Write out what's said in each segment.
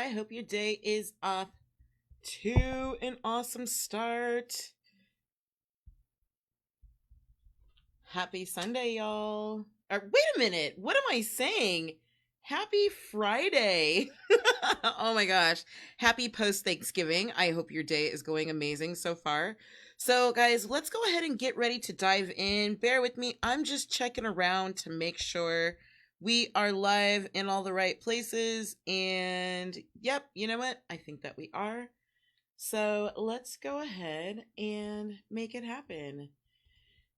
I hope your day is off to an awesome start. Happy Sunday, y'all. Wait a minute. What am I saying? Happy Friday. Oh my gosh. Happy post Thanksgiving. I hope your day is going amazing so far. So, guys, let's go ahead and get ready to dive in. Bear with me. I'm just checking around to make sure we are live in all the right places. And yep, you know what? I think that we are. So let's go ahead and make it happen.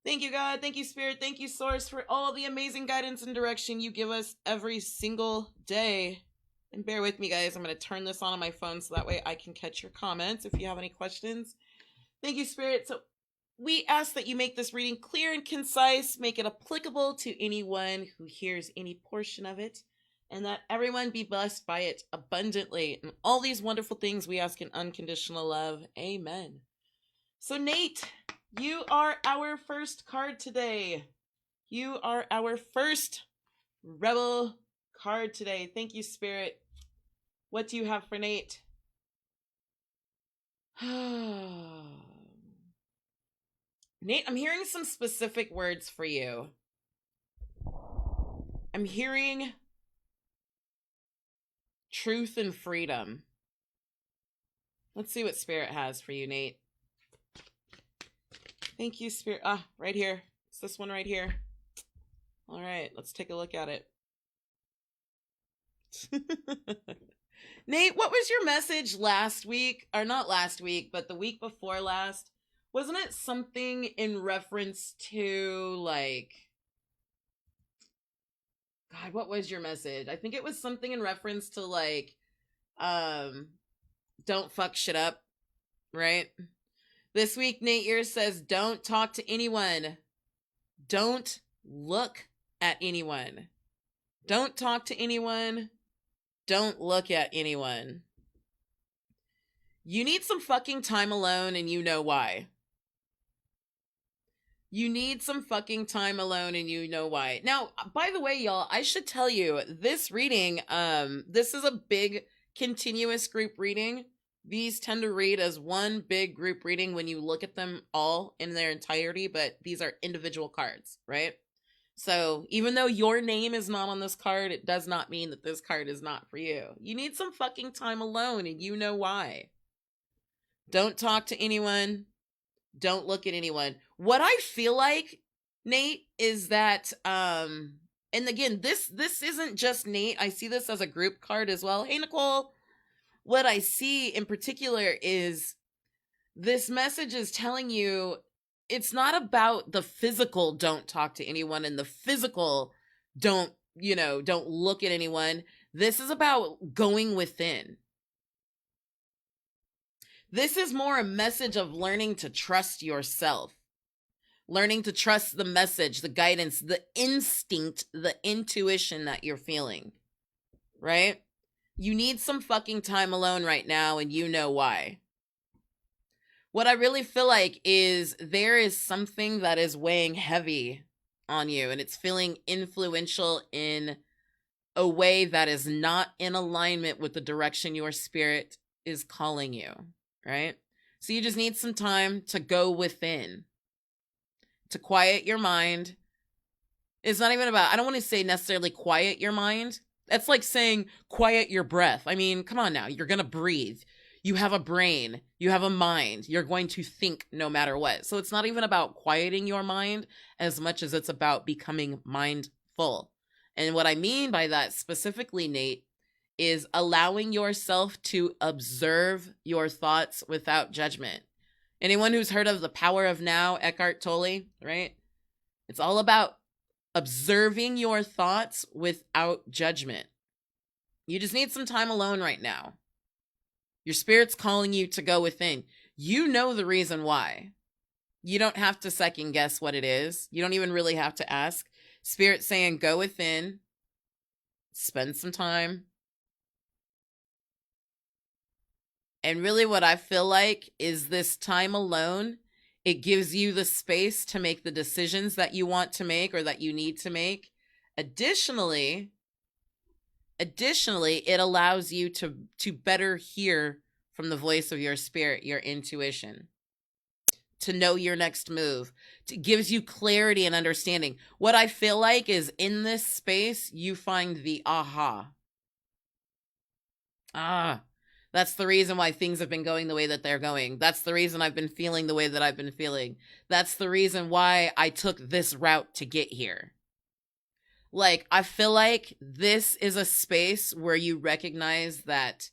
Thank you, God. Thank you, Spirit. Thank you, Source, for all the amazing guidance and direction you give us every single day. And bear with me, guys. I'm going to turn this on my phone so that way I can catch your comments if you have any questions. Thank you, Spirit. So we ask that you make this reading clear and concise, make it applicable to anyone who hears any portion of it, and that everyone be blessed by it abundantly. And all these wonderful things we ask in unconditional love. Amen. So, Nate, you are our first card today. You are our first rebel card today. Thank you, Spirit. What do you have for Nate? Nate, I'm hearing some specific words for you. I'm hearing truth and freedom. Let's see what Spirit has for you, Nate. Thank you, Spirit. Right here. It's this one right here. All right, let's take a look at it. Nate, what was your message last week? Or not last week, but the week before last? Wasn't it something in reference to, like... God, what was your message? I think it was something in reference to, like, don't fuck shit up, right? This week, Nate Ears says, don't talk to anyone. Don't look at anyone. Don't talk to anyone. Don't look at anyone. You need some fucking time alone, and you know why. You need some fucking time alone, and you know why. Now, by the way, y'all, I should tell you, this reading, this is a big continuous group reading. These tend to read as one big group reading when you look at them all in their entirety, but these are individual cards, right? So even though your name is not on this card, it does not mean that this card is not for you. You need some fucking time alone, and you know why. Don't talk to anyone. Don't look at anyone. What I feel like, Nate, is that, and again, this isn't just Nate. I see this as a group card as well. Hey, Nicole. What I see in particular is this message is telling you it's not about the physical don't talk to anyone and the physical don't look at anyone. This is about going within. This is more a message of learning to trust yourself, learning to trust the message, the guidance, the instinct, the intuition that you're feeling, right? You need some fucking time alone right now, and you know why. What I really feel like is there is something that is weighing heavy on you, and it's feeling influential in a way that is not in alignment with the direction your spirit is calling you, right? So you just need some time to go within, to quiet your mind. It's not even about, I don't want to say necessarily quiet your mind. That's like saying quiet your breath. I mean, come on now. You're going to breathe. You have a brain. You have a mind. You're going to think no matter what. So it's not even about quieting your mind as much as it's about becoming mindful. And what I mean by that specifically, Nate, is allowing yourself to observe your thoughts without judgment. Anyone who's heard of The Power of Now, Eckhart Tolle, right? It's all about observing your thoughts without judgment. You just need some time alone right now. Your spirit's calling you to go within. You know the reason why. You don't have to second guess what it is. You don't even really have to ask. Spirit's saying go within. Spend some time. And really what I feel like is this time alone, it gives you the space to make the decisions that you want to make or that you need to make. Additionally, Additionally, it allows you to better hear from the voice of your spirit, your intuition, to know your next move. It gives you clarity and understanding. What I feel like is in this space, you find the aha. That's the reason why things have been going the way that they're going. That's the reason I've been feeling the way that I've been feeling. That's the reason why I took this route to get here. Like, I feel like this is a space where you recognize that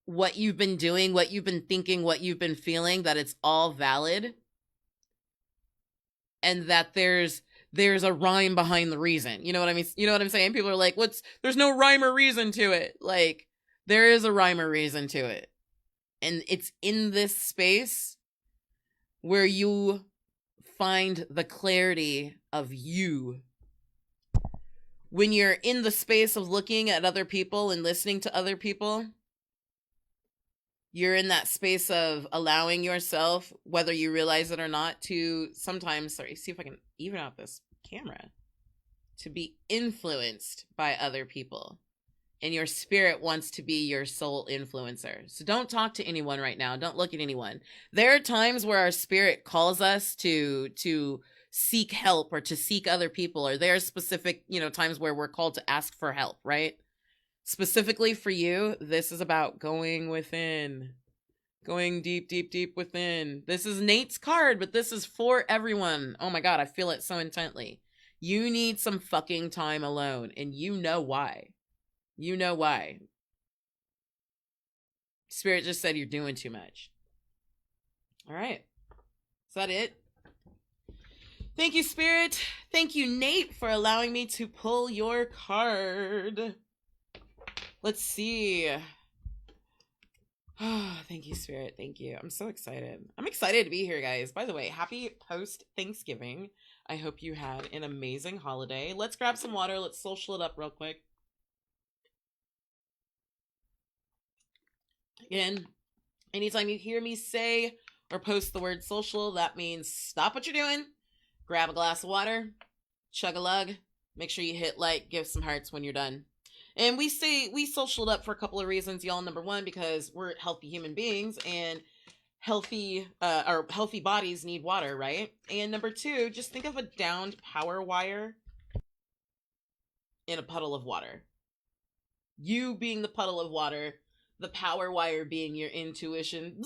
what you've been doing, what you've been thinking, what you've been feeling, that it's all valid. And that there's a rhyme behind the reason. You know what I mean? You know what I'm saying? People are like, there's no rhyme or reason to it. Like, there is a rhyme or reason to it. And it's in this space where you find the clarity of you. When you're in the space of looking at other people and listening to other people, you're in that space of allowing yourself, whether you realize it or not, to sometimes, see if I can even out this camera, to be influenced by other people. And your spirit wants to be your sole influencer. So don't talk to anyone right now. Don't look at anyone. There are times where our spirit calls us to seek help or to seek other people, or there are specific, times where we're called to ask for help, right? Specifically for you, this is about going within, going deep, deep, deep within. This is Nate's card, but this is for everyone. Oh my God, I feel it so intently. You need some fucking time alone, and you know why. You know why. Spirit just said you're doing too much. All right. Is that it? Thank you, Spirit. Thank you, Nate, for allowing me to pull your card. Let's see. Oh, thank you, Spirit. Thank you. I'm so excited. I'm excited to be here, guys. By the way, happy post-Thanksgiving. I hope you had an amazing holiday. Let's grab some water. Let's social it up real quick. Again, anytime you hear me say or post the word social, that means stop what you're doing, grab a glass of water, chug a lug, make sure you hit like, give some hearts when you're done. And we socialed up for a couple of reasons, y'all. Number one, because we're healthy human beings and healthy bodies need water, right? And number two, just think of a downed power wire in a puddle of water. You being the puddle of water, the power wire being your intuition.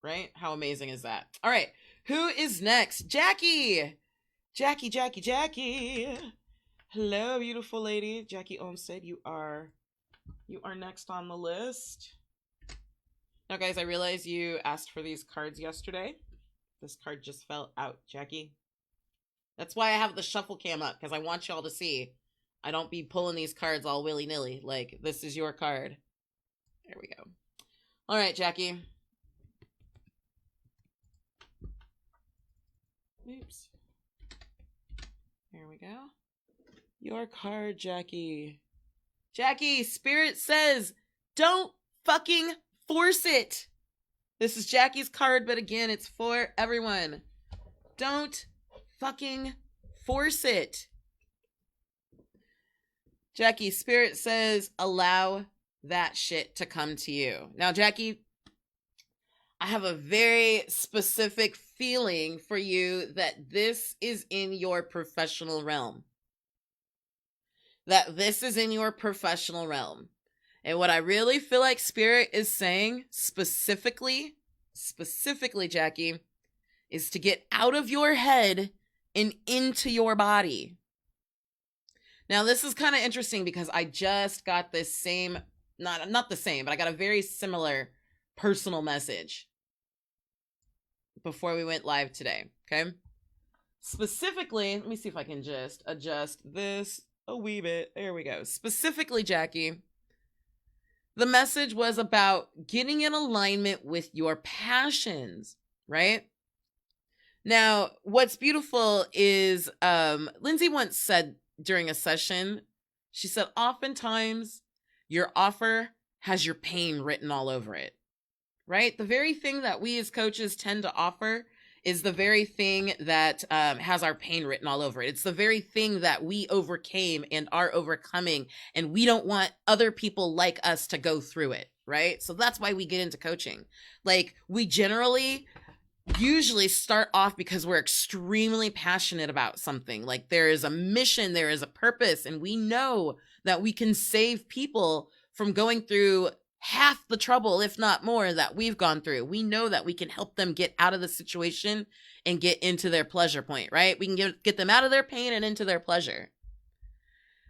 Right? How amazing is that? All right. Who is next? Jackie. Jackie. Hello, beautiful lady. Jackie Olmstead, you are next on the list. Now, guys, I realize you asked for these cards yesterday. This card just fell out, Jackie. That's why I have the shuffle cam up, because I want y'all to see. I don't be pulling these cards all willy-nilly. Like, this is your card. There we go. All right, Jackie. Oops. Here we go. Your card, Jackie. Jackie, Spirit says, don't fucking force it. This is Jackie's card, but again, it's for everyone. Don't fucking force it. Jackie, Spirit says, allow that shit to come to you. Now, Jackie, I have a very specific feeling for you that this is in your professional realm. And what I really feel like Spirit is saying, specifically, Jackie, is to get out of your head and into your body. Now, this is kind of interesting because I just got this same, not the same, but I got a very similar personal message before we went live today, okay? Specifically, let me see if I can just adjust this a wee bit. There we go. Specifically, Jackie, the message was about getting in alignment with your passions, right? Now, what's beautiful is, Lindsay once said during a session, she said, oftentimes your offer has your pain written all over it, right? The very thing that we as coaches tend to offer is the very thing that has our pain written all over it. It's the very thing that we overcame and are overcoming, and we don't want other people like us to go through it, right? So that's why we get into coaching. Like, we generally usually start off because we're extremely passionate about something. Like, there is a mission, there is a purpose, and we know that we can save people from going through half the trouble, if not more, that we've gone through. We know that we can help them get out of the situation and get into their pleasure point, right? We can get them out of their pain and into their pleasure.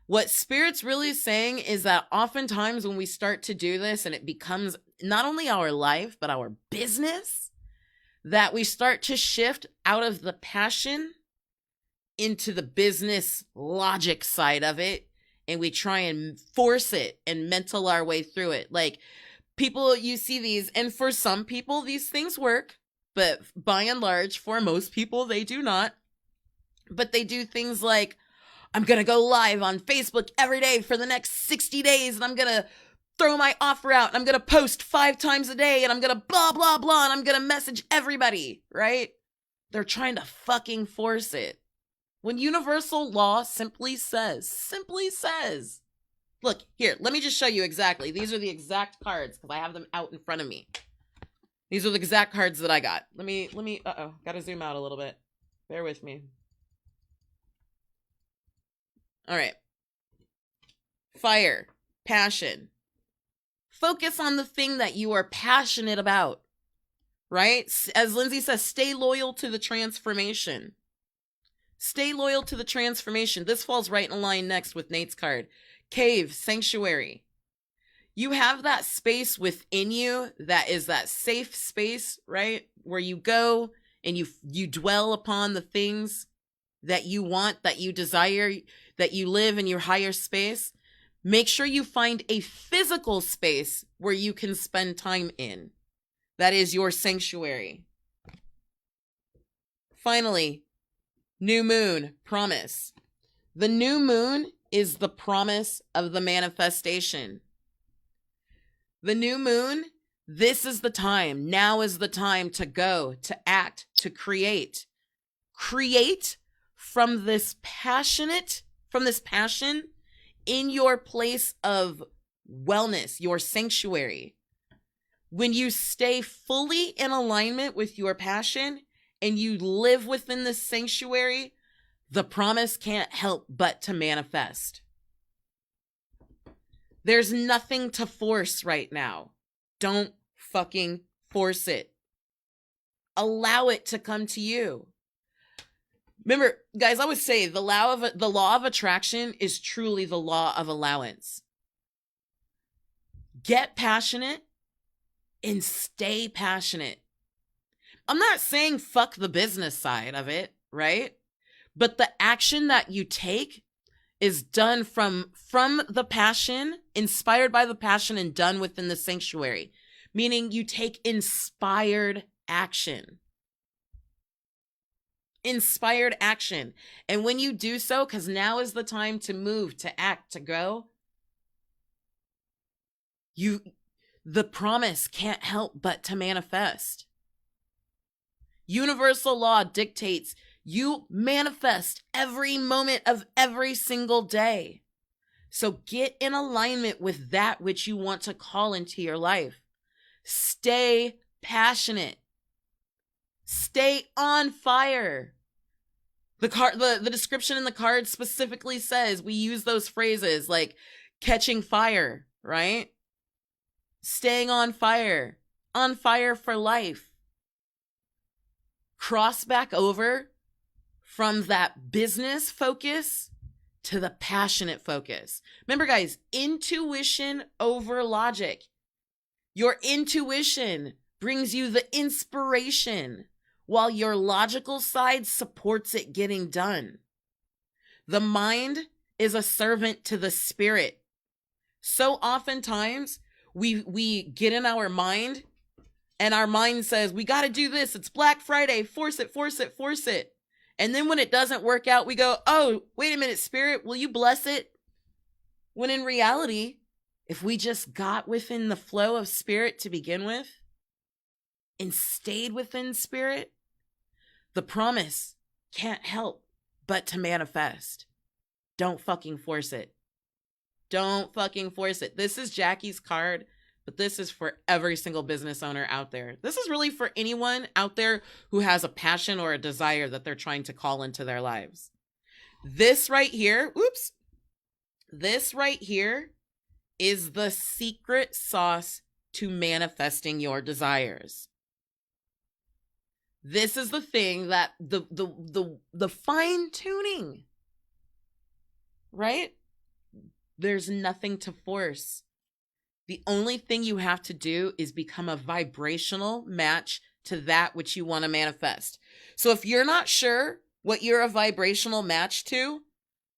What Spirit's really saying is that oftentimes when we start to do this and it becomes not only our life, but our business, that we start to shift out of the passion into the business logic side of it. And we try and force it and mental our way through it. Like, people, you see these, and for some people, these things work. But by and large, for most people, they do not. But they do things like, I'm going to go live on Facebook every day for the next 60 days. And I'm going to throw my offer out. And I'm going to post 5 times a day. And I'm going to blah, blah, blah. And I'm going to message everybody, right? They're trying to fucking force it. When universal law simply says, look, here, let me just show you exactly. These are the exact cards because I have them out in front of me. These are the exact cards that I got. Let me, gotta zoom out a little bit. Bear with me. All right. Fire, passion. Focus on the thing that you are passionate about, right? As Lindsay says, stay loyal to the transformation. Stay loyal to the transformation. This falls right in line next with Nate's card. Cave, sanctuary. You have that space within you that is that safe space, right? Where you go and you dwell upon the things that you want, that you desire, that you live in your higher space. Make sure you find a physical space where you can spend time in. That is your sanctuary. Finally, new moon, promise. The new moon is the promise of the manifestation. The new moon, this is the time. Now is the time to go, to act, to create. Create from this passion in your place of wellness, your sanctuary. When you stay fully in alignment with your passion, and you live within the sanctuary, the promise can't help but to manifest. There's nothing to force right now. Don't fucking force it. Allow it to come to you. Remember, guys, I always say the law of attraction is truly the law of allowance. Get passionate and stay passionate. I'm not saying fuck the business side of it, right? But the action that you take is done from the passion, inspired by the passion, and done within the sanctuary. Meaning you take inspired action. Inspired action. And when you do so, because now is the time to move, to act, to go, the promise can't help but to manifest. Universal law dictates you manifest every moment of every single day. So get in alignment with that which you want to call into your life. Stay passionate. Stay on fire. The description in the card specifically says we use those phrases like catching fire, right? Staying on fire for life. Cross back over from that business focus to the passionate focus. Remember, guys, intuition over logic. Your intuition brings you the inspiration, while your logical side supports it getting done. The mind is a servant to the spirit. So oftentimes, we get in our mind, and our mind says, we got to do this. It's Black Friday. Force it, force it, force it. And then when it doesn't work out, we go, oh, wait a minute, Spirit, will you bless it? When in reality, if we just got within the flow of Spirit to begin with and stayed within Spirit, The promise can't help but to manifest. Don't fucking force it. Don't fucking force it. This is Jackie's card, but this is for every single business owner out there. This is really for anyone out there who has a passion or a desire that they're trying to call into their lives. This right here, this right here is the secret sauce to manifesting your desires. This is the thing that the fine tuning, right? There's nothing to force. The only thing you have to do is become a vibrational match to that which you want to manifest. So if you're not sure what you're a vibrational match to,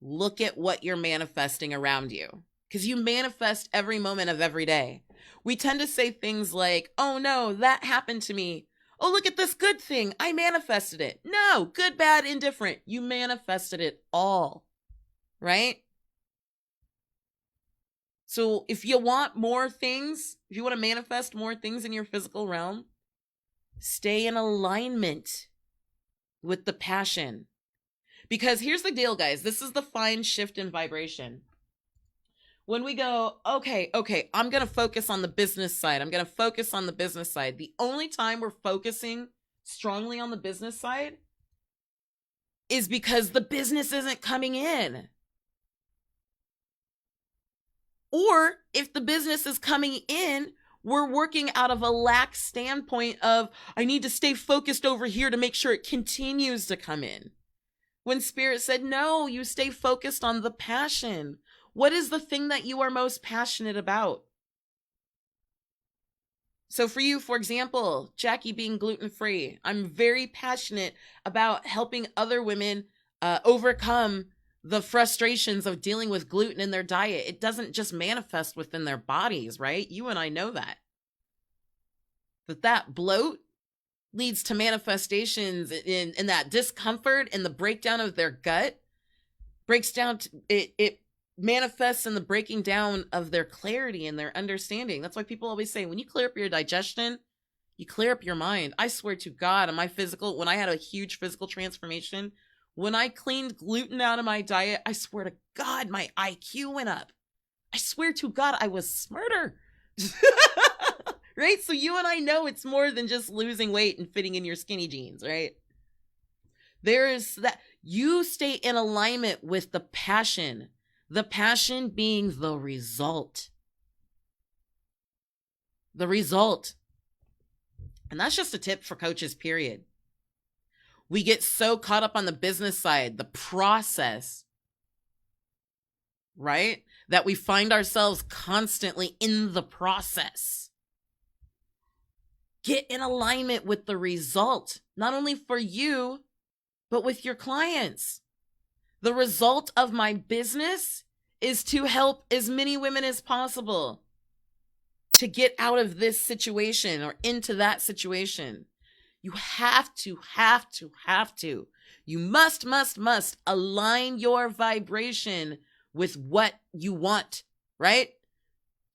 look at what you're manifesting around you, because you manifest every moment of every day. We tend to say things like, oh no, that happened to me. Oh, look at this good thing. I manifested it. No, good, bad, indifferent. You manifested it all, right? So if you want more things, if you want to manifest more things in your physical realm, stay in alignment with the passion. Because here's the deal, guys. This is the fine shift in vibration. When we go, okay, I'm going to focus on the business side. The only time we're focusing strongly on the business side is because the business isn't coming in. Or if the business is coming in, we're working out of a lax standpoint of, I need to stay focused over here to make sure it continues to come in. When Spirit said, no, you stay focused on the passion. What is the thing that you are most passionate about? So for you, for example, Jackie being gluten-free, I'm very passionate about helping other women overcome the frustrations of dealing with gluten in their diet. It doesn't just manifest within their bodies, right? You and I know that. That bloat leads to manifestations in that discomfort and the breakdown of their gut. It manifests in the breaking down of their clarity and their understanding. That's why people always say, when you clear up your digestion, you clear up your mind. I swear to God, when I had a huge physical transformation, when I cleaned gluten out of my diet, I swear to God, my IQ went up. I swear to God, I was smarter. Right? So you and I know it's more than just losing weight and fitting in your skinny jeans, right? There's that. You stay in alignment with the passion being the result. The result. And that's just a tip for coaches, period. We get so caught up on the business side, the process, right? That we find ourselves constantly in the process. Get in alignment with the result, not only for you, but with your clients. The result of my business is to help as many women as possible to get out of this situation or into that situation. You have to. You must align your vibration with what you want, right?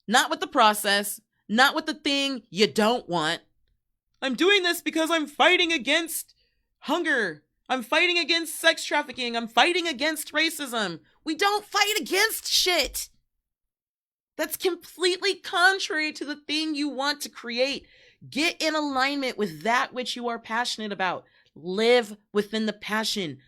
Not with the process, not with the thing you don't want. I'm doing this because I'm fighting against hunger. I'm fighting against sex trafficking. I'm fighting against racism. We don't fight against shit. That's completely contrary to the thing you want to create. Get in alignment with that which you are passionate about. Live within the passion.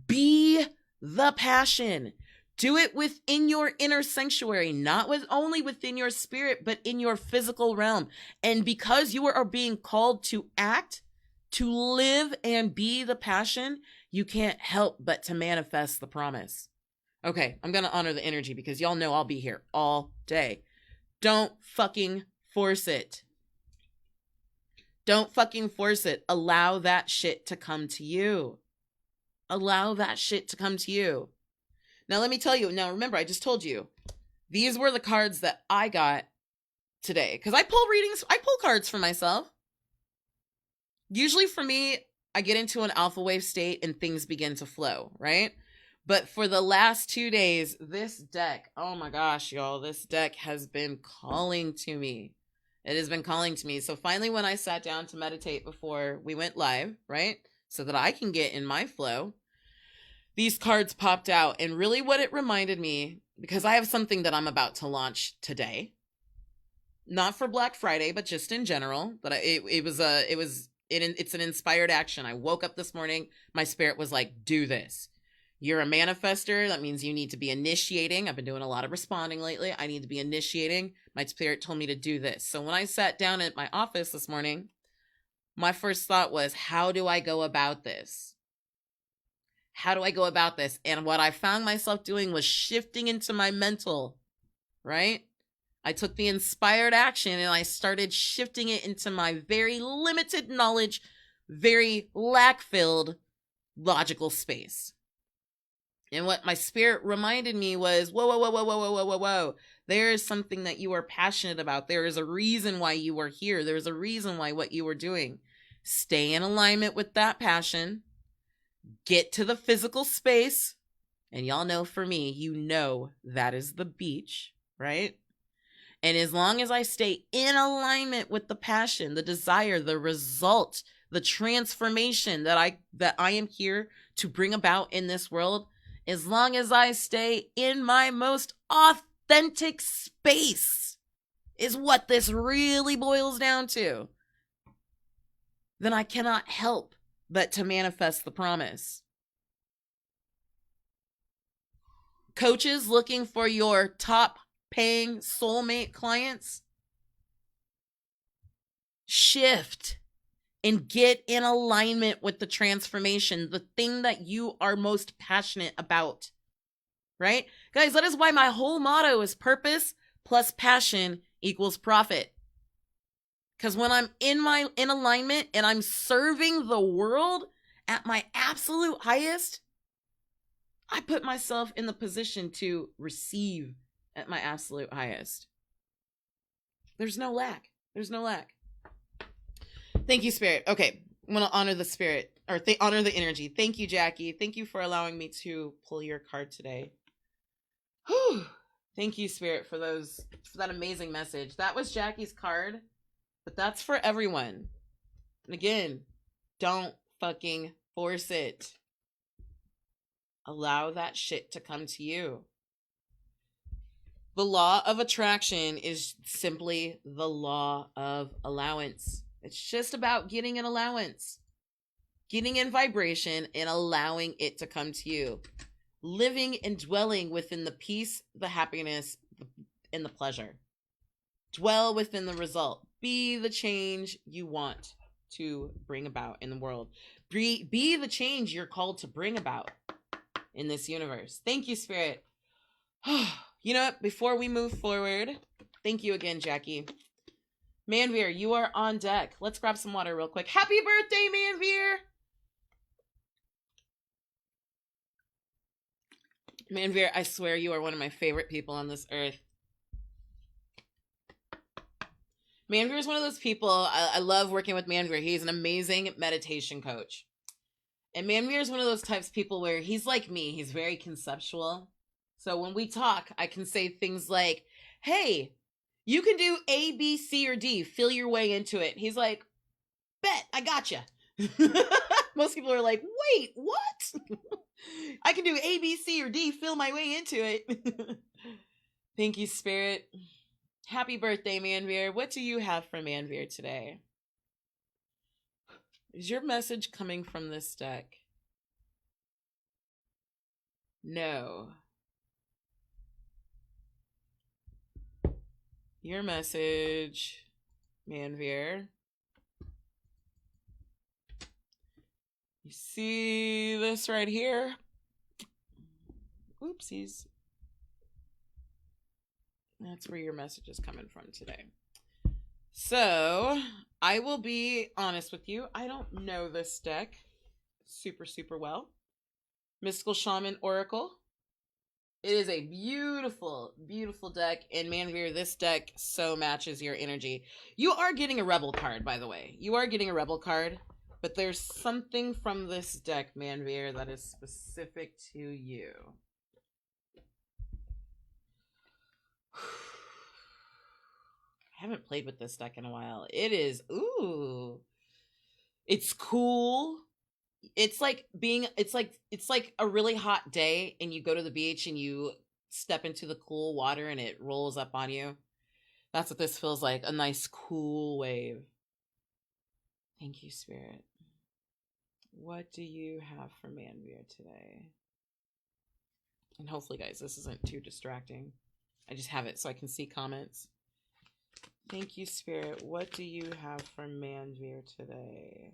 Be the passion. Do it within your inner sanctuary, not only within your spirit, but in your physical realm. And because you are being called to act, to live and be the passion, you can't help but to manifest the promise. Okay, I'm going to honor the energy because y'all know I'll be here all day. Don't fucking force it. Don't fucking force it. Allow that shit to come to you. Allow that shit to come to you. Now, let me tell you. Now, remember, I just told you. These were the cards that I got today. Because I pull cards for myself. Usually for me, I get into an alpha wave state and things begin to flow, right? But for the last 2 days, this deck, oh my gosh, y'all, this deck has been calling to me. It has been calling to me. So finally, when I sat down to meditate before we went live, right? so that I can get in my flow, these cards popped out. And really what it reminded me, because I have something that I'm about to launch today, not for Black Friday, but just in general, but it's an inspired action. I woke up this morning, my spirit was like, do this. You're a manifester. That means you need to be initiating. I've been doing a lot of responding lately. I need to be initiating. My spirit told me to do this. So when I sat down at my office this morning, my first thought was, how do I go about this? How do I go about this? And what I found myself doing was shifting into my mental, right? I took the inspired action and I started shifting it into my very limited knowledge, very lack-filled logical space. And what my spirit reminded me was, whoa, whoa, whoa, whoa, whoa, whoa, whoa, whoa, whoa. There is something that you are passionate about. There is a reason why you are here. There is a reason why what you are doing. Stay in alignment with that passion. Get to the physical space. And y'all know, for me, you know that is the beach, right? And as long as I stay in alignment with the passion, the desire, the result, the transformation that I am here to bring about in this world, as long as I stay in my most authentic space, is what this really boils down to, then I cannot help but to manifest the promise. Coaches looking for your top paying soulmate clients, shift and get in alignment with the transformation, the thing that you are most passionate about, right? Guys, that is why my whole motto is purpose plus passion equals profit. Because when I'm in alignment and I'm serving the world at my absolute highest, I put myself in the position to receive at my absolute highest. There's no lack. There's no lack. Thank you, Spirit. Okay, I'm going to honor the Spirit, or honor the energy. Thank you, Jackie. Thank you for allowing me to pull your card today. Whew. Thank you, Spirit, for that amazing message. That was Jackie's card, but that's for everyone. And again, don't fucking force it. Allow that shit to come to you. The law of attraction is simply the law of allowance. It's just about getting an allowance, getting in vibration and allowing it to come to you. Living and dwelling within the peace, the happiness, and the pleasure. Dwell within the result. Be the change you want to bring about in the world. Be the change you're called to bring about in this universe. Thank you, Spirit. You know what? Before we move forward, thank you again, Jackie. Manveer, you are on deck. Let's grab some water real quick. Happy birthday, Manveer! Manveer, I swear you are one of my favorite people on this earth. Manveer is one of those people, I love working with Manveer. He's an amazing meditation coach. And Manveer is one of those types of people where he's like me. He's very conceptual. So when we talk, I can say things like, hey, you can do A, B, C, or D. Feel your way into it. He's like, bet, I gotcha. Most people are like, wait, what? I can do A, B, C, or D. Feel my way into it. Thank you, Spirit. Happy birthday, Manveer. What do you have for Manveer today? Is your message coming from this deck? No. Your message, Manveer. You see this right here? Oopsies. That's where your message is coming from today. So, I will be honest with you. I don't know this deck super, super well. Mystical Shaman Oracle. It is a beautiful, beautiful deck. And Manveer, this deck so matches your energy. You are getting a Rebel card, by the way. You are getting a Rebel card. But there's something from this deck, Manveer, that is specific to you. I haven't played with this deck in a while. It is, ooh. It's cool. it's like a really hot day and you go to the beach and you step into the cool water and it rolls up on you. That's what this feels like, a nice cool wave. Thank you, Spirit. What do you have for Manveer today? And hopefully, guys, this isn't too distracting. I just have it so I can see comments. Thank you, Spirit. What do you have for Manveer today?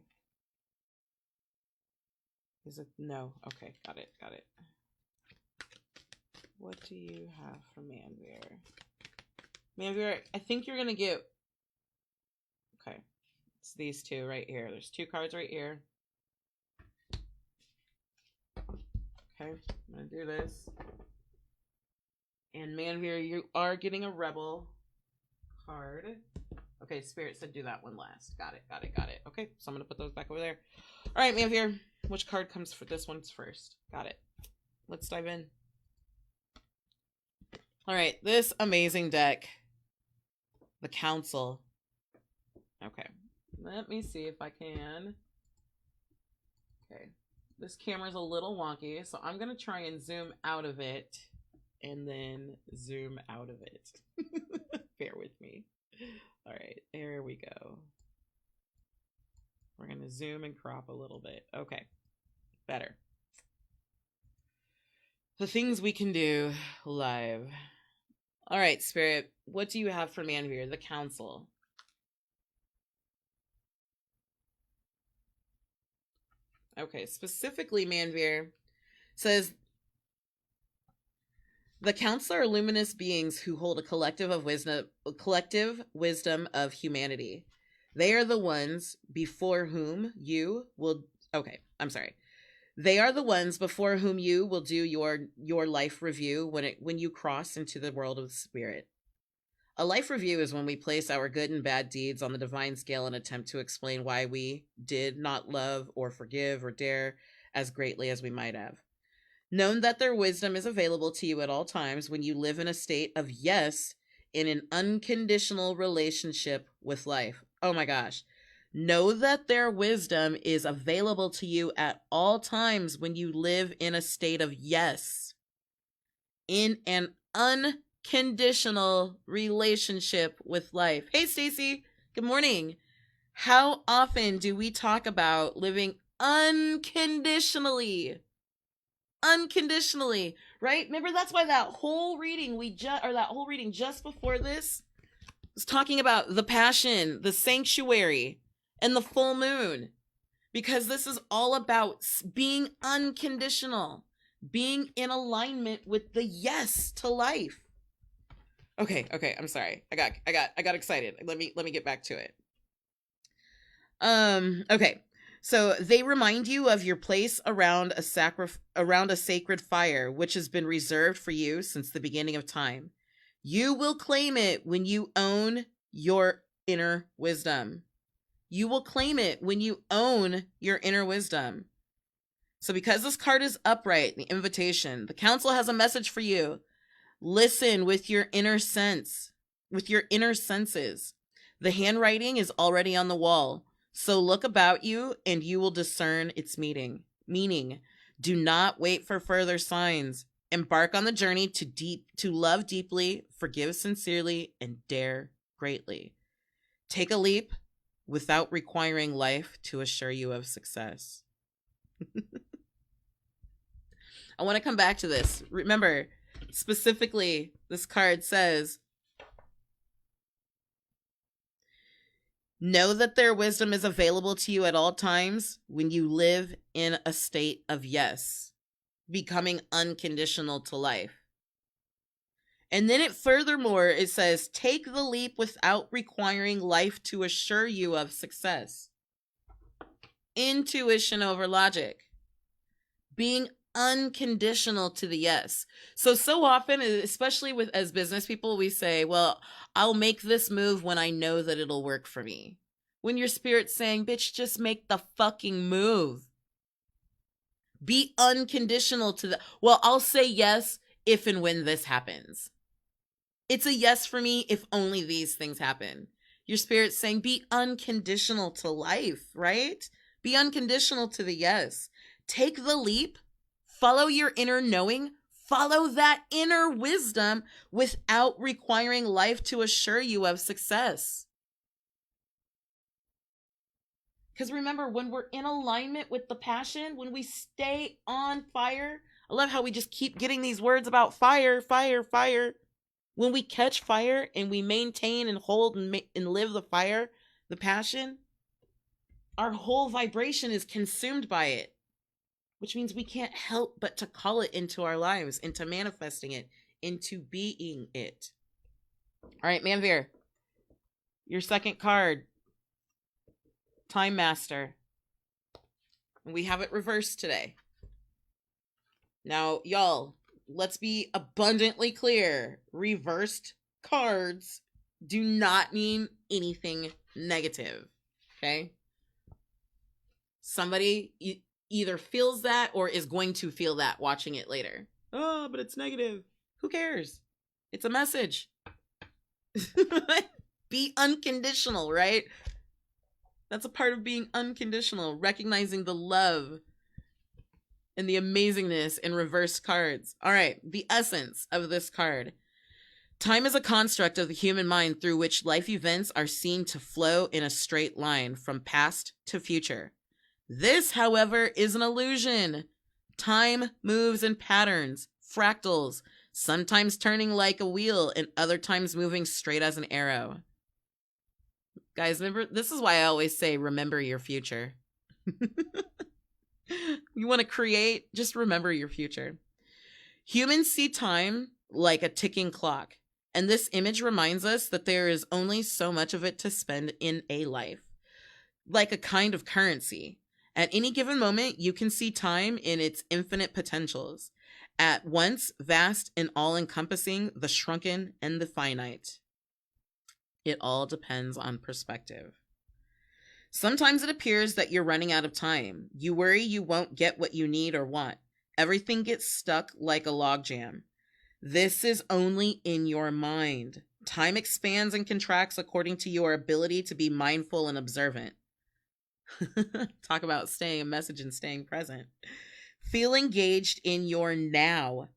Is it no? Okay, got it. What do you have for Manveer? Manveer, I think you're gonna get. Okay, it's these two right here. There's two cards right here. Okay, I'm gonna do this. And Manveer, you are getting a Rebel card. Okay, Spirit said do that one last. Got it. Okay, so I'm gonna put those back over there. All right, Manveer, which card comes for this one's first? Got it. Let's dive in. All right, this amazing deck, the Council. Okay, let me see if I can. Okay, this camera's a little wonky, so I'm gonna try and zoom out of it and then zoom out of it. Bear with me. All right, there we go. We're gonna zoom and crop a little bit. Okay, better. The things we can do live. All right, Spirit, what do you have for Manveer, the Council? Okay, specifically, Manveer says the Council are luminous beings who hold a collective wisdom of humanity. They are the ones before whom you will. Okay, I'm sorry. They are the ones before whom you will do your life review when you cross into the world of spirit. A life review is when we place our good and bad deeds on the divine scale and attempt to explain why we did not love or forgive or dare as greatly as we might have. Known that their wisdom is available to you at all times when you live in a state of yes in an unconditional relationship with life. Oh my gosh. Know that their wisdom is available to you at all times when you live in a state of yes in an unconditional relationship with life. Hey, Stacy. Good morning. How often do we talk about living unconditionally? Unconditionally, right? Remember, that's why that whole reading just before this was talking about the passion, the sanctuary, and the full moon, because this is all about being unconditional, being in alignment with the yes to life. Okay, I'm sorry. I got excited. Let me get back to it. Okay. So they remind you of your place around a sacred fire, which has been reserved for you since the beginning of time. You will claim it when you own your inner wisdom. You will claim it when you own your inner wisdom. So because this card is upright, the invitation, the Council has a message for you. Listen with your inner senses. The handwriting is already on the wall. So look about you and you will discern its meaning. Do not wait for further signs. Embark on the journey to love deeply, forgive sincerely, and dare greatly. Take a leap without requiring life to assure you of success. I want to come back to this. Remember, specifically, this card says, know that their wisdom is available to you at all times when you live in a state of yes, becoming unconditional to life. And then furthermore, it says, take the leap without requiring life to assure you of success. Intuition over logic. Being unconditional to the yes. So often, especially as business people, we say, well, I'll make this move when I know that it'll work for me. When your spirit's saying, bitch, just make the fucking move. Be unconditional to the, well, I'll say yes if and when this happens. It's a yes for me if only these things happen. Your spirit's saying, be unconditional to life, right? Be unconditional to the yes. Take the leap. Follow your inner knowing. Follow that inner wisdom without requiring life to assure you of success. Because remember, when we're in alignment with the passion, when we stay on fire, I love how we just keep getting these words about fire, fire, fire. When we catch fire and we maintain and hold and live the fire, the passion, our whole vibration is consumed by it, which means we can't help but to call it into our lives, into manifesting it, into being it. All right, Manveer, your second card, Time Master. We have it reversed today. Now, y'all, let's be abundantly clear. Reversed cards do not mean anything negative, okay? Somebody either feels that or is going to feel that watching it later. Oh, but it's negative. Who cares? It's a message. Be unconditional, right? That's a part of being unconditional, recognizing the love and the amazingness in reversed cards. All right, the essence of this card. Time is a construct of the human mind through which life events are seen to flow in a straight line from past to future. This, however, is an illusion. Time moves in patterns, fractals, sometimes turning like a wheel and other times moving straight as an arrow. Guys, remember, this is why I always say, remember your future. You want to create, just remember your future. Humans see time like a ticking clock, and this image reminds us that there is only so much of it to spend in a life, like a kind of currency. At any given moment, you can see time in its infinite potentials, at once vast and all-encompassing, the shrunken and the finite. It all depends on perspective. Sometimes it appears that you're running out of time. You worry you won't get what you need or want. Everything gets stuck like a logjam. This is only in your mind. Time expands and contracts according to your ability to be mindful and observant. Talk about staying a message and staying present. Feel engaged in your now.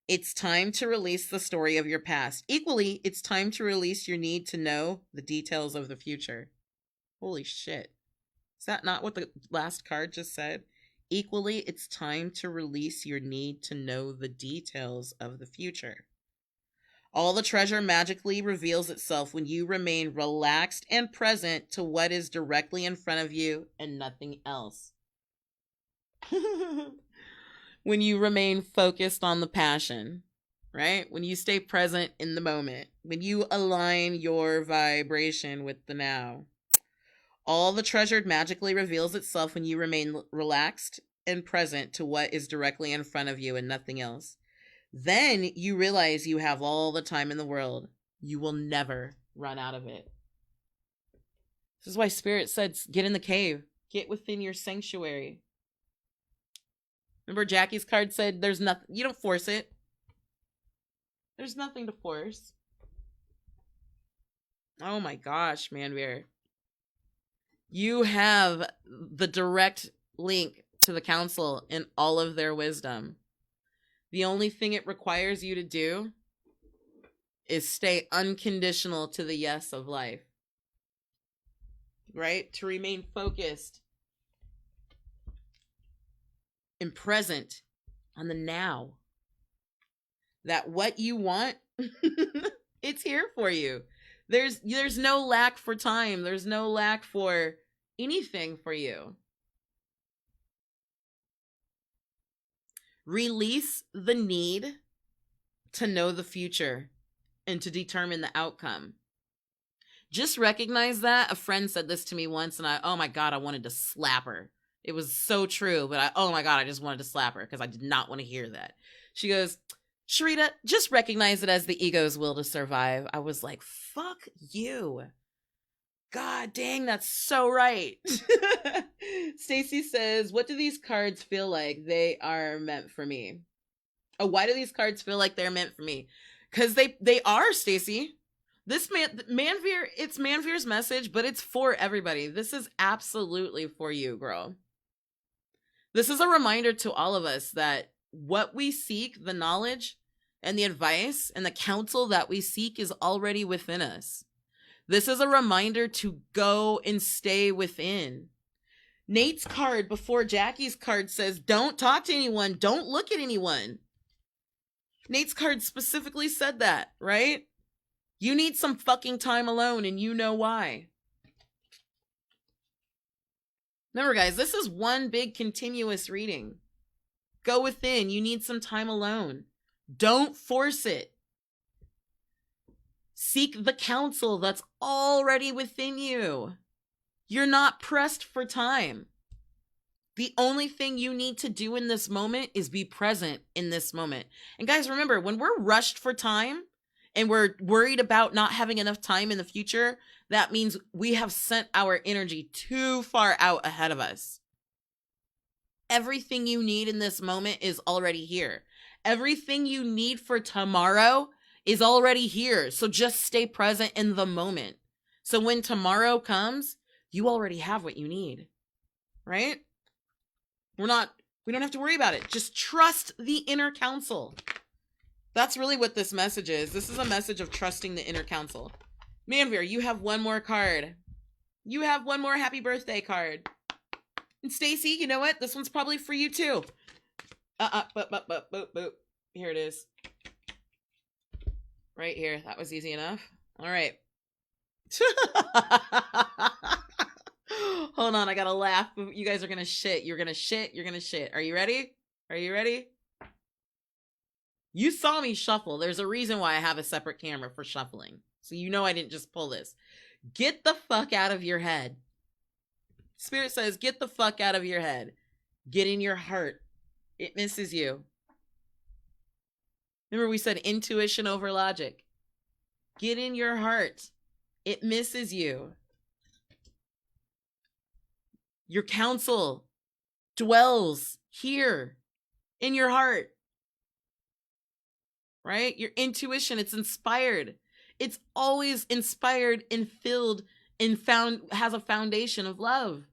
It's time to release the story of your past. Equally, it's time to release your need to know the details of the future. Holy shit. Is that not what the last card just said? Equally, it's time to release your need to know the details of the future. All the treasure magically reveals itself when you remain relaxed and present to what is directly in front of you and nothing else. When you remain focused on the passion, right? When you stay present in the moment, when you align your vibration with the now. All the treasured magically reveals itself when you remain relaxed and present to what is directly in front of you and nothing else. Then you realize you have all the time in the world. You will never run out of it. This is why Spirit said, get in the cave. Get within your sanctuary. Remember Jackie's card said there's nothing, you don't force it. There's nothing to force. Oh my gosh, Manveer. You have the direct link to the council in all of their wisdom. The only thing it requires you to do is stay unconditional to the yes of life. Right? To remain focused and present on the now. That what you want, it's here for you. There's no lack for time. There's no lack for anything for you. Release the need to know the future and to determine the outcome. Just recognize that. A friend said this to me once and oh my God, I wanted to slap her. It was so true, but oh my God, I just wanted to slap her because I did not want to hear that. She goes, Sherita, just recognize it as the ego's will to survive. I was like, fuck you. God dang, that's so right. Stacy says, what do these cards feel like they are meant for me? Oh, why do these cards feel like they're meant for me? Because they are, Stacy. This Manveer, it's Manveer's message, but it's for everybody. This is absolutely for you, girl. This is a reminder to all of us that what we seek, the knowledge and the advice and the counsel that we seek is already within us. This is a reminder to go and stay within. Nate's card before Jackie's card says, don't talk to anyone. Don't look at anyone. Nate's card specifically said that, right? You need some fucking time alone, and you know why. Remember, guys, this is one big continuous reading. Go within. You need some time alone. Don't force it. Seek the counsel that's already within you. You're not pressed for time. The only thing you need to do in this moment is be present in this moment. And guys, remember, when we're rushed for time and we're worried about not having enough time in the future, that means we have sent our energy too far out ahead of us. Everything you need in this moment is already here. Everything you need for tomorrow is already here. So just stay present in the moment. So when tomorrow comes, you already have what you need, right? We don't have to worry about it. Just trust the inner counsel. That's really what this message is. This is a message of trusting the inner counsel. Manveer, you have one more card. You have one more happy birthday card. And Stacy, you know what? This one's probably for you too. Boop. Here it is. Right here. That was easy enough. All right. Hold on, I gotta laugh. You guys are gonna shit. You're gonna shit. You're gonna shit. Are you ready? Are you ready? You saw me shuffle. There's a reason why I have a separate camera for shuffling. So you know I didn't just pull this. Get the fuck out of your head. Spirit says, get the fuck out of your head. Get in your heart. It misses you. Remember we said intuition over logic. Get in your heart. It misses you. Your counsel dwells here in your heart. Right? Your intuition, it's inspired. It's always inspired and filled and has a foundation of love.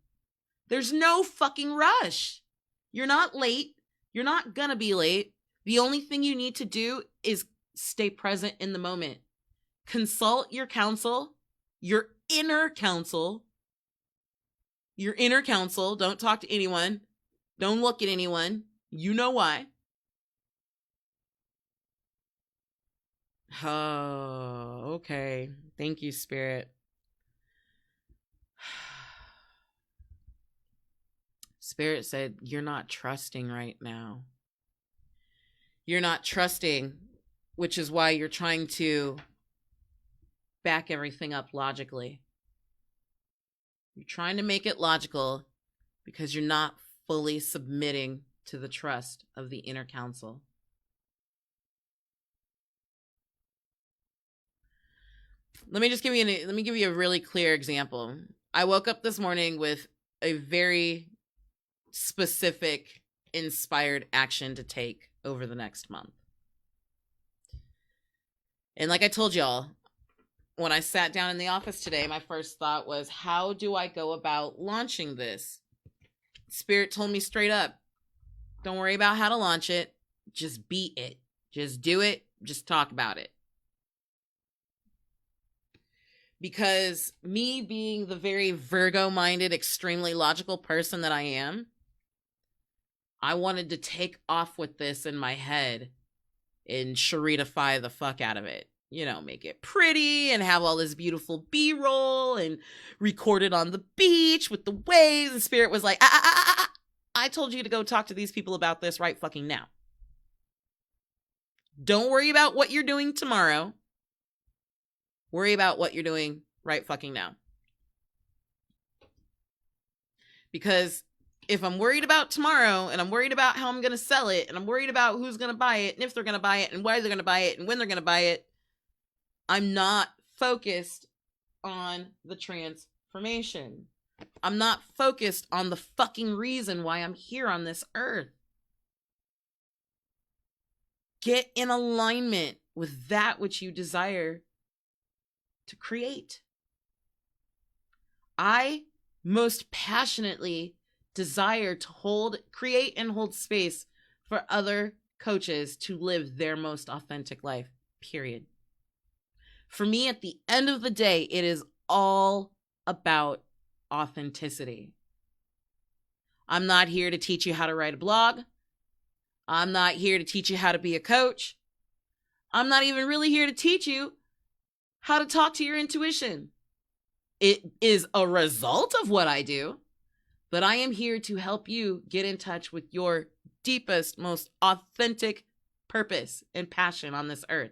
There's no fucking rush. You're not late. You're not gonna be late. The only thing you need to do is stay present in the moment. Consult your counsel, your inner counsel. Your inner counsel. Don't talk to anyone. Don't look at anyone. You know why. Oh, okay. Thank you, Spirit. Spirit said, you're not trusting right now. You're not trusting, which is why you're trying to back everything up logically. You're trying to make it logical because you're not fully submitting to the trust of the inner counsel. Let me give you a really clear example. I woke up this morning with a very specific, inspired action to take over the next month. And like I told y'all, when I sat down in the office today, my first thought was, how do I go about launching this? Spirit told me straight up, don't worry about how to launch it. Just be it. Just do it. Just talk about it. Because me being the very Virgo-minded, extremely logical person that I am, I wanted to take off with this in my head and Sherita-fy the fuck out of it. You know, make it pretty and have all this beautiful B-roll and record it on the beach with the waves. And Spirit was like, I told you to go talk to these people about this right fucking now. Don't worry about what you're doing tomorrow. Worry about what you're doing right fucking now. Because if I'm worried about tomorrow and I'm worried about how I'm going to sell it and I'm worried about who's going to buy it and if they're going to buy it and why they're going to buy it and when they're going to buy it, I'm not focused on the transformation. I'm not focused on the fucking reason why I'm here on this earth. Get in alignment with that which you desire to create. I most passionately desire to create and hold space for other coaches to live their most authentic life, period. For me, at the end of the day, it is all about authenticity. I'm not here to teach you how to write a blog. I'm not here to teach you how to be a coach. I'm not even really here to teach you how to talk to your intuition. It is a result of what I do, but I am here to help you get in touch with your deepest, most authentic purpose and passion on this earth.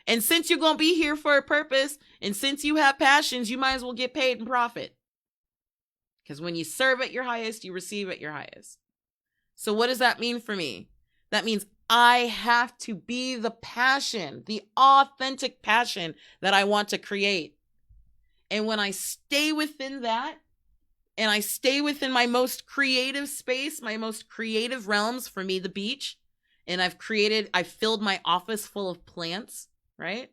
And since you're going to be here for a purpose, and since you have passions, you might as well get paid and profit. Because when you serve at your highest, you receive at your highest. So what does that mean for me? That means I have to be the passion, the authentic passion that I want to create. And when I stay within that, and I stay within my most creative space, my most creative realms, for me, the beach, and I've filled my office full of plants, right?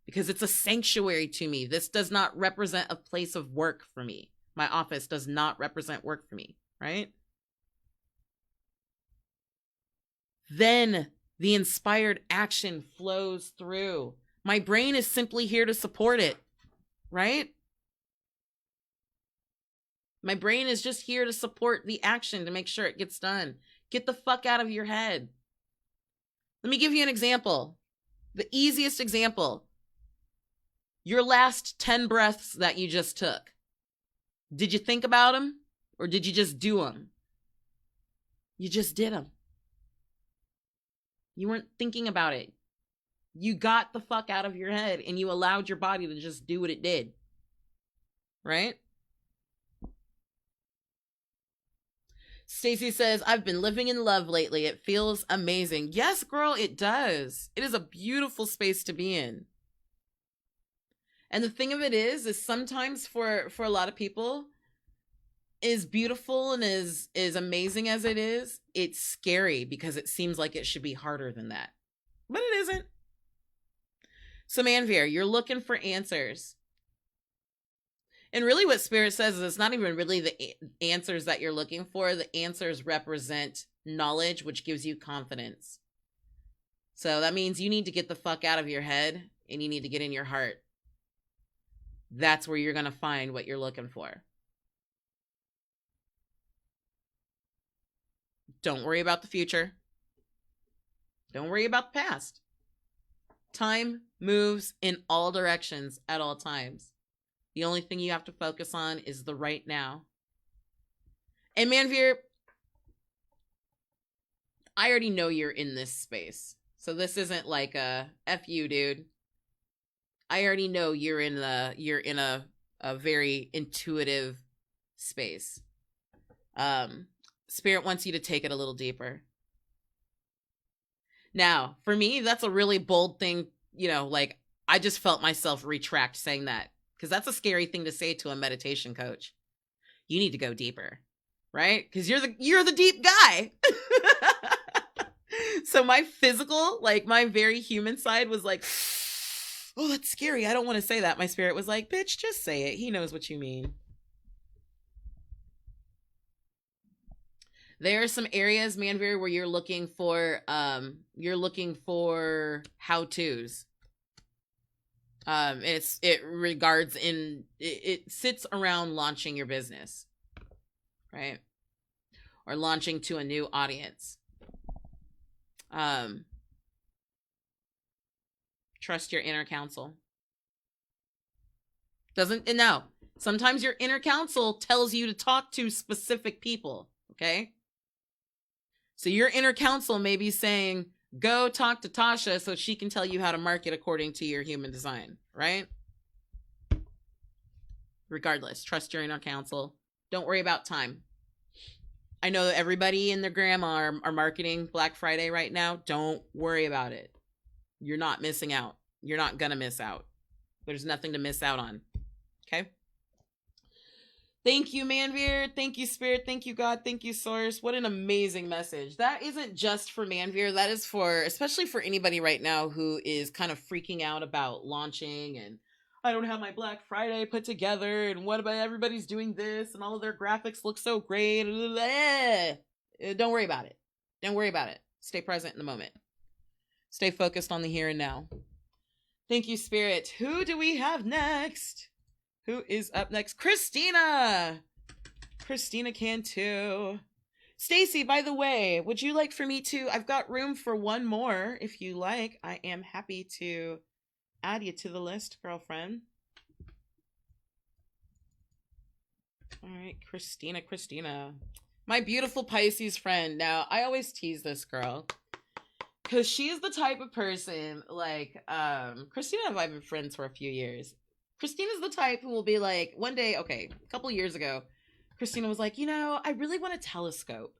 Because it's a sanctuary to me. This does not represent a place of work for me. My office does not represent work for me, right? Then the inspired action flows through. My brain is simply here to support it, right? My brain is just here to support the action, to make sure it gets done. Get the fuck out of your head. Let me give you an example. The easiest example. Your last 10 breaths that you just took. Did you think about them? Or did you just do them? You just did them. You weren't thinking about it. You got the fuck out of your head and you allowed your body to just do what it did. Right? Stacy says, I've been living in love lately. It feels amazing. Yes, girl, it does. It is a beautiful space to be in. And the thing of it is sometimes for a lot of people, as beautiful and as amazing as it is, it's scary because it seems like it should be harder than that. But it isn't. So Manveer, you're looking for answers. And really what Spirit says is it's not even really the answers that you're looking for. The answers represent knowledge, which gives you confidence. So that means you need to get the fuck out of your head and you need to get in your heart. That's where you're going to find what you're looking for. Don't worry about the future. Don't worry about the past. Time moves in all directions at all times. The only thing you have to focus on is the right now. And Manveer, I already know you're in this space. So this isn't like a F you, dude. I already know you're in a very intuitive space. Spirit wants you to take it a little deeper. Now, for me, that's a really bold thing, like I just felt myself retract saying that, because that's a scary thing to say to a meditation coach. You need to go deeper, right? Because you're the deep guy. So my physical, like my very human side was like, oh, that's scary. I don't want to say that. My spirit was like, bitch, just say it. He knows what you mean. There are some areas, Manveer, where you're looking for how-tos. It sits around launching your business, right? Or launching to a new audience. Trust your inner counsel. Sometimes your inner counsel tells you to talk to specific people, okay? So your inner counsel may be saying, go talk to Tasha so she can tell you how to market according to your human design, right? Regardless, trust your inner counsel. Don't worry about time. I know that everybody and their grandma are marketing Black Friday right now. Don't worry about it. You're not missing out. You're not going to miss out. There's nothing to miss out on. Okay? Thank you, Manveer. Thank you, Spirit. Thank you, God. Thank you, Source. What an amazing message. That isn't just for Manveer. That is especially for anybody right now who is kind of freaking out about launching and I don't have my Black Friday put together, and what about everybody's doing this, and all of their graphics look so great. Don't worry about it. Don't worry about it. Stay present in the moment. Stay focused on the here and now. Thank you, Spirit. Who do we have next? Who is up next? Christina! Christina can too. Stacy, by the way, would you like for me to? I've got room for one more if you like. I am happy to add you to the list, girlfriend. All right, Christina. My beautiful Pisces friend. Now, I always tease this girl because she is the type of person like Christina and I have been friends for a few years. Christina's the type who will be like, one day, okay, a couple years ago, Christina was like, I really want a telescope.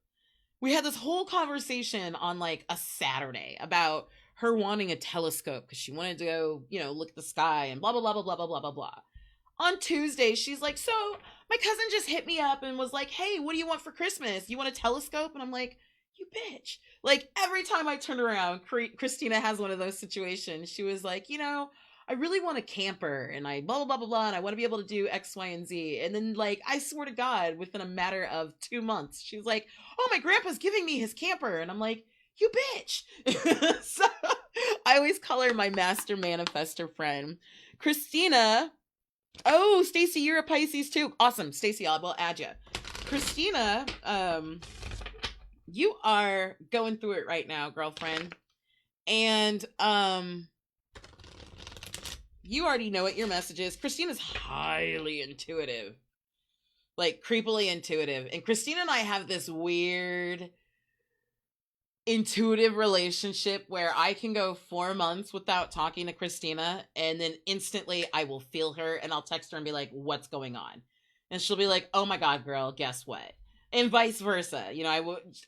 We had this whole conversation on like a Saturday about her wanting a telescope because she wanted to go, look at the sky and blah, blah, blah, blah, blah, blah, blah, blah, blah. On Tuesday, she's like, so my cousin just hit me up and was like, hey, what do you want for Christmas? You want a telescope? And I'm like, you bitch. Like every time I turn around, Christina has one of those situations. She was like, I really want a camper and I blah, blah, blah, blah, blah, and I want to be able to do X, Y, and Z. And then like, I swear to God, within a matter of 2 months, she was like, oh, my grandpa's giving me his camper. And I'm like, you bitch. So I always call her my master manifester friend. Christina. Oh, Stacy, you're a Pisces too. Awesome. Stacy, I will add you. Christina, you are going through it right now, girlfriend. And you already know what your message is. Christina's highly intuitive. Like creepily intuitive. And Christina and I have this weird intuitive relationship where I can go 4 months without talking to Christina, and then instantly I will feel her and I'll text her and be like, what's going on? And she'll be like, oh my God, girl, guess what? And vice versa. I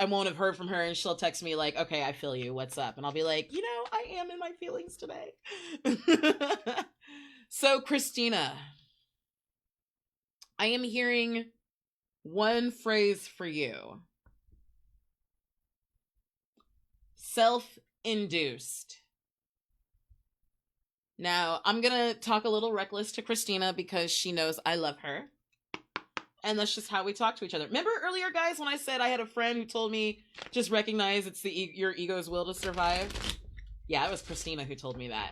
won't have heard from her and she'll text me like, okay, I feel you. What's up? And I'll be like, I am in my feelings today. So Christina, I am hearing one phrase for you. Self-induced. Now, I'm going to talk a little reckless to Christina because she knows I love her. And that's just how we talk to each other. Remember earlier, guys, when I said I had a friend who told me, just recognize it's your ego's will to survive? Yeah, it was Christina who told me that.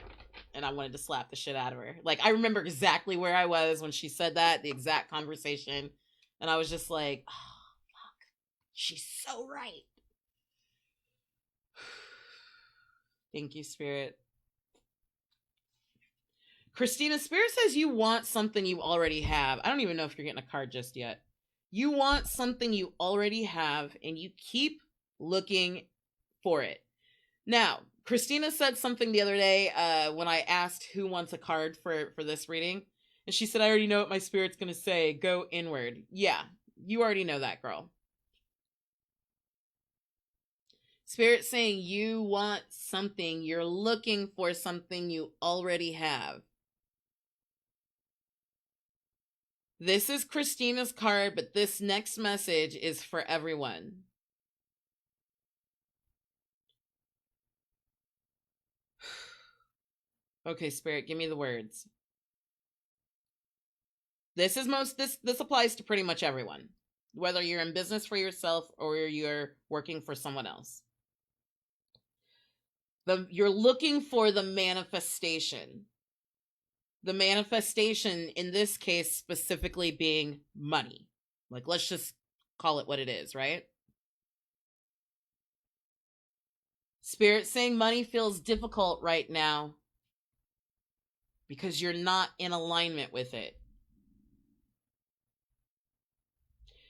And I wanted to slap the shit out of her. Like, I remember exactly where I was when she said that, the exact conversation. And I was just like, oh, fuck. She's so right. Thank you, Spirit. Christina, Spirit says you want something you already have. I don't even know if you're getting a card just yet. You want something you already have, and you keep looking for it. Now, Christina said something the other day when I asked who wants a card for this reading. And she said, I already know what my Spirit's going to say. Go inward. Yeah, you already know that, girl. Spirit saying you want something. You're looking for something you already have. This is Christina's card, but this next message is for everyone. Okay, Spirit, give me the words. This applies to pretty much everyone, whether you're in business for yourself or you're working for someone else. You're looking for the manifestation. The manifestation in this case specifically being money. Like, let's just call it what it is, right? Spirit saying money feels difficult right now because you're not in alignment with it.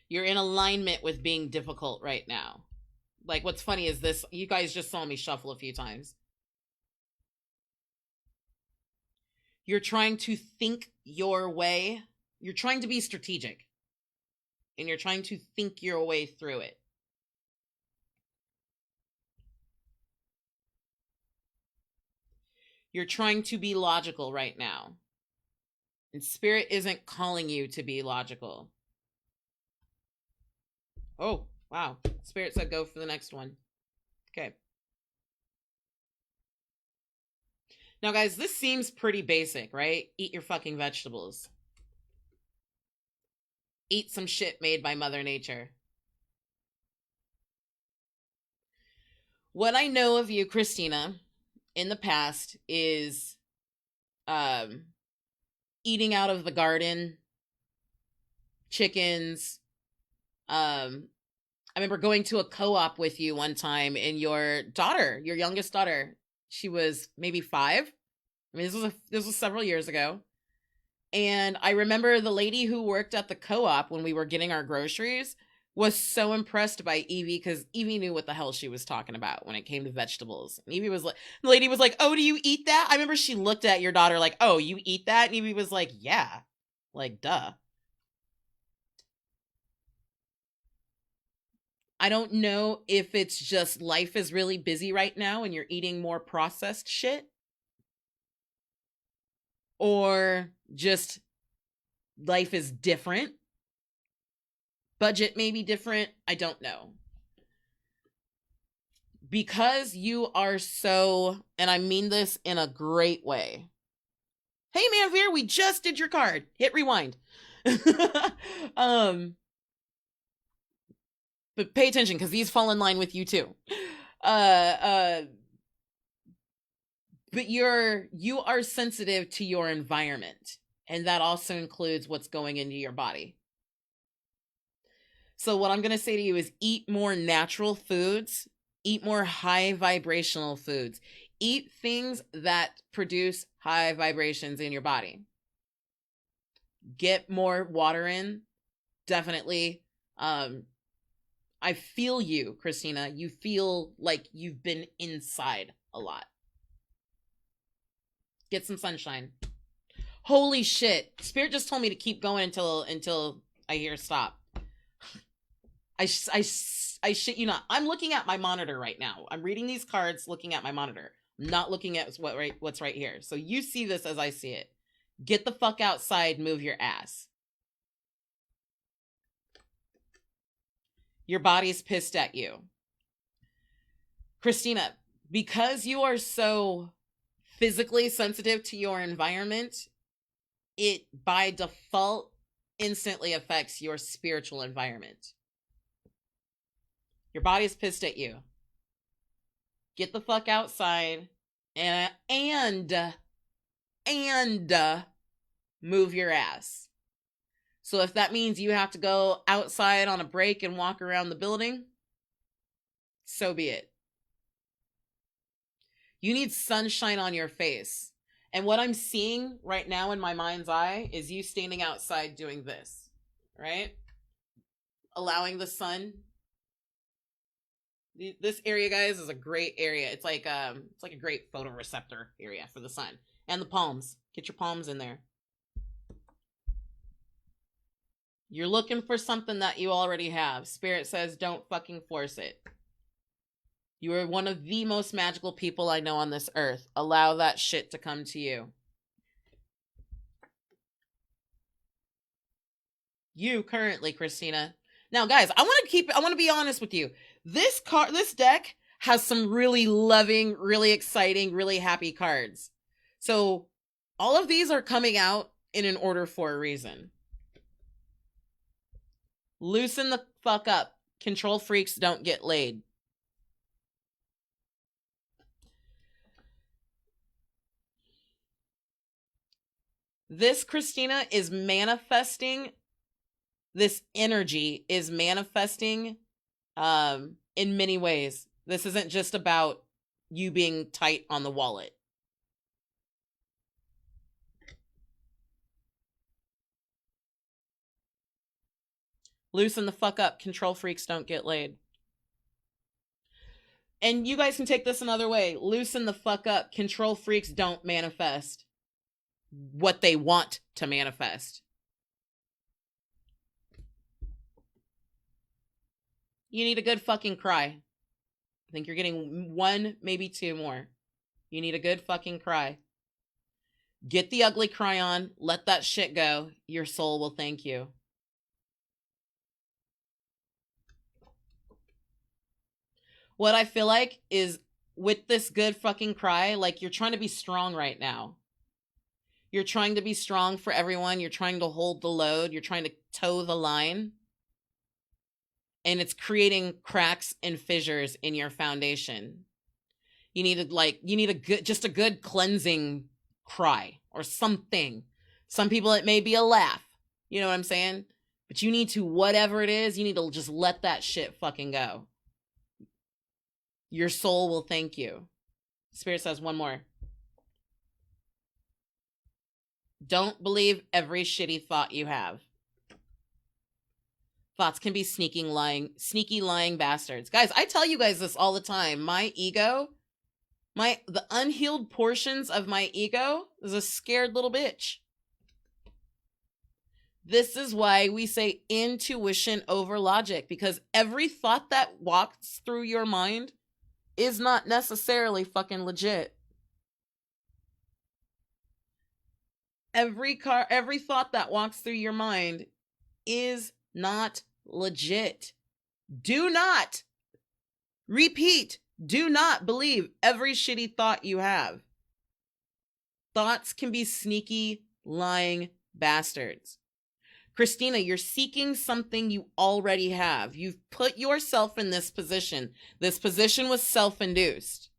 You're in alignment with being difficult right now. Like, what's funny is this, you guys just saw me shuffle a few times. You're trying to think your way. You're trying to be strategic. And you're trying to think your way through it. You're trying to be logical right now. And Spirit isn't calling you to be logical. Oh, wow. Spirit said go for the next one. Okay. Now, guys, this seems pretty basic, right? Eat your fucking vegetables. Eat some shit made by Mother Nature. What I know of you, Christina, in the past is um, eating out of the garden, chickens. I remember going to a co-op with you one time, and your daughter, your youngest daughter, she was maybe 5. I mean, this was several years ago. And I remember the lady who worked at the co-op when we were getting our groceries was so impressed by Evie because Evie knew what the hell she was talking about when it came to vegetables. And Evie was like, the lady was like, "Oh, do you eat that?" I remember she looked at your daughter like, "Oh, you eat that?" And Evie was like, "Yeah, like duh." I don't know if it's just life is really busy right now and you're eating more processed shit, or just life is different. Budget may be different. I don't know. Because you are so, and I mean this in a great way. Hey, Manveer, we just did your card. Hit rewind. um, but pay attention because these fall in line with you too. Uh, but you are sensitive to your environment, and that also includes what's going into your body. So what I'm going to say to you is eat more natural foods, eat more high vibrational foods, eat things that produce high vibrations in your body. Get more water in. Definitely. I feel you, Christina. You feel like you've been inside a lot. Get some sunshine. Holy shit. Spirit just told me to keep going until I hear stop. I shit you not. I'm looking at my monitor right now. I'm reading these cards looking at my monitor. I'm not looking at what's right here. So you see this as I see it. Get the fuck outside, move your ass. Your body's pissed at you. Christina, because you are so physically sensitive to your environment, it by default instantly affects your spiritual environment. Your body's pissed at you. Get the fuck outside and move your ass. So if that means you have to go outside on a break and walk around the building, so be it. You need sunshine on your face. And what I'm seeing right now in my mind's eye is you standing outside doing this, right? Allowing the sun. This area, guys, is a great area. It's like a great photoreceptor area for the sun. And the palms. Get your palms in there. You're looking for something that you already have. Spirit says don't fucking force it. You are one of the most magical people I know on this earth. Allow that shit to come to you. You currently, Christina. Now, guys, I want to be honest with you. This deck has some really loving, really exciting, really happy cards. So, all of these are coming out in an order for a reason. Loosen the fuck up. Control freaks don't get laid. This, Christina, is manifesting. This energy is manifesting in many ways. This isn't just about you being tight on the wallet. Loosen the fuck up. Control freaks don't get laid. And you guys can take this another way. Loosen the fuck up. Control freaks don't manifest what they want to manifest. You need a good fucking cry. I think you're getting 1, maybe 2 more. You need a good fucking cry. Get the ugly cry on. Let that shit go. Your soul will thank you. What I feel like is with this good fucking cry, like you're trying to be strong right now. You're trying to be strong for everyone. You're trying to hold the load. You're trying to toe the line. And it's creating cracks and fissures in your foundation. You need a good cleansing cry or something. Some people, it may be a laugh. You know what I'm saying? But you need to, whatever it is, you need to just let that shit fucking go. Your soul will thank you. Spirit says one more. Don't believe every shitty thought you have. Thoughts can be sneaky, lying bastards. Guys, I tell you guys this all the time. My ego, the unhealed portions of my ego is a scared little bitch. This is why we say intuition over logic, because every thought that walks through your mind is not necessarily fucking legit. Every thought that walks through your mind is not legit. Do not, repeat, do not believe every shitty thought you have. Thoughts can be sneaky, lying bastards. Christina, you're seeking something you already have. You've put yourself in this position. This position was self-induced.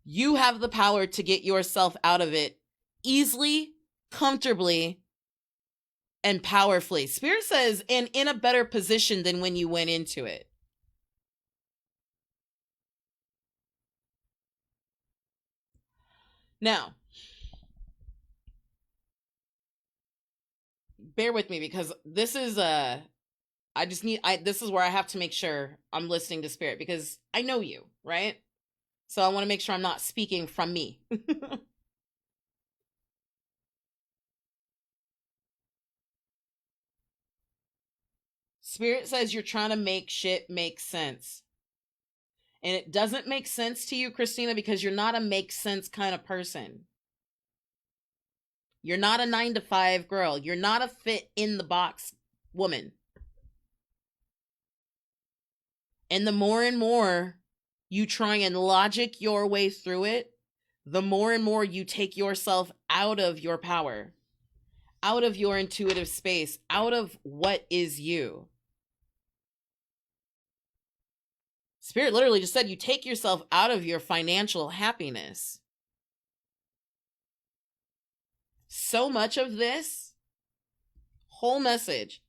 You have the power to get yourself out of it easily, comfortably, and powerfully. Spirit says, and in a better position than when you went into it. Now, bear with me, because this is this is where I have to make sure I'm listening to Spirit, because I know you, right? So I want to make sure I'm not speaking from me. Spirit says you're trying to make shit make sense. And it doesn't make sense to you, Christina, because you're not a make sense kind of person. You're not a 9-to-5 girl. You're not a fit in the box woman. And the more and more you try and logic your way through it, the more and more you take yourself out of your power, out of your intuitive space, out of what is you. Spirit literally just said you take yourself out of your financial happiness. So much of this whole message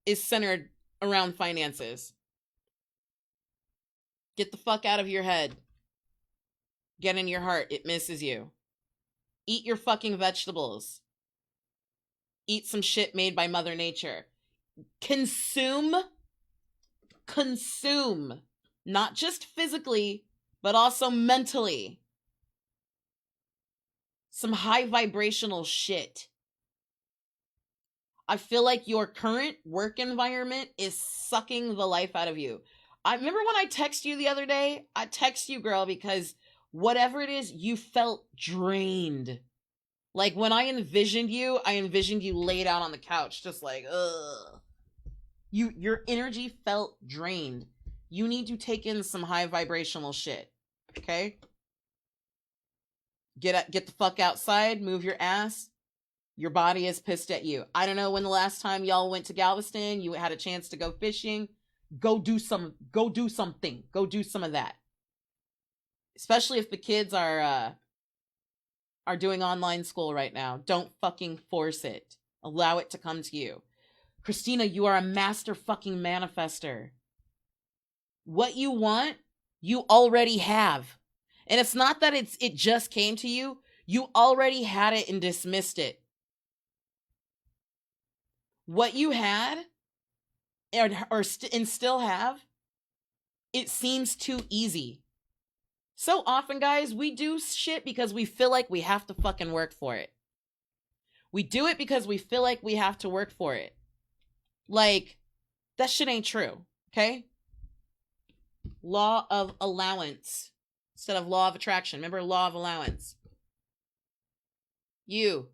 is centered around finances. Get the fuck out of your head. Get in your heart. It misses you. Eat your fucking vegetables. Eat some shit made by Mother Nature. Consume, not just physically, but also mentally. Some high vibrational shit. I feel like your current work environment is sucking the life out of you. I remember when I texted you the other day, I text you, girl, because whatever it is, you felt drained. Like when I envisioned you laid out on the couch, just like, ugh. Your energy felt drained. You need to take in some high vibrational shit. Okay? Get the fuck outside, move your ass. Your body is pissed at you. I don't know when the last time y'all went to Galveston, you had a chance to go fishing. Go do something. Go do some of that. Especially if the kids are doing online school right now. Don't fucking force it. Allow it to come to you. Christina, you are a master fucking manifester. What you want, you already have. And it's not that it just came to you. You already had it and dismissed it. What you had and still have, it seems too easy. So often, guys, we do shit because we feel like we have to fucking work for it. We do it because we feel like we have to work for it. Like, that shit ain't true, okay? Law of allowance instead of law of attraction. Remember, law of allowance. You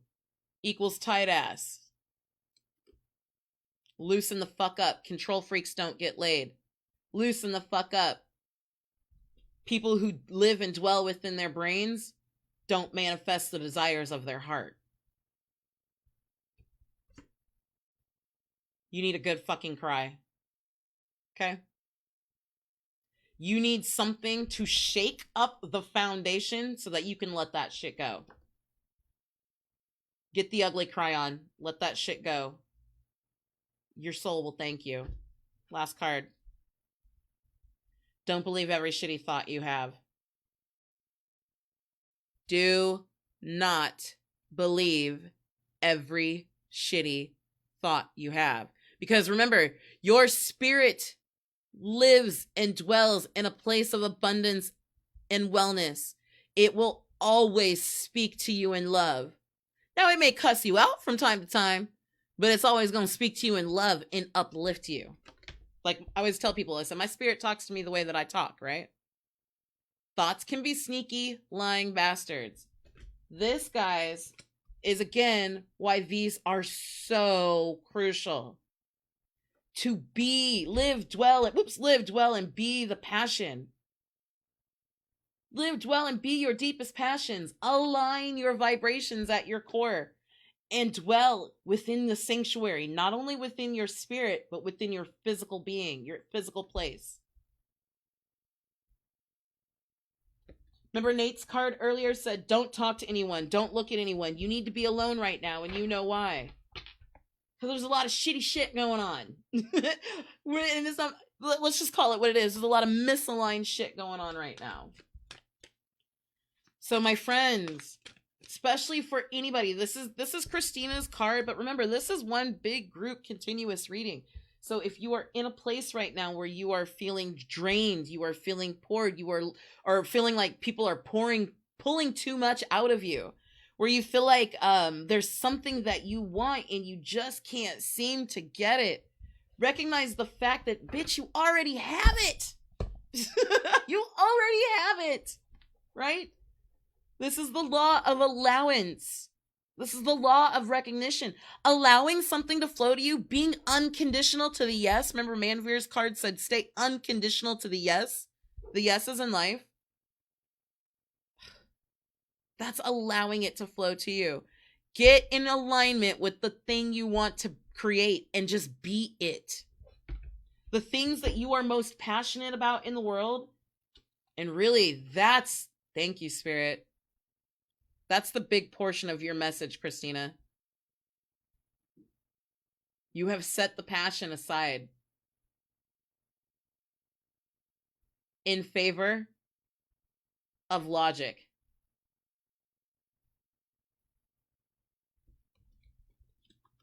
equals tight ass. Loosen the fuck up. Control freaks don't get laid. Loosen the fuck up. People who live and dwell within their brains don't manifest the desires of their heart. You need a good fucking cry. Okay? You need something to shake up the foundation so that you can let that shit go. Get the ugly cry on. Let that shit go. Your soul will thank you. Last card. Don't believe every shitty thought you have. Do not believe every shitty thought you have. Because remember, your spirit lives and dwells in a place of abundance and wellness. It will always speak to you in love. Now, it may cuss you out from time to time, but it's always going to speak to you in love and uplift you. Like I always tell people, listen, my spirit talks to me the way that I talk, right? Thoughts can be sneaky, lying bastards. This, guys, is again why these are so crucial. To live, dwell, and be the passion. Live, dwell, and be your deepest passions. Align your vibrations at your core and dwell within the sanctuary, not only within your spirit, but within your physical being, your physical place. Remember Nate's card earlier said, don't talk to anyone. Don't look at anyone. You need to be alone right now, and you know why. Because there's a lot of shitty shit going on. Let's just call it what it is. There's a lot of misaligned shit going on right now. So my friends, especially for anybody, this is Christina's card, but remember, this is one big group continuous reading. So if you are in a place right now where you are feeling drained, you are feeling poured, you are feeling like people are pulling too much out of you, where you feel like there's something that you want and you just can't seem to get it, recognize the fact that, bitch, you already have it. You already have it, right? This is the law of allowance. This is the law of recognition. Allowing something to flow to you, being unconditional to the yes. Remember Manveer's card said, stay unconditional to the yes. The yeses in life. That's allowing it to flow to you. Get in alignment with the thing you want to create and just be it. The things that you are most passionate about in the world. And really, thank you, Spirit. That's the big portion of your message, Christina. You have set the passion aside in favor of logic.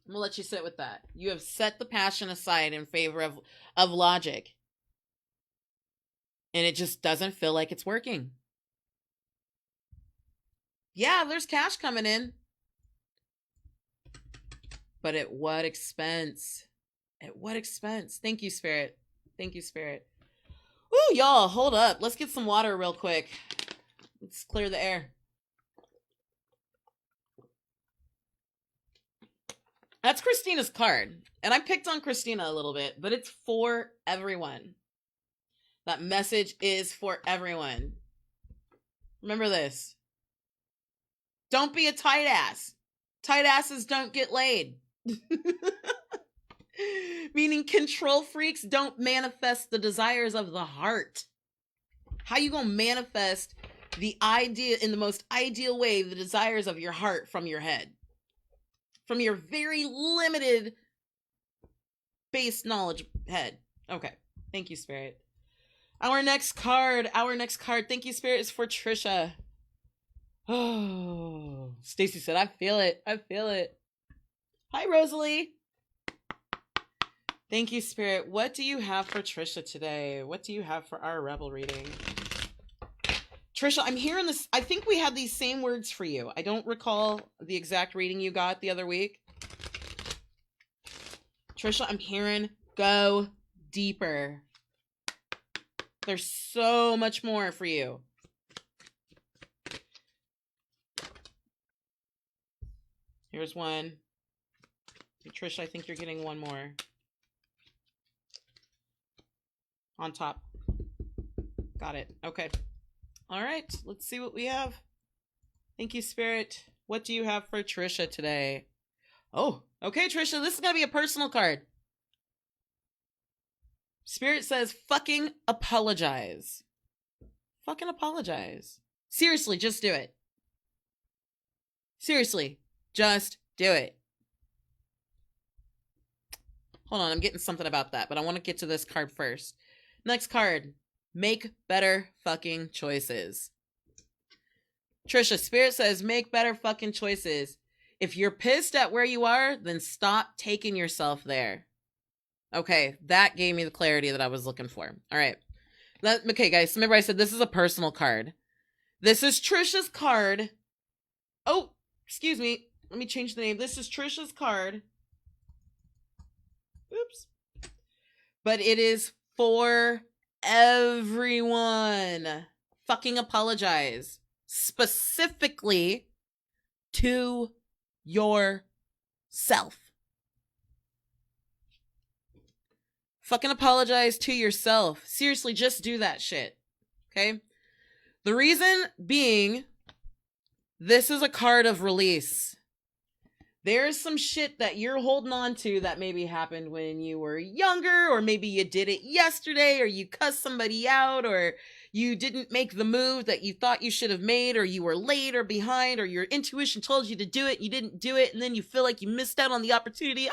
I'm going to let you sit with that. You have set the passion aside in favor of logic. And it just doesn't feel like it's working. Yeah, there's cash coming in. But at what expense? At what expense? Thank you, Spirit. Thank you, Spirit. Ooh, y'all, hold up. Let's get some water real quick. Let's clear the air. That's Christina's card. And I picked on Christina a little bit, but it's for everyone. That message is for everyone. Remember this. Don't be a tight ass. Tight asses don't get laid. Meaning control freaks don't manifest the desires of the heart. How you gonna manifest the idea in the most ideal way, the desires of your heart from your head? From your very limited base knowledge head. Okay. Thank you, Spirit. Our next card, thank you, Spirit, is for Trisha. Oh, Stacy said, I feel it. I feel it. Hi, Rosalie. Thank you, Spirit. What do you have for Trisha today? What do you have for our Rebel reading? Trisha, I'm hearing this. I think we had these same words for you. I don't recall the exact reading you got the other week. Trisha, I'm hearing go deeper. There's so much more for you. Here's one. Trisha, I think you're getting one more. On top. Got it. Okay. All right, let's see what we have. Thank you, Spirit. What do you have for Trisha today? Oh, okay, Trisha, this is going to be a personal card. Spirit says, fucking apologize. Fucking apologize. Seriously, just do it. Seriously, just do it. Hold on, I'm getting something about that, but I want to get to this card first. Next card. Make better fucking choices. Trisha, Spirit says, make better fucking choices. If you're pissed at where you are, then stop taking yourself there. Okay, that gave me the clarity that I was looking for. All right. Okay, guys, remember I said this is a personal card. This is Trisha's card. Oh, excuse me. Let me change the name. This is Trisha's card. Oops. But it is for everyone. Fucking apologize. Specifically to yourself. Fucking apologize to yourself. Seriously, just do that shit. Okay? The reason being, this is a card of release. There's some shit that you're holding on to that maybe happened when you were younger, or maybe you did it yesterday, or you cussed somebody out, or you didn't make the move that you thought you should have made, or you were late or behind, or your intuition told you to do it, and you didn't do it, and then you feel like you missed out on the opportunity.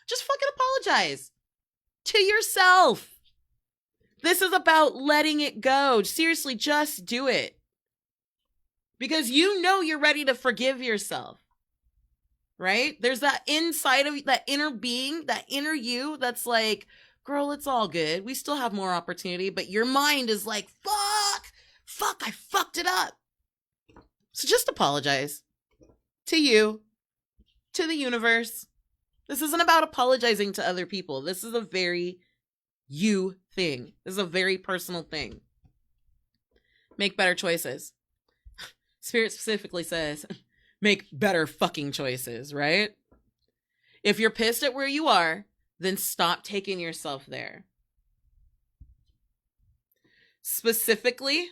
Just fucking apologize to yourself. This is about letting it go. Seriously, just do it. Because you know you're ready to forgive yourself. Right? There's that inside of that inner being, that inner you that's like, girl, it's all good. We still have more opportunity. But your mind is like, fuck, I fucked it up. So just apologize to you, to the universe. This isn't about apologizing to other people. This is a very you thing. This is a very personal thing. Make better choices. Spirit specifically says, make better fucking choices, right? If you're pissed at where you are, then stop taking yourself there. Specifically,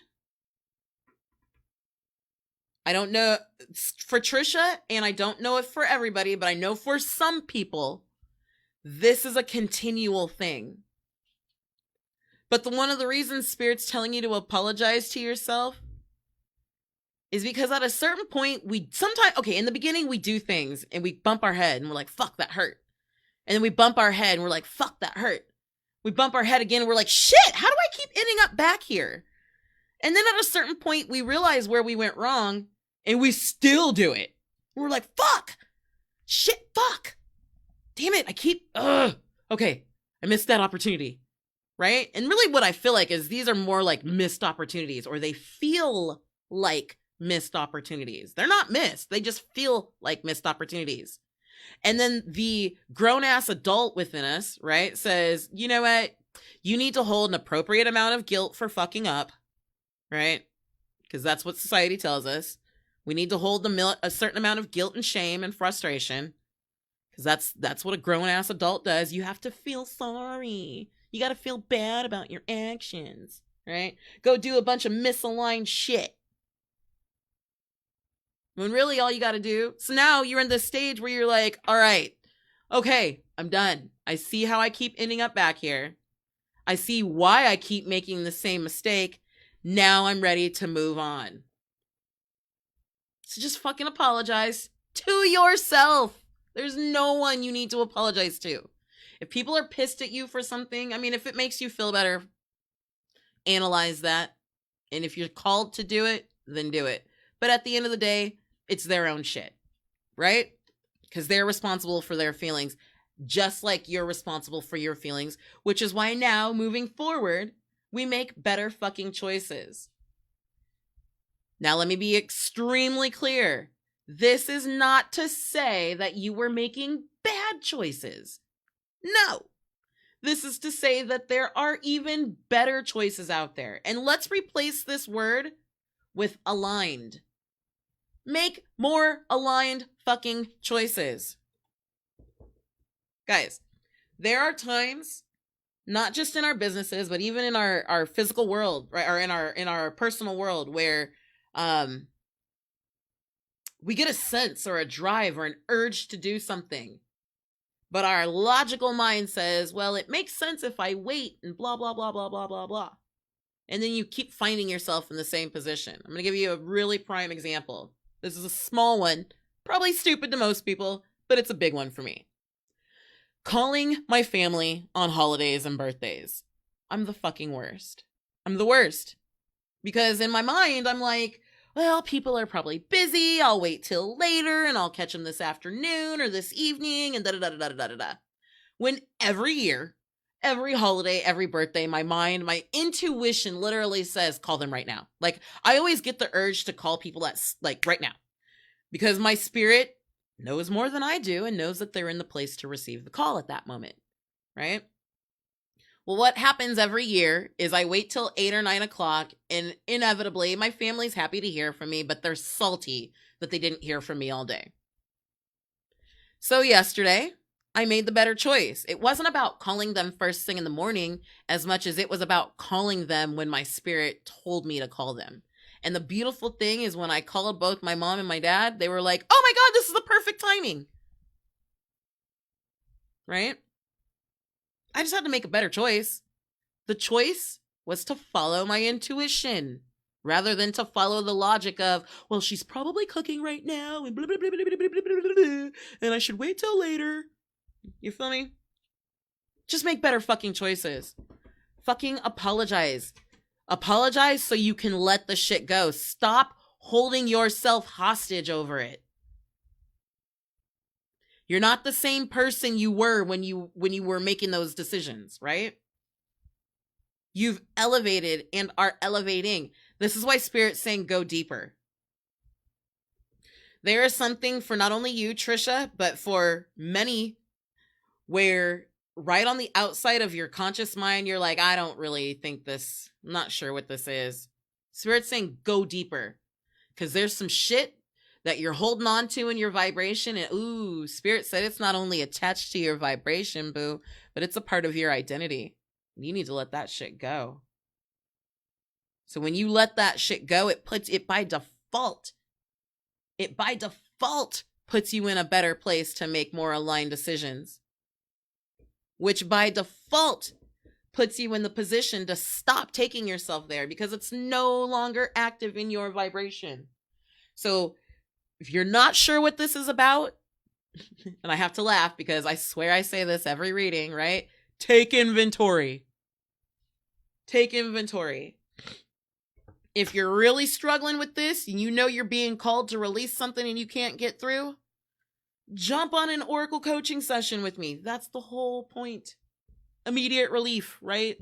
I don't know for Trisha, and I don't know it for everybody, but I know for some people, this is a continual thing. But one of the reasons Spirit's telling you to apologize to yourself is because at a certain point, in the beginning, we do things and we bump our head and we're like, fuck, that hurt. And then we bump our head and we're like, fuck, that hurt. We bump our head again and we're like, shit, how do I keep ending up back here? And then at a certain point, we realize where we went wrong and we still do it. And we're like, fuck, shit, fuck. Damn it, okay, I missed that opportunity, right? And really what I feel like is these are more like missed opportunities, or they feel like missed opportunities. They're not missed. They just feel like missed opportunities. And then the grown-ass adult within us, right, says, you know what? You need to hold an appropriate amount of guilt for fucking up, right? Because that's what society tells us. We need to hold a certain amount of guilt and shame and frustration. Because that's what a grown-ass adult does. You have to feel sorry. You got to feel bad about your actions, right? Go do a bunch of misaligned shit. When really all you got to do. So now you're in this stage where you're like, all right, okay, I'm done. I see how I keep ending up back here. I see why I keep making the same mistake. Now I'm ready to move on. So just fucking apologize to yourself. There's no one you need to apologize to. If people are pissed at you for something, I mean, if it makes you feel better, analyze that. And if you're called to do it, then do it. But at the end of the day, it's their own shit, right? Because they're responsible for their feelings, just like you're responsible for your feelings, which is why now, moving forward, we make better fucking choices. Now, let me be extremely clear. This is not to say that you were making bad choices. No. This is to say that there are even better choices out there. And let's replace this word with aligned. Make more aligned fucking choices. Guys, there are times not just in our businesses, but even in our physical world, right? Or in our personal world, where we get a sense or a drive or an urge to do something. But our logical mind says, well, it makes sense if I wait and blah, blah, blah, blah, blah, blah, blah. And then you keep finding yourself in the same position. I'm going to give you a really prime example. This is a small one, probably stupid to most people, but it's a big one for me. Calling my family on holidays and birthdays. I'm the fucking worst. I'm the worst. Because in my mind, I'm like, well, people are probably busy. I'll wait till later and I'll catch them this afternoon or this evening and da-da-da-da-da-da-da. When every year, every holiday, every birthday, my mind, my intuition literally says, call them right now. Like, I always get the urge to call people at, like, right now. Because my spirit knows more than I do and knows that they're in the place to receive the call at that moment, right? Well, what happens every year is I wait till 8 or 9 o'clock, and inevitably my family's happy to hear from me, but they're salty that they didn't hear from me all day. So yesterday, I made the better choice. It wasn't about calling them first thing in the morning as much as it was about calling them when my spirit told me to call them. And the beautiful thing is when I called both my mom and my dad, they were like, oh my God, this is the perfect timing. Right? I just had to make a better choice. The choice was to follow my intuition rather than to follow the logic of, well, she's probably cooking right now and blah, blah, blah, blah, blah, blah, blah, blah, and I should wait till later. You feel me? Just make better fucking choices. Fucking apologize. Apologize so you can let the shit go. Stop holding yourself hostage over it. You're not the same person you were when you were making those decisions, right? You've elevated and are elevating. This is why Spirit's saying go deeper. There is something for not only you, Trisha, but for many where right on the outside of your conscious mind, you're like, I don't really think this, I'm not sure what this is. Spirit's saying go deeper because there's some shit that you're holding on to in your vibration. And ooh, Spirit said it's not only attached to your vibration, boo, but it's a part of your identity. You need to let that shit go. So when you let that shit go, it puts it by default puts you in a better place to make more aligned decisions, which by default puts you in the position to stop taking yourself there because it's no longer active in your vibration. So if you're not sure what this is about, and I have to laugh because I swear I say this every reading, right? Take inventory. Take inventory. If you're really struggling with this and you know you're being called to release something and you can't get through, jump on an Oracle coaching session with me. That's the whole point. Immediate relief, right?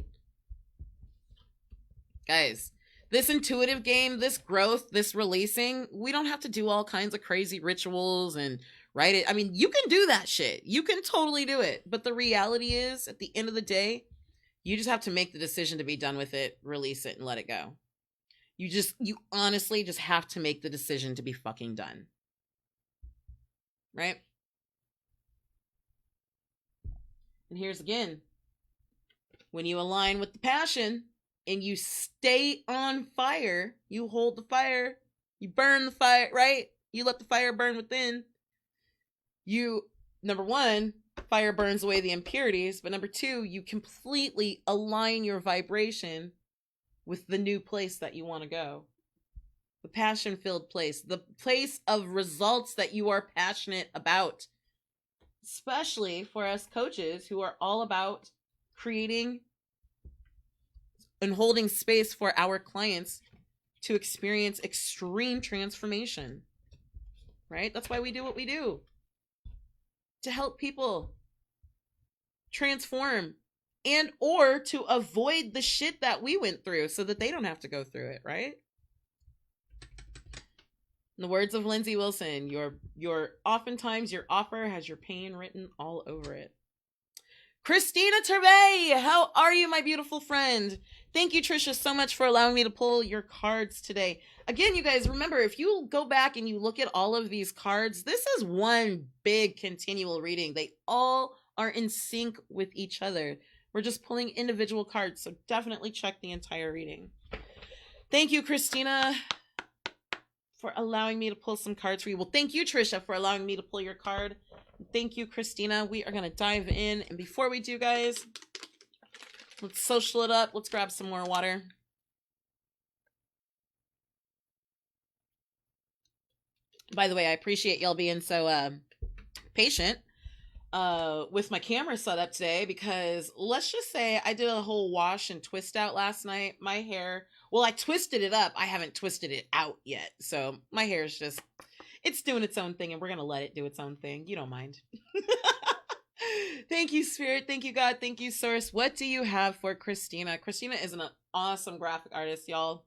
Guys, this intuitive game, this growth, this releasing, we don't have to do all kinds of crazy rituals and write it. I mean, you can do that shit. You can totally do it. But the reality is, at the end of the day, you just have to make the decision to be done with it, release it, and let it go. You honestly just have to make the decision to be fucking done. Right? And here's again, when you align with the passion and you stay on fire, you hold the fire, you burn the fire, right? You let the fire burn within. Number one, fire burns away the impurities, but number two, you completely align your vibration with the new place that you want to go. The passion-filled place, the place of results that you are passionate about. Especially for us coaches who are all about creating and holding space for our clients to experience extreme transformation. Right? That's why we do what we do. To help people transform and or to avoid the shit that we went through so that they don't have to go through it, right? In the words of Lindsay Wilson, your oftentimes your offer has your pain written all over it. Christina Tervey, how are you, my beautiful friend? Thank you, Trisha, so much for allowing me to pull your cards today. Again, you guys, remember, if you go back and you look at all of these cards, this is one big continual reading. They all are in sync with each other. We're just pulling individual cards, so definitely check the entire reading. Thank you, Christina, for allowing me to pull some cards for you. Well, thank you, Trisha, for allowing me to pull your card. Thank you, Christina. We are going to dive in. And before we do, guys, let's social it up. Let's grab some more water. By the way, I appreciate y'all being so patient with my camera setup today, because let's just say I did a whole wash and twist out last night. My hair, well, I twisted it up. I haven't twisted it out yet. So my hair is just, it's doing its own thing, and we're going to let it do its own thing. You don't mind. Thank you, Spirit. Thank you, God. Thank you, Source. What do you have for Christina? Christina is an awesome graphic artist, y'all.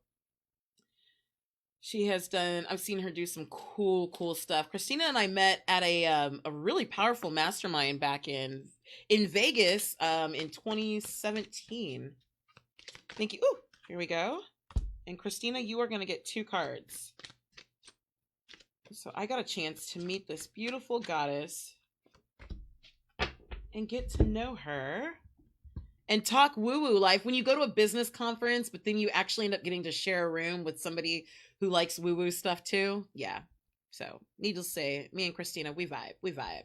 She has done, I've seen her do some cool stuff. Christina and I met at a really powerful mastermind back in Vegas in 2017. Thank you. Ooh, here we go. And Christina, you are going to get 2 cards. So I got a chance to meet this beautiful goddess and get to know her and talk woo-woo life. When you go to a business conference, but then you actually end up getting to share a room with somebody who likes woo-woo stuff too. Yeah. So needless to say, me and Christina, we vibe.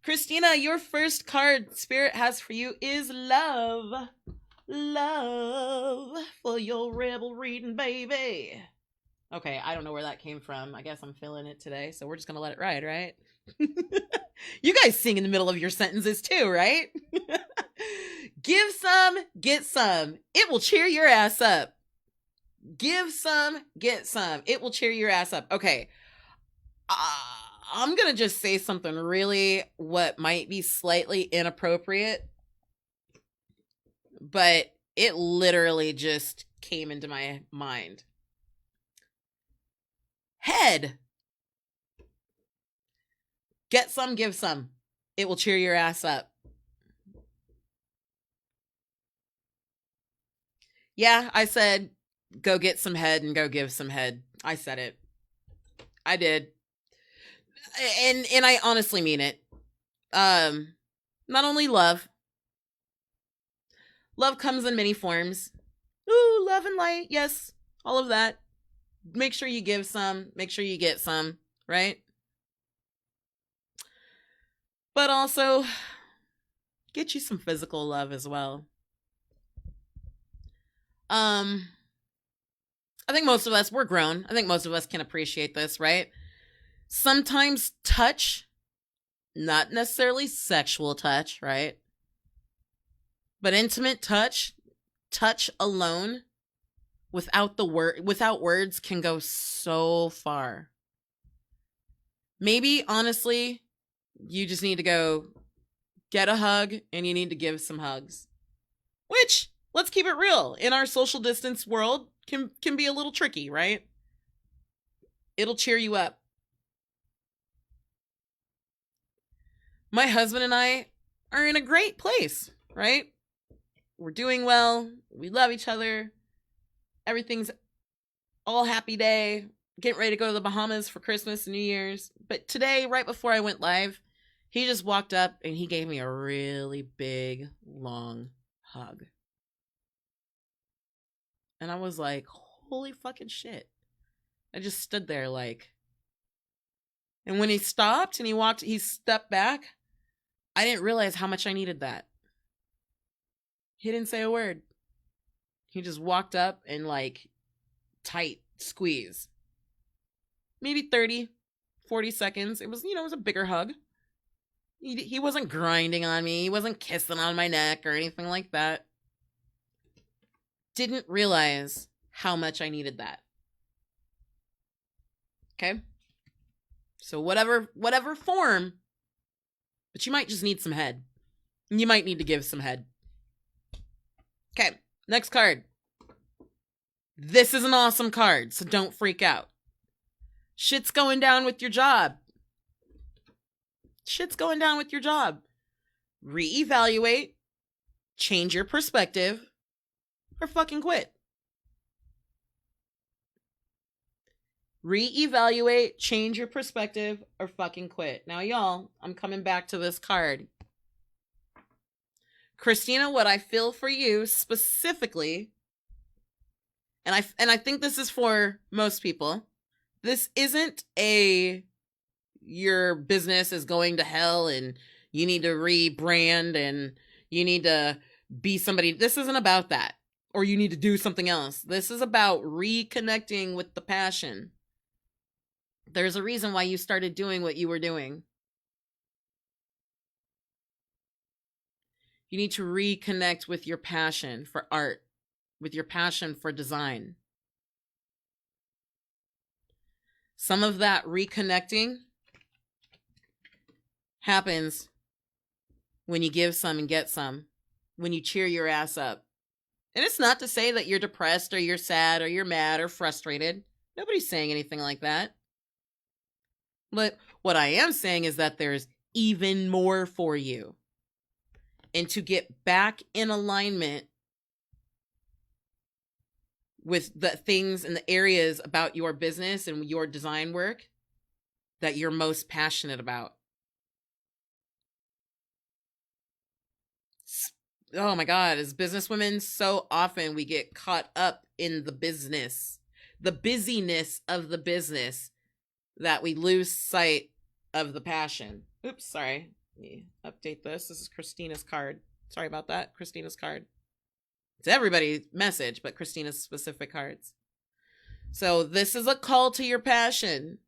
Christina, your first card Spirit has for you is love. Love for your rebel reading, baby. Okay, I don't know where that came from. I guess I'm feeling it today, so we're just gonna let it ride, right? You guys sing in the middle of your sentences too, right? Give some, get some. It will cheer your ass up. Give some, get some. It will cheer your ass up. Okay. I'm going to just say something really what might be slightly inappropriate, but it literally just came into my mind. Head. Get some, give some. It will cheer your ass up. Yeah, I said go get some head and go give some head. I said it. I did. And I honestly mean it. Not only love. Love comes in many forms. Ooh, love and light. Yes, all of that. Make sure you give some. Make sure you get some, right? But also, get you some physical love as well. I think most of us, we're grown. I think most of us can appreciate this, right? Sometimes touch, not necessarily sexual touch, right? But intimate touch alone, without words, can go so far. Maybe, honestly, you just need to go get a hug and you need to give some hugs. Which, let's keep it real, in our social distance world, can be a little tricky, right? It'll cheer you up. My husband and I are in a great place, right? We're doing well. We love each other. Everything's all happy day. Getting ready to go to the Bahamas for Christmas and New Year's. But today, right before I went live, he just walked up and he gave me a really big, long hug. And I was like, holy fucking shit. I just stood there like. And when he stopped and he stepped back, I didn't realize how much I needed that. He didn't say a word. He just walked up and like tight squeeze. Maybe 30, 40 seconds. It was, it was a bigger hug. He wasn't grinding on me. He wasn't kissing on my neck or anything like that. Didn't realize how much I needed that. Okay? So whatever form, but you might just need some head. You might need to give some head. Okay, next card. This is an awesome card, so don't freak out. Shit's going down with your job. Shit's going down with your job. Reevaluate, change your perspective, or fucking quit. Reevaluate, change your perspective, or fucking quit. Now, y'all, I'm coming back to this card. Christina, what I feel for you specifically, and I think this is for most people, this isn't a your business is going to hell and you need to rebrand and you need to be somebody. This isn't about that. Or you need to do something else. This is about reconnecting with the passion. There's a reason why you started doing what you were doing. You need to reconnect with your passion for art, with your passion for design. Some of that reconnecting happens when you give some and get some, when you cheer your ass up. And it's not to say that you're depressed or you're sad or you're mad or frustrated. Nobody's saying anything like that. But what I am saying is that there's even more for you. And to get back in alignment with the things and the areas about your business and your design work that you're most passionate about. Oh my God, as businesswomen, so often we get caught up in the business, the busyness of the business, that we lose sight of the passion. Oops, sorry. Let me update this. This is Christina's card. Sorry about that. Christina's card. It's everybody's message, but Christina's specific cards. So this is a call to your passion.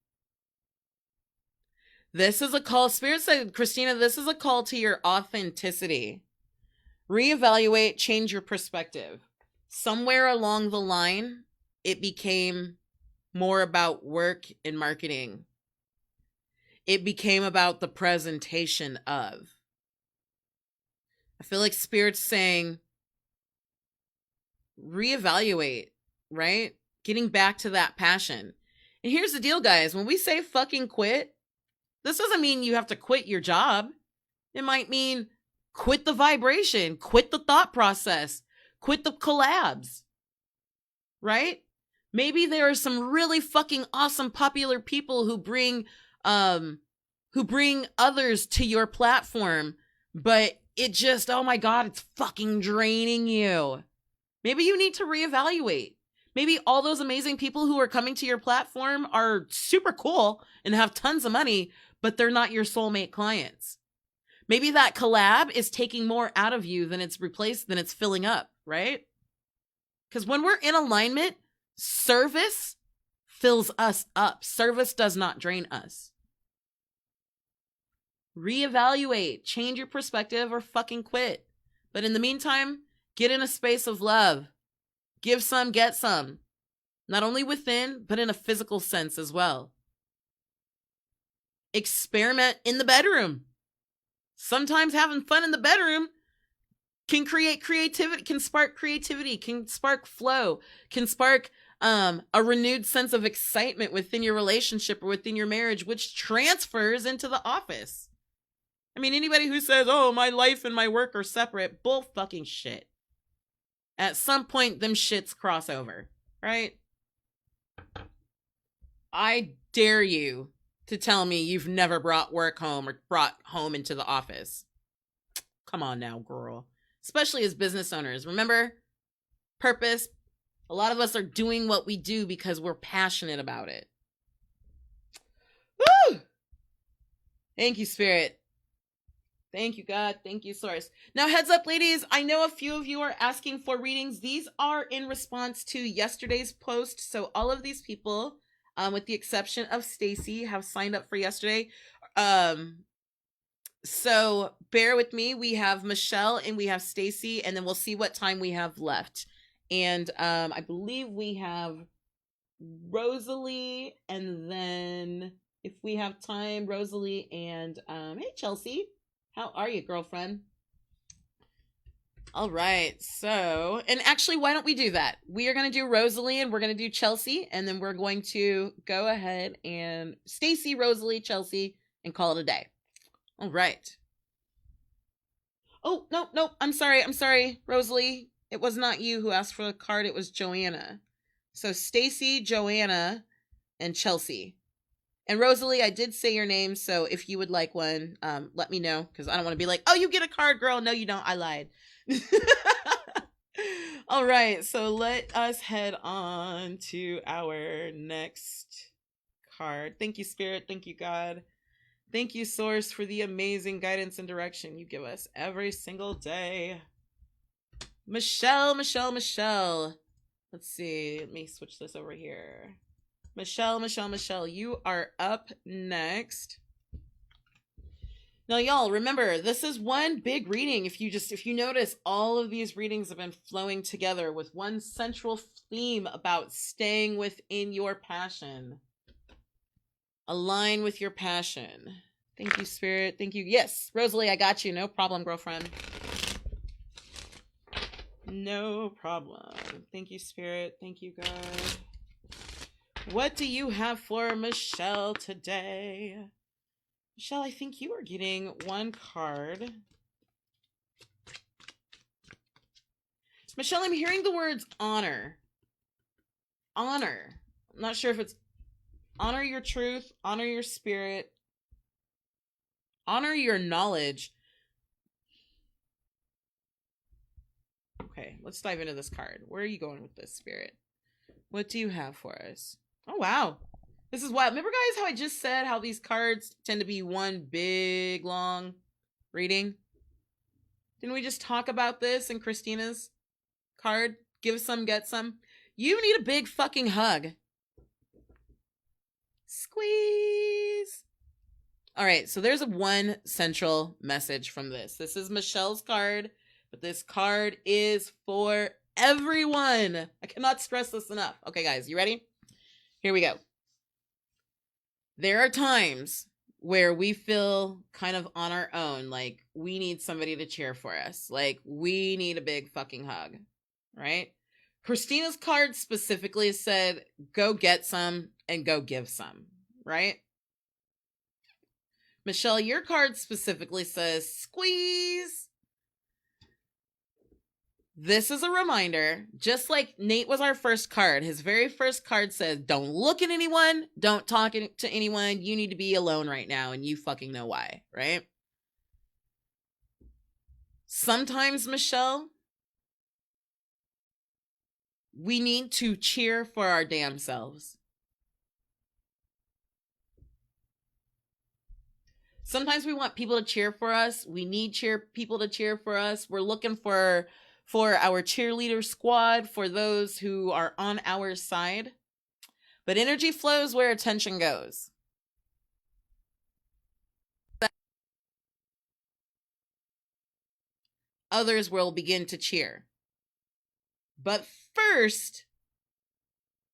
This is a call. Spirit said, Christina, this is a call to your authenticity. Reevaluate, change your perspective. Somewhere along the line, it became more about work and marketing. It became about the presentation of. I feel like Spirit's saying, reevaluate, right? Getting back to that passion. And here's the deal, guys. When we say fucking quit, this doesn't mean you have to quit your job. It might mean quit the vibration, quit the thought process, quit the collabs, right? Maybe there are some really fucking awesome popular people who bring others to your platform, but it just, oh my God, it's fucking draining you. Maybe you need to reevaluate. Maybe all those amazing people who are coming to your platform are super cool and have tons of money, but they're not your soulmate clients. Maybe that collab is taking more out of you than it's replaced, than it's filling up, right? Because when we're in alignment, service fills us up. Service does not drain us. Reevaluate, change your perspective, or fucking quit. But in the meantime, get in a space of love. Give some, get some. Not only within, but in a physical sense as well. Experiment in the bedroom. Sometimes having fun in the bedroom can create creativity, can spark creativity, can spark flow, can spark a renewed sense of excitement within your relationship or within your marriage, which transfers into the office. I mean, anybody who says, oh, my life and my work are separate, bull fucking shit. At some point, them shits cross over, right? I dare you to tell me you've never brought work home or brought home into the office. Come on now, girl. Especially as business owners. Remember, purpose. A lot of us are doing what we do because we're passionate about it. Woo! Thank you, Spirit. Thank you, God. Thank you, Source. Now, heads up, ladies. I know a few of you are asking for readings. These are in response to yesterday's post. So all of these people, with the exception of Stacy, have signed up for yesterday. So bear with me. We have Michelle and we have Stacy, and then we'll see what time we have left. And I believe we have Rosalie, and then if we have time, Rosalie and hey, Chelsea. How are you, girlfriend? All right. So, and actually, why don't we do that? We are going to do Rosalie and we're going to do Chelsea. And then we're going to go ahead and Stacy, Rosalie, Chelsea, and call it a day. All right. Oh, no. I'm sorry, Rosalie. It was not you who asked for the card. It was Joanna. So Stacy, Joanna, and Chelsea. And Rosalie, I did say your name, so if you would like one, let me know, because I don't want to be like, oh, you get a card, girl. No, you don't. I lied. All right, so let us head on to our next card. Thank you, Spirit. Thank you, God. Thank you, Source, for the amazing guidance and direction you give us every single day. Michelle. Let's see. Let me switch this over here. Michelle, you are up next. Now, y'all, remember, this is one big reading. If you notice, all of these readings have been flowing together with one central theme about staying within your passion. Align with your passion. Thank you, Spirit. Thank you. Yes, Rosalie, I got you. No problem, girlfriend. No problem. Thank you, Spirit. Thank you, God. What do you have for Michelle today? Michelle, I think you are getting one card. Michelle, I'm hearing the words honor. Honor. I'm not sure if it's honor your truth, honor your spirit, honor your knowledge. Okay, let's dive into this card. Where are you going with this, Spirit? What do you have for us? Oh, wow. This is wild. Remember, guys, how I just said how these cards tend to be one big, long reading? Didn't we just talk about this in Christina's card? Give some, get some. You need a big fucking hug. Squeeze. All right, so there's one central message from this. This is Michelle's card, but this card is for everyone. I cannot stress this enough. Okay, guys, you ready? Here we go. There are times where we feel kind of on our own, like we need somebody to cheer for us. Like we need a big fucking hug, right? Christina's card specifically said, go get some and go give some, right? Michelle, your card specifically says, squeeze. This is a reminder, just like Nate was our first card. His very first card says, don't look at anyone, don't talk to anyone. You need to be alone right now, and you fucking know why, right? Sometimes, Michelle, we need to cheer for our damn selves. Sometimes we want people to cheer for us. We need people to cheer for us. We're looking for our cheerleader squad, for those who are on our side. But energy flows where attention goes. Others will begin to cheer. But first,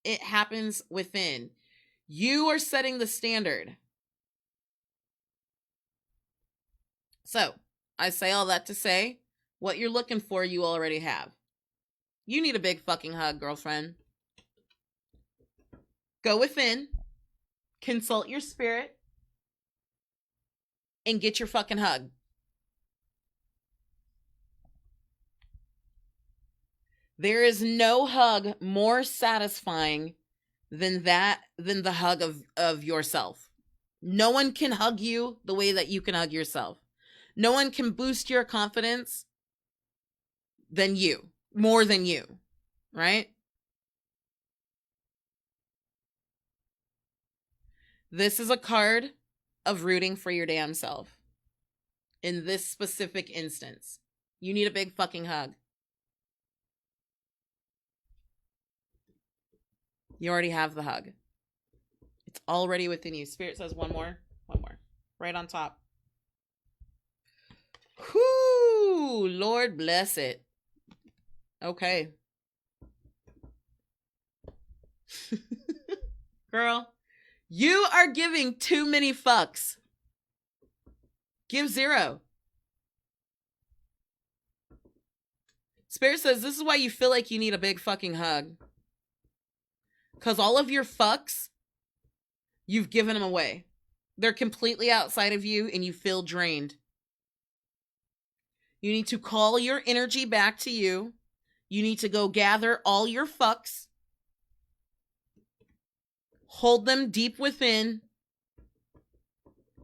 it happens within. You are setting the standard. So, I say all that to say, what you're looking for, you already have. You need a big fucking hug, girlfriend. Go within, consult your spirit, and get your fucking hug. There is no hug more satisfying than the hug of yourself. No one can hug you the way that you can hug yourself. No one can boost your confidence more than you, right? This is a card of rooting for your damn self. In this specific instance, you need a big fucking hug. You already have the hug. It's already within you. Spirit says one more. Right on top. Whoo! Lord bless it. Okay. Girl, you are giving too many fucks. Give 0. Spirit says this is why you feel like you need a big fucking hug. Because all of your fucks, you've given them away. They're completely outside of you and you feel drained. You need to call your energy back to you. You need to go gather all your fucks. Hold them deep within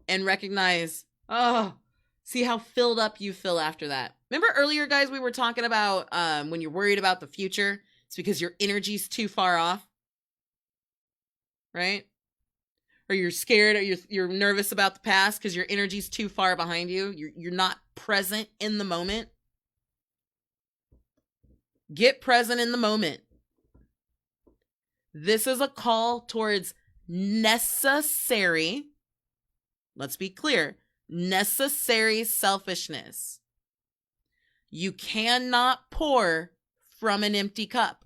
and recognize, oh, see how filled up you feel after that. Remember earlier, guys, we were talking about when you're worried about the future, it's because your energy's too far off, right? Or you're scared, or you're nervous about the past because your energy's too far behind you. You're not present in the moment. Get present in the moment. This is a call towards necessary, let's be clear, necessary selfishness. You cannot pour from an empty cup.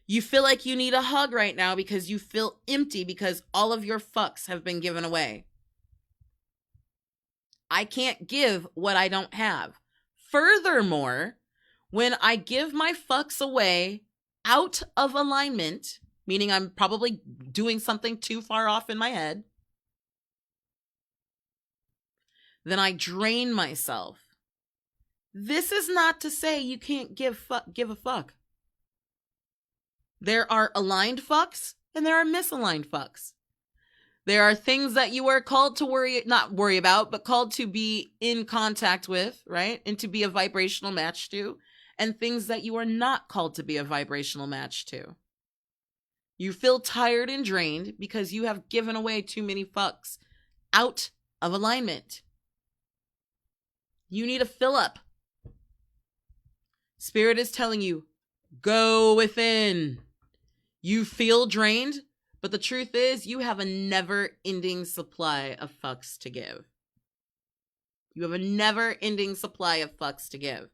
You feel like you need a hug right now because you feel empty because all of your fucks have been given away. I can't give what I don't have. Furthermore, when I give my fucks away out of alignment, meaning I'm probably doing something too far off in my head, then I drain myself. This is not to say you can't give a fuck. There are aligned fucks and there are misaligned fucks. There are things that you are called to not worry about, but called to be in contact with, right? And to be a vibrational match to, and things that you are not called to be a vibrational match to. You feel tired and drained because you have given away too many fucks out of alignment. You need a fill up. Spirit is telling you, go within. You feel drained, but the truth is you have a never-ending supply of fucks to give. You have a never-ending supply of fucks to give.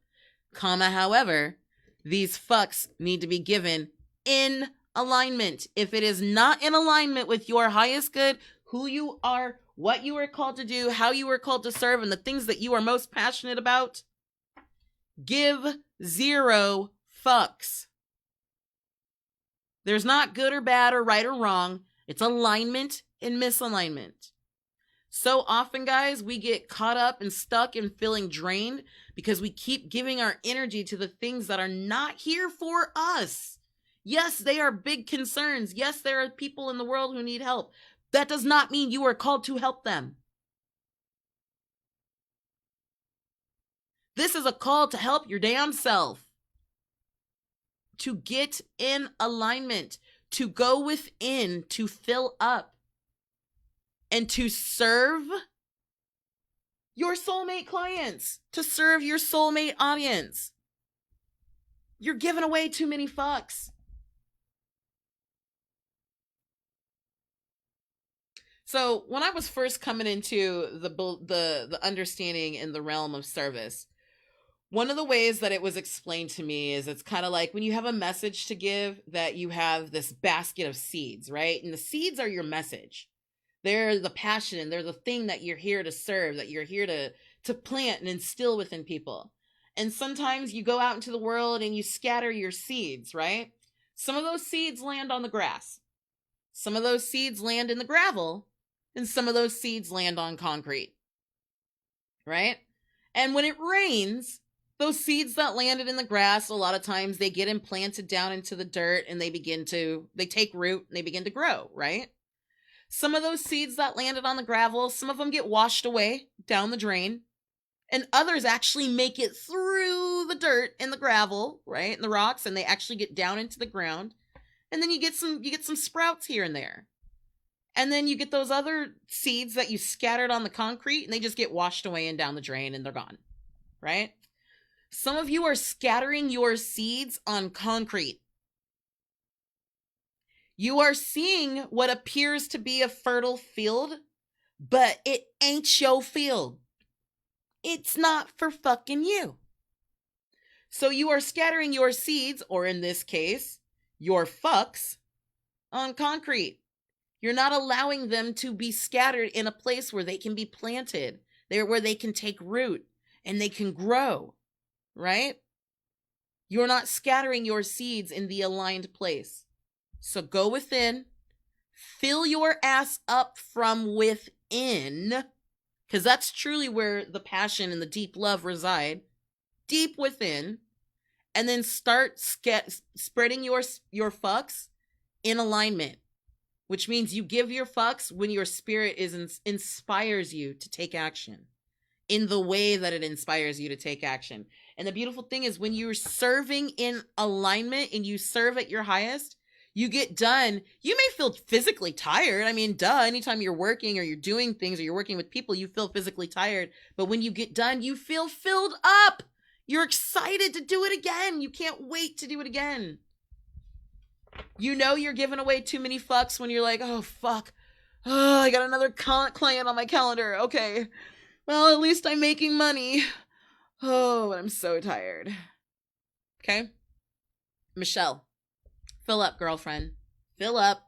However, these fucks need to be given in alignment. If it is not in alignment with your highest good, who you are, what you are called to do, how you are called to serve, and the things that you are most passionate about, give 0 fucks. There's not good or bad or right or wrong. It's alignment and misalignment. So often, guys, we get caught up and stuck and feeling drained because we keep giving our energy to the things that are not here for us. Yes, they are big concerns. Yes, there are people in the world who need help. That does not mean you are called to help them. This is a call to help your damn self. To get in alignment, to go within, to fill up, and to serve your soulmate clients, to serve your soulmate audience. You're giving away too many fucks. So when I was first coming into the understanding in the realm of service, one of the ways that it was explained to me is it's kind of like when you have a message to give, that you have this basket of seeds, right? And the seeds are your message. They're the passion, and they're the thing that you're here to serve, that you're here to plant and instill within people. And sometimes you go out into the world and you scatter your seeds, right? Some of those seeds land on the grass. Some of those seeds land in the gravel, and some of those seeds land on concrete, right? And when it rains, those seeds that landed in the grass, a lot of times they get implanted down into the dirt and they take root and they begin to grow, right? Some of those seeds that landed on the gravel, some of them get washed away down the drain, and others actually make it through the dirt and the gravel, right? And the rocks, and they actually get down into the ground. And then you get some sprouts here and there. And then you get those other seeds that you scattered on the concrete, and they just get washed away and down the drain and they're gone, right? Some of you are scattering your seeds on concrete. You are seeing what appears to be a fertile field, but it ain't your field. It's not for fucking you. So you are scattering your seeds, or in this case, your fucks, on concrete. You're not allowing them to be scattered in a place where they can be planted, where they can take root and they can grow. Right? You're not scattering your seeds in the aligned place. So go within, fill your ass up from within, because that's truly where the passion and the deep love reside, deep within, and then start spreading your fucks in alignment. which means you give your fucks when your spirit inspires you to take action in the way that it inspires you to take action. And the beautiful thing is when you're serving in alignment and you serve at your highest, you get done. You may feel physically tired. I mean, duh, anytime you're working or you're doing things or you're working with people, you feel physically tired. But when you get done, you feel filled up. You're excited to do it again. You can't wait to do it again. You know you're giving away too many fucks when you're like, oh, fuck. Oh, I got another client on my calendar. Okay. Well, at least I'm making money. Oh, but I'm so tired. Okay? Michelle, fill up, girlfriend. Fill up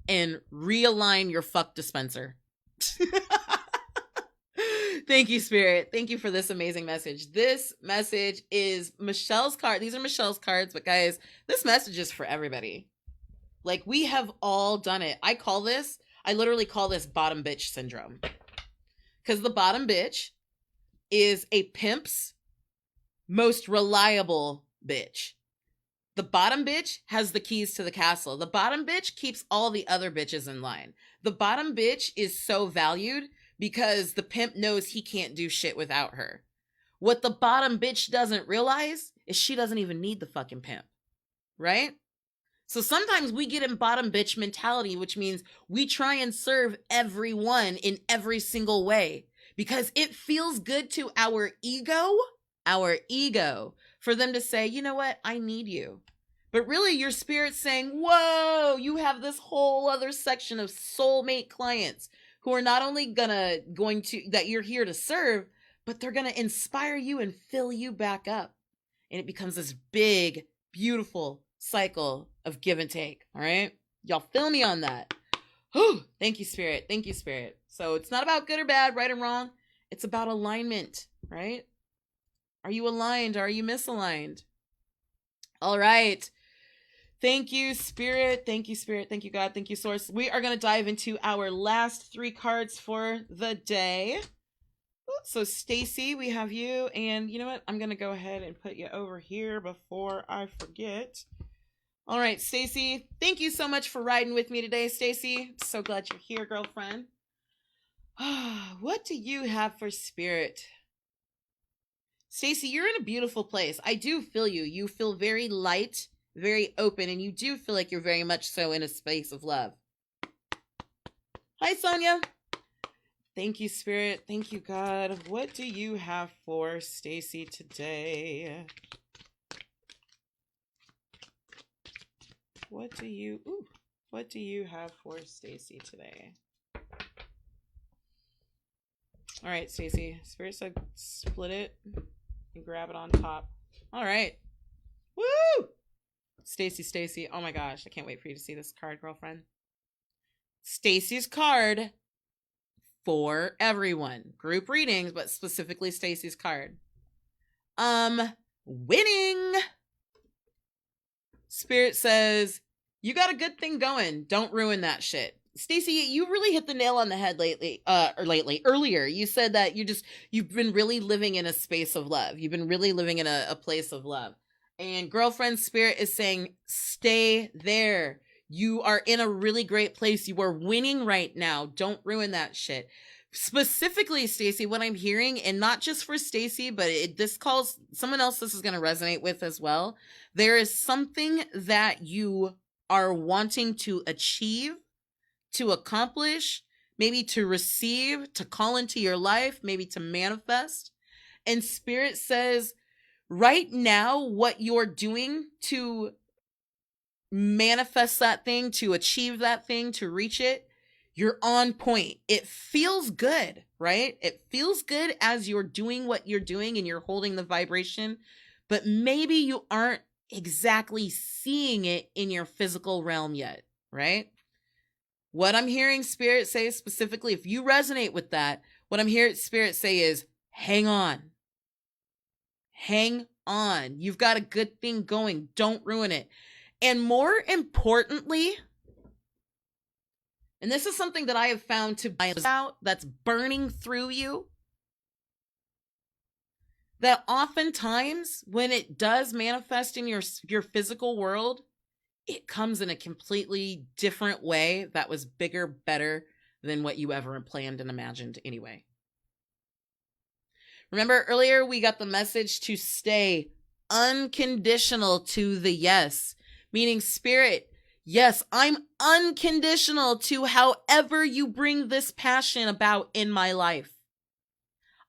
and realign your fuck dispenser. Thank you, Spirit. Thank you for this amazing message. This message is Michelle's card. These are Michelle's cards, but guys, this message is for everybody. Like, we have all done it. I literally call this bottom bitch syndrome. Because the bottom bitch is a pimp's most reliable bitch. The bottom bitch has the keys to the castle. The bottom bitch keeps all the other bitches in line. The bottom bitch is so valued because the pimp knows he can't do shit without her. What the bottom bitch doesn't realize is she doesn't even need the fucking pimp, right? So sometimes we get in bottom bitch mentality, which means we try and serve everyone in every single way because it feels good to our ego, for them to say, you know what, I need you. But really your spirit's saying, whoa, you have this whole other section of soulmate clients who are not only going to that you're here to serve, but they're going to inspire you and fill you back up. And it becomes this big, beautiful cycle of give and take. All right. Y'all feel me on that. Whew. Thank you, Spirit. Thank you, Spirit. So it's not about good or bad, right or wrong. It's about alignment, right? Are you aligned? Are you misaligned? All right. Thank you, Spirit. Thank you, Spirit. Thank you, God. Thank you, Source. We are going to dive into our last 3 cards for the day. So, Stacy, we have you. And you know what? I'm going to go ahead and put you over here before I forget. All right, Stacy. Thank you so much for riding with me today, Stacy. So glad you're here, girlfriend. What do you have for Spirit? Stacy, you're in a beautiful place. I do feel you. You feel very light, very open, and you do feel like you're very much so in a space of love. Hi, Sonia. Thank you, Spirit. Thank you, God. What do you have for Stacy today? What do you have for Stacy today? All right, Stacy. Spirit said split it and grab it on top. All right. Woo! Stacy. Oh my gosh, I can't wait for you to see this card, girlfriend. Stacy's card for everyone. Group readings, but specifically Stacy's card. Winning. Spirit says, you got a good thing going. Don't ruin that shit. Stacy, you really hit the nail on the head earlier. You said that you've been really living in a space of love. You've been really living in a place of love. And girlfriend, Spirit is saying, stay there. You are in a really great place. You are winning right now. Don't ruin that shit. Specifically, Stacy, what I'm hearing, and not just for Stacy, but this calls someone else this is going to resonate with as well. There is something that you are wanting to achieve, to accomplish, maybe to receive, to call into your life, maybe to manifest. And Spirit says, right now, what you're doing to manifest that thing, to achieve that thing, to reach it, you're on point. It feels good, right? It feels good as you're doing what you're doing and you're holding the vibration, but maybe you aren't exactly seeing it in your physical realm yet, right? What I'm hearing Spirit say specifically, if you resonate with that, what I'm hearing Spirit say is, hang on. Hang on. You've got a good thing going. Don't ruin it. And more importantly, and this is something that I have found to be out that's burning through you, that oftentimes when it does manifest in your physical world, it comes in a completely different way that was bigger, better than what you ever planned and imagined anyway. Remember earlier we got the message to stay unconditional to the yes, meaning spirit, yes, I'm unconditional to however you bring this passion about in my life.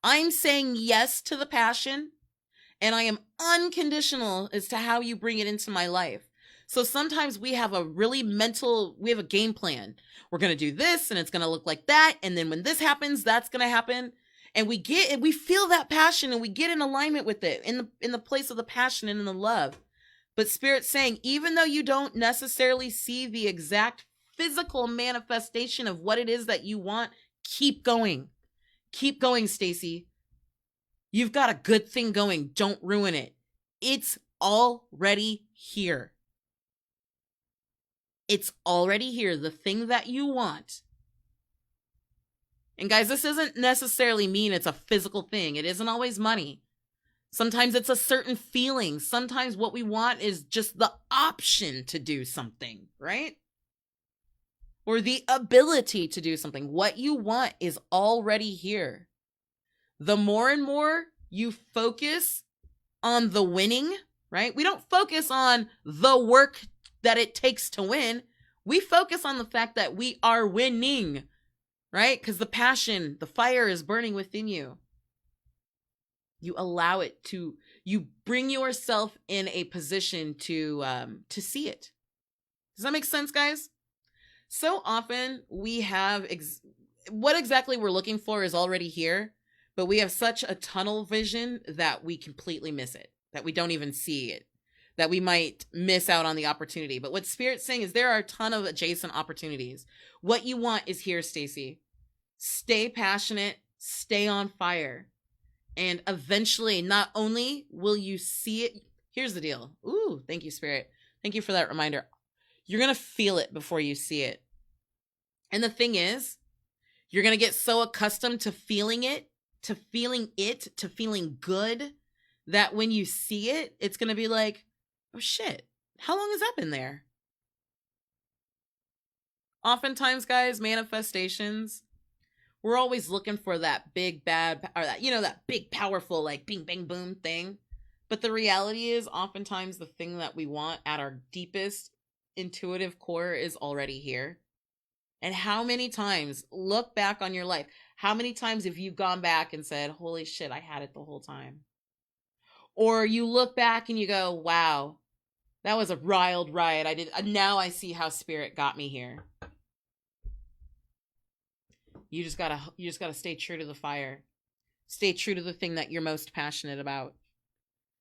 I'm saying yes to the passion, and I am unconditional as to how you bring it into my life. So sometimes we have a game plan. We're going to do this and it's going to look like that. And then when this happens, that's going to happen. And we feel that passion and we get in alignment with it in the place of the passion and in the love. But Spirit's saying, even though you don't necessarily see the exact physical manifestation of what it is that you want, keep going. Keep going, Stacy. You've got a good thing going. Don't ruin it. It's already here. It's already here. The thing that you want. And guys, this doesn't necessarily mean it's a physical thing. It isn't always money. Sometimes it's a certain feeling. Sometimes what we want is just the option to do something, right? Or the ability to do something. What you want is already here. The more and more you focus on the winning, right? We don't focus on the work that it takes to win. We focus on the fact that we are winning, right? Because the passion, the fire is burning within you. You allow it to, you bring yourself in a position to see it. Does that make sense, guys? So often we have, what exactly we're looking for is already here, but we have such a tunnel vision that we completely miss it, that we don't even see it, that we might miss out on the opportunity. But what Spirit's saying is there are a ton of adjacent opportunities. What you want is here, Stacy. Stay passionate, stay on fire. And eventually, not only will you see it, here's the deal. Ooh, thank you, Spirit. Thank you for that reminder. You're going to feel it before you see it. And the thing is, you're going to get so accustomed to feeling it, to feeling good, that when you see it, it's going to be like, oh shit, how long has that been there? Oftentimes, guys, manifestations, we're always looking for that big bad, or that, that big powerful, like bing, bang, boom thing. But the reality is oftentimes the thing that we want at our deepest intuitive core is already here. And how many times, look back on your life, how many times have you gone back and said, holy shit, I had it the whole time? Or you look back and you go, wow, that was a wild ride. Now I see how Spirit got me here. You just gotta stay true to the fire. Stay true to the thing that you're most passionate about.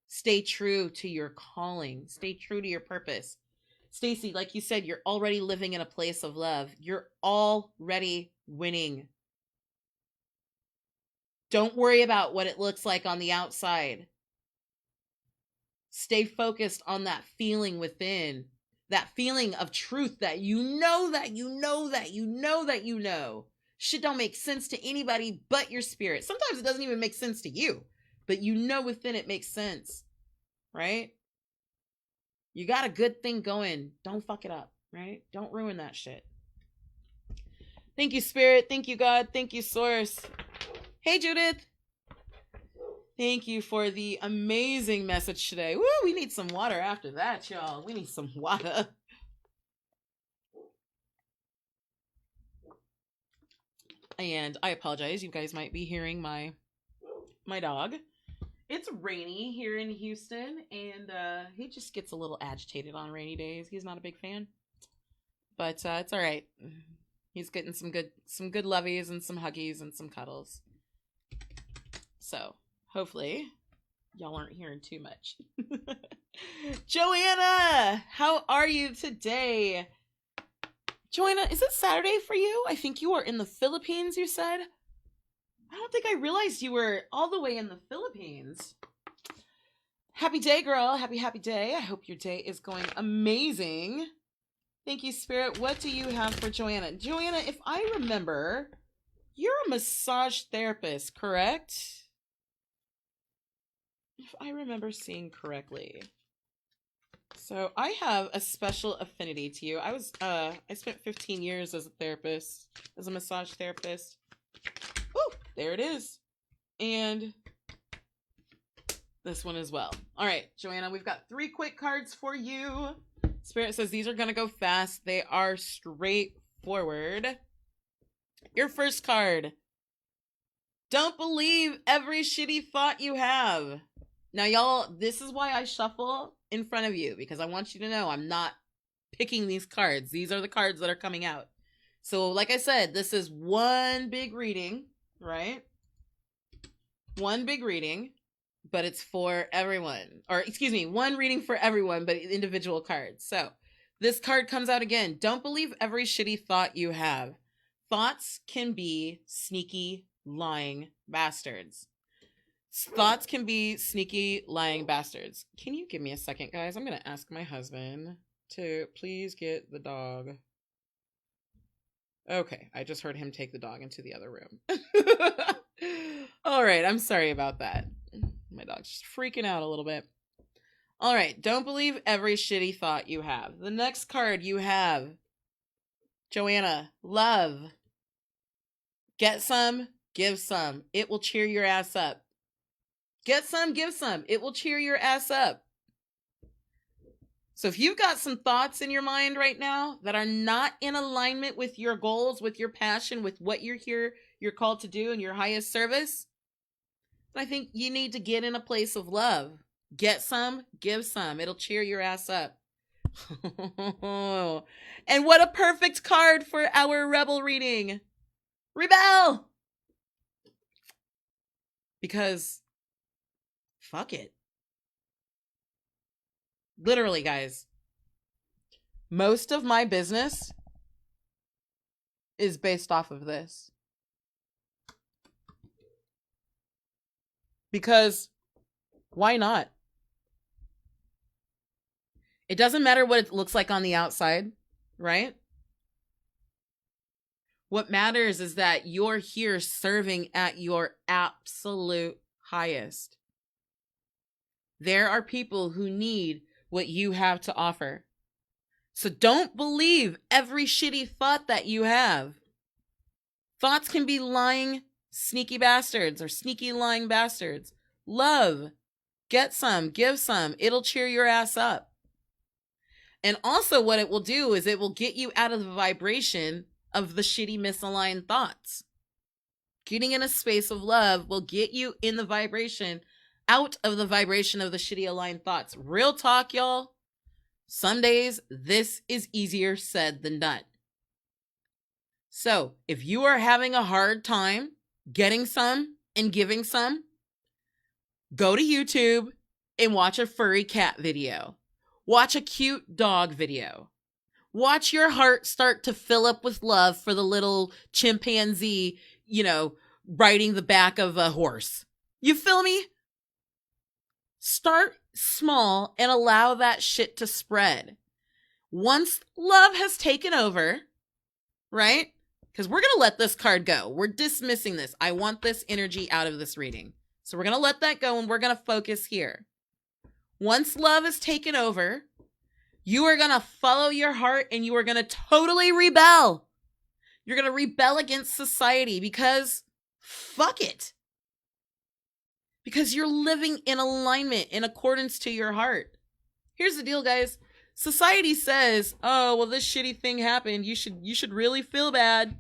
Stay true to your calling. Stay true to your purpose. Stacy, like you said, you're already living in a place of love. You're already winning. Don't worry about what it looks like on the outside. Stay focused on that feeling within. That feeling of truth that you know that you know that you know that you know. Shit don't make sense to anybody but your spirit. Sometimes it doesn't even make sense to you, but you know within it makes sense, right? You got a good thing going. Don't fuck it up, right? Don't ruin that shit. Thank you, Spirit. Thank you, God. Thank you, Source. Hey, Judith. Thank you for the amazing message today. Woo, we need some water after that, y'all. We need some water. And I apologize. You guys might be hearing my dog. It's rainy here in Houston, and he just gets a little agitated on rainy days. He's not a big fan, but it's all right. He's getting some good lovies and some huggies and some cuddles. So hopefully y'all aren't hearing too much. Joanna, how are you today? Joanna, is it Saturday for you? I think you are in the Philippines, you said. I don't think I realized you were all the way in the Philippines. Happy day, girl. Happy day. I hope your day is going amazing. Thank you, Spirit. What do you have for Joanna? Joanna, if I remember, you're a massage therapist, correct? If I remember seeing correctly. So I have a special affinity to you. I spent 15 years as a therapist, as a massage therapist. Ooh, there it is. And this one as well. All right, Joanna, we've got 3 quick cards for you. Spirit says these are going to go fast. They are straightforward. Your first card. Don't believe every shitty thought you have. Now, y'all, this is why I shuffle in front of you, because I want you to know I'm not picking these cards. These are the cards that are coming out. So, like I said, this is one big reading, right? One big reading, but it's for everyone. Or, excuse me, one reading for everyone, but individual cards. So, this card comes out again. Don't believe every shitty thought you have. Thoughts can be sneaky, lying bastards. Thoughts can be sneaky, lying bastards. Can you give me a second, guys? I'm going to ask my husband to please get the dog. Okay, I just heard him take the dog into the other room. All right, I'm sorry about that. My dog's just freaking out a little bit. All right, don't believe every shitty thought you have. The next card you have, Joanna, love. Get some, give some. It will cheer your ass up. Get some, give some. It will cheer your ass up. So if you've got some thoughts in your mind right now that are not in alignment with your goals, with your passion, with what you're here, you're called to do in your highest service, I think you need to get in a place of love. Get some, give some. It'll cheer your ass up. And what a perfect card for our rebel reading. Rebel! Because fuck it. Literally, guys. Most of my business is based off of this. Because why not? It doesn't matter what it looks like on the outside, right? What matters is that you're here serving at your absolute highest. There are people who need what you have to offer. So don't believe every shitty thought that you have. Thoughts can be lying, sneaky bastards or sneaky lying bastards. Love. Get some, give some. It'll cheer your ass up. And also what it will do is it will get you out of the vibration of the shitty misaligned thoughts. Getting in a space of love will get you in the vibration, out of the vibration of the shitty aligned thoughts. Real talk, y'all. Some days this is easier said than done. So if you are having a hard time getting some and giving some, go to YouTube and watch a furry cat video. Watch a cute dog video. Watch your heart start to fill up with love for the little chimpanzee, riding the back of a horse. You feel me? Start small and allow that shit to spread. Once love has taken over, right? Because we're going to let this card go. We're dismissing this. I want this energy out of this reading. So we're going to let that go and we're going to focus here. Once love is taken over, you are going to follow your heart and you are going to totally rebel. You're going to rebel against society because fuck it. Because you're living in alignment, in accordance to your heart. Here's the deal, guys. Society says, oh, well, this shitty thing happened. You should really feel bad.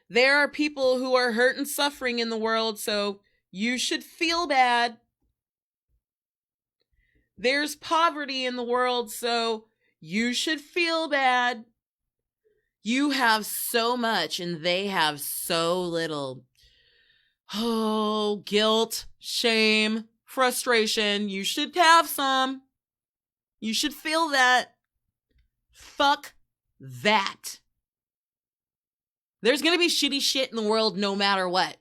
There are people who are hurt and suffering in the world, so you should feel bad. There's poverty in the world, so you should feel bad. You have so much and they have so little. Oh, guilt, shame, frustration. You should have some. You should feel that. Fuck that. There's going to be shitty shit in the world no matter what.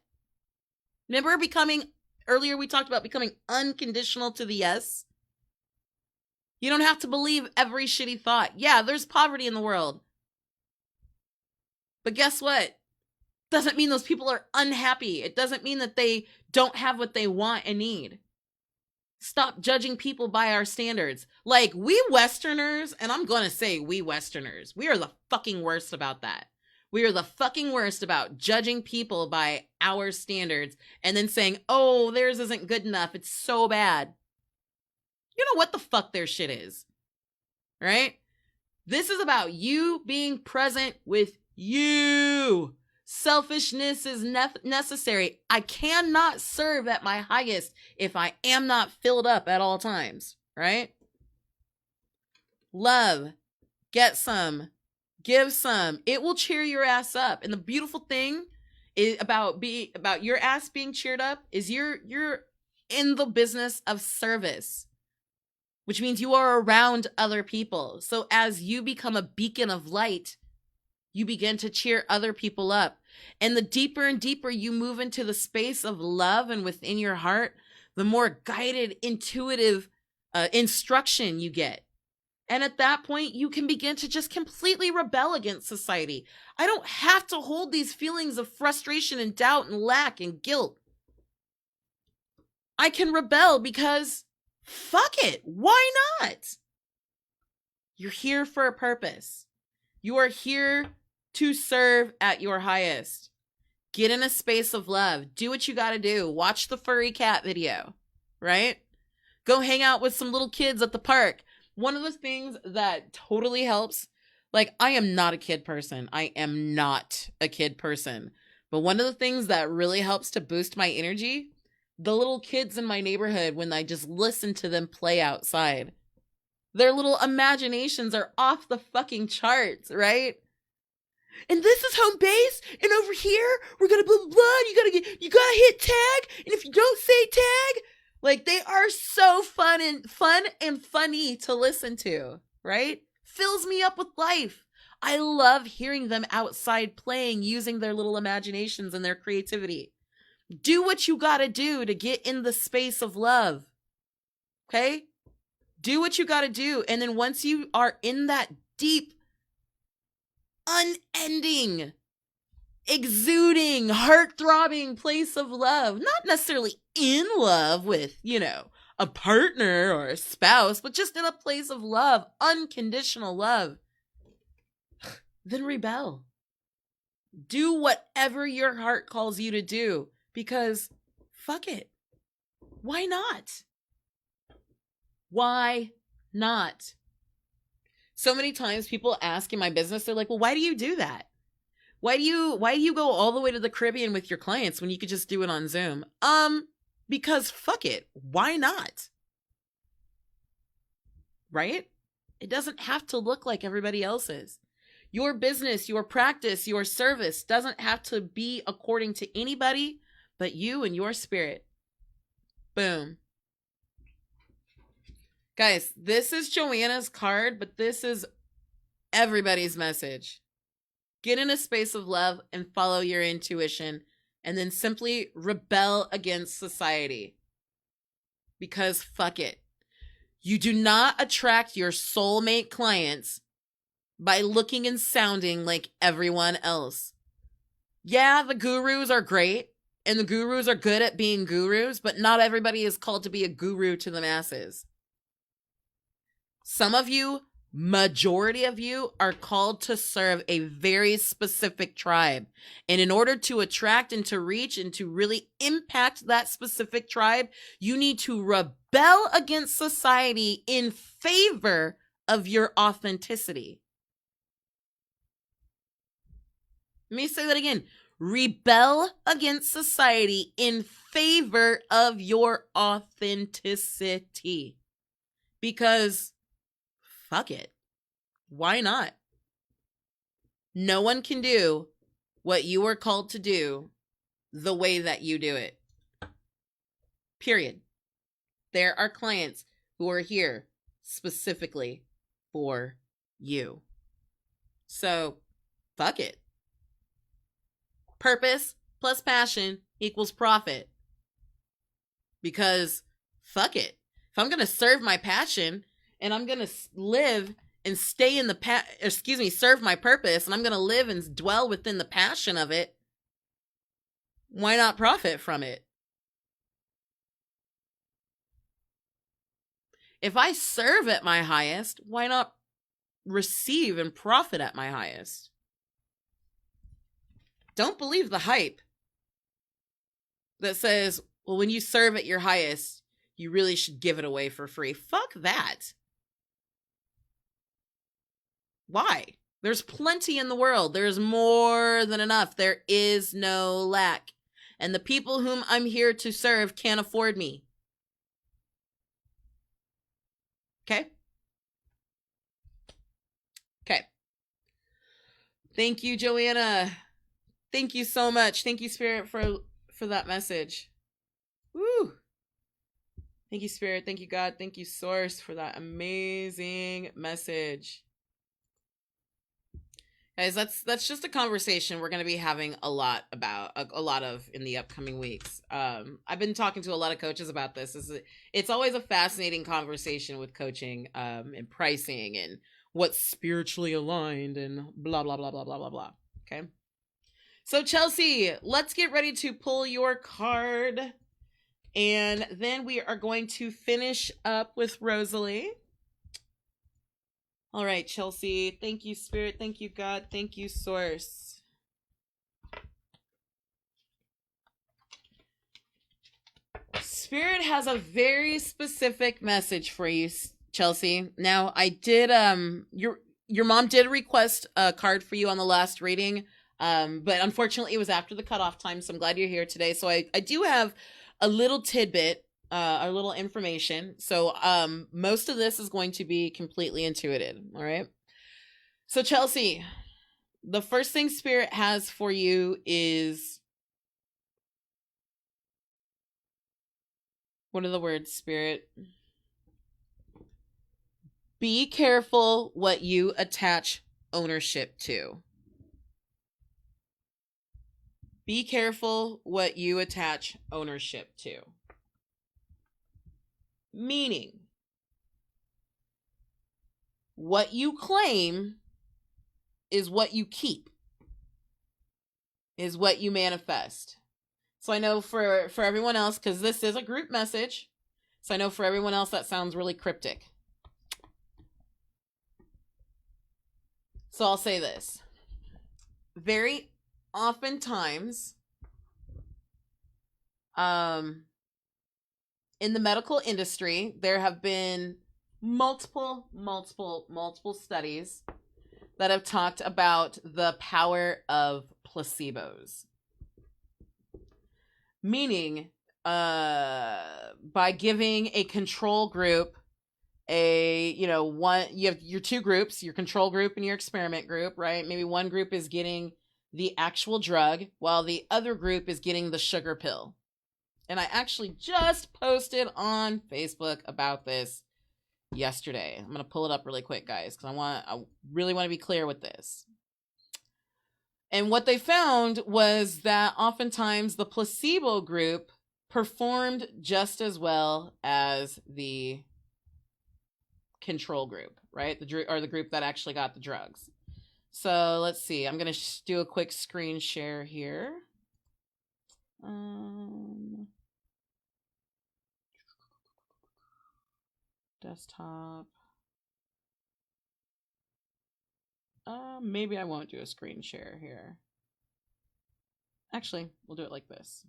Remember earlier we talked about becoming unconditional to the yes? You don't have to believe every shitty thought. Yeah, there's poverty in the world. But guess what? Doesn't mean those people are unhappy. It doesn't mean that they don't have what they want and need. Stop judging people by our standards. Like, we Westerners, and I'm going to say we Westerners, we are the fucking worst about that. We are the fucking worst about judging people by our standards and then saying, oh, theirs isn't good enough. It's so bad. You know what the fuck their shit is, right? This is about you being present with you. Selfishness is necessary. I cannot serve at my highest if I am not filled up at all times, right? Love, get some, give some. It will cheer your ass up. And the beautiful thing is about your ass being cheered up is you're in the business of service, which means you are around other people. So as you become a beacon of light, you begin to cheer other people up. And the deeper and deeper you move into the space of love and within your heart, the more guided, intuitive instruction you get. And at that point, you can begin to just completely rebel against society. I don't have to hold these feelings of frustration and doubt and lack and guilt. I can rebel because fuck it. Why not? You're here for a purpose. You are here to serve at your highest. Get in a space of love. Do what you got to do. Watch the furry cat video, right? Go hang out with some little kids at the park. One of the things that totally helps, like, I am not a kid person. I am not a kid person. But one of the things that really helps to boost my energy, the little kids in my neighborhood, when I just listen to them play outside. Their little imaginations are off the fucking charts, right? And this is home base, and over here we're gonna blah blah blah. You gotta hit tag, and if you don't say tag, like, they are so fun and funny to listen to, right? Fills me up with life. I love hearing them outside playing, using their little imaginations and their creativity. Do what you gotta do to get in the space of love. Okay? Do what you gotta do, and then once you are in that deep, unending, exuding, heart-throbbing place of love, not necessarily in love with, a partner or a spouse, but just in a place of love, unconditional love, then rebel. Do whatever your heart calls you to do, because fuck it. Why not? Why not? So many times people ask in my business, they're like, well, why do you do that? Why do you go all the way to the Caribbean with your clients when you could just do it on Zoom? Because fuck it. Why not? Right? It doesn't have to look like everybody else's. Your business, your practice, your service doesn't have to be according to anybody but you and your spirit. Boom. Guys, this is Joanna's card, but this is everybody's message. Get in a space of love and follow your intuition, and then simply rebel against society. Because fuck it. You do not attract your soulmate clients by looking and sounding like everyone else. Yeah, the gurus are great, and the gurus are good at being gurus, but not everybody is called to be a guru to the masses. Some of you, majority of you, are called to serve a very specific tribe. And in order to attract and to reach and to really impact that specific tribe, you need to rebel against society in favor of your authenticity. Let me say that again. Rebel against society in favor of your authenticity. Because fuck it. Why not? No one can do what you are called to do the way that you do it. Period. There are clients who are here specifically for you. So, fuck it. Purpose plus passion equals profit. Because fuck it. If I'm going to serve my passion and I'm going to live and stay in serve my purpose, and I'm going to live and dwell within the passion of it, why not profit from it? If I serve at my highest, why not receive and profit at my highest? Don't believe the hype that says, well, when you serve at your highest, you really should give it away for free. Fuck that. Why? There's plenty in the world. There's more than enough. There is no lack. And the people whom I'm here to serve can't afford me. Okay? Okay. Thank you, Joanna. Thank you so much. Thank you, Spirit, for that message. Woo. Thank you, Spirit. Thank you, God. Thank you, Source, for that amazing message. Guys, that's just a conversation we're going to be having a lot of in the upcoming weeks. I've been talking to a lot of coaches about this. It's always a fascinating conversation with coaching and pricing and what's spiritually aligned and blah, blah, blah, blah, blah, blah, blah. Okay. So Chelsea, let's get ready to pull your card. And then we are going to finish up with Rosalie. All right, Chelsea. Thank you, Spirit. Thank you, God. Thank you, Source. Spirit has a very specific message for you, Chelsea. Now, I did your mom did request a card for you on the last reading, but unfortunately it was after the cutoff time, so I'm glad you're here today. So I do have a little tidbit, a little information. So most of this is going to be completely intuitive, all right? So Chelsea, the first thing Spirit has for you is, what are the words, Spirit? Be careful what you attach ownership to. Be careful what you attach ownership to. Meaning, what you claim is what you keep, is what you manifest. So I know for everyone else, because this is a group message, so I know for everyone else that sounds really cryptic. So I'll say this. Very oftentimes, in the medical industry, there have been multiple studies that have talked about the power of placebos. Meaning, by giving a control group you have your two groups, your control group and your experiment group, right? Maybe one group is getting the actual drug while the other group is getting the sugar pill. And I actually just posted on Facebook about this yesterday. I'm going to pull it up really quick, guys, because I really want to be clear with this. And what they found was that oftentimes the placebo group performed just as well as the control group, right? The group that actually got the drugs. So let's see. I'm going to do a quick screen share here. Desktop. Maybe I won't do a screen share here. Actually, we'll do it like this.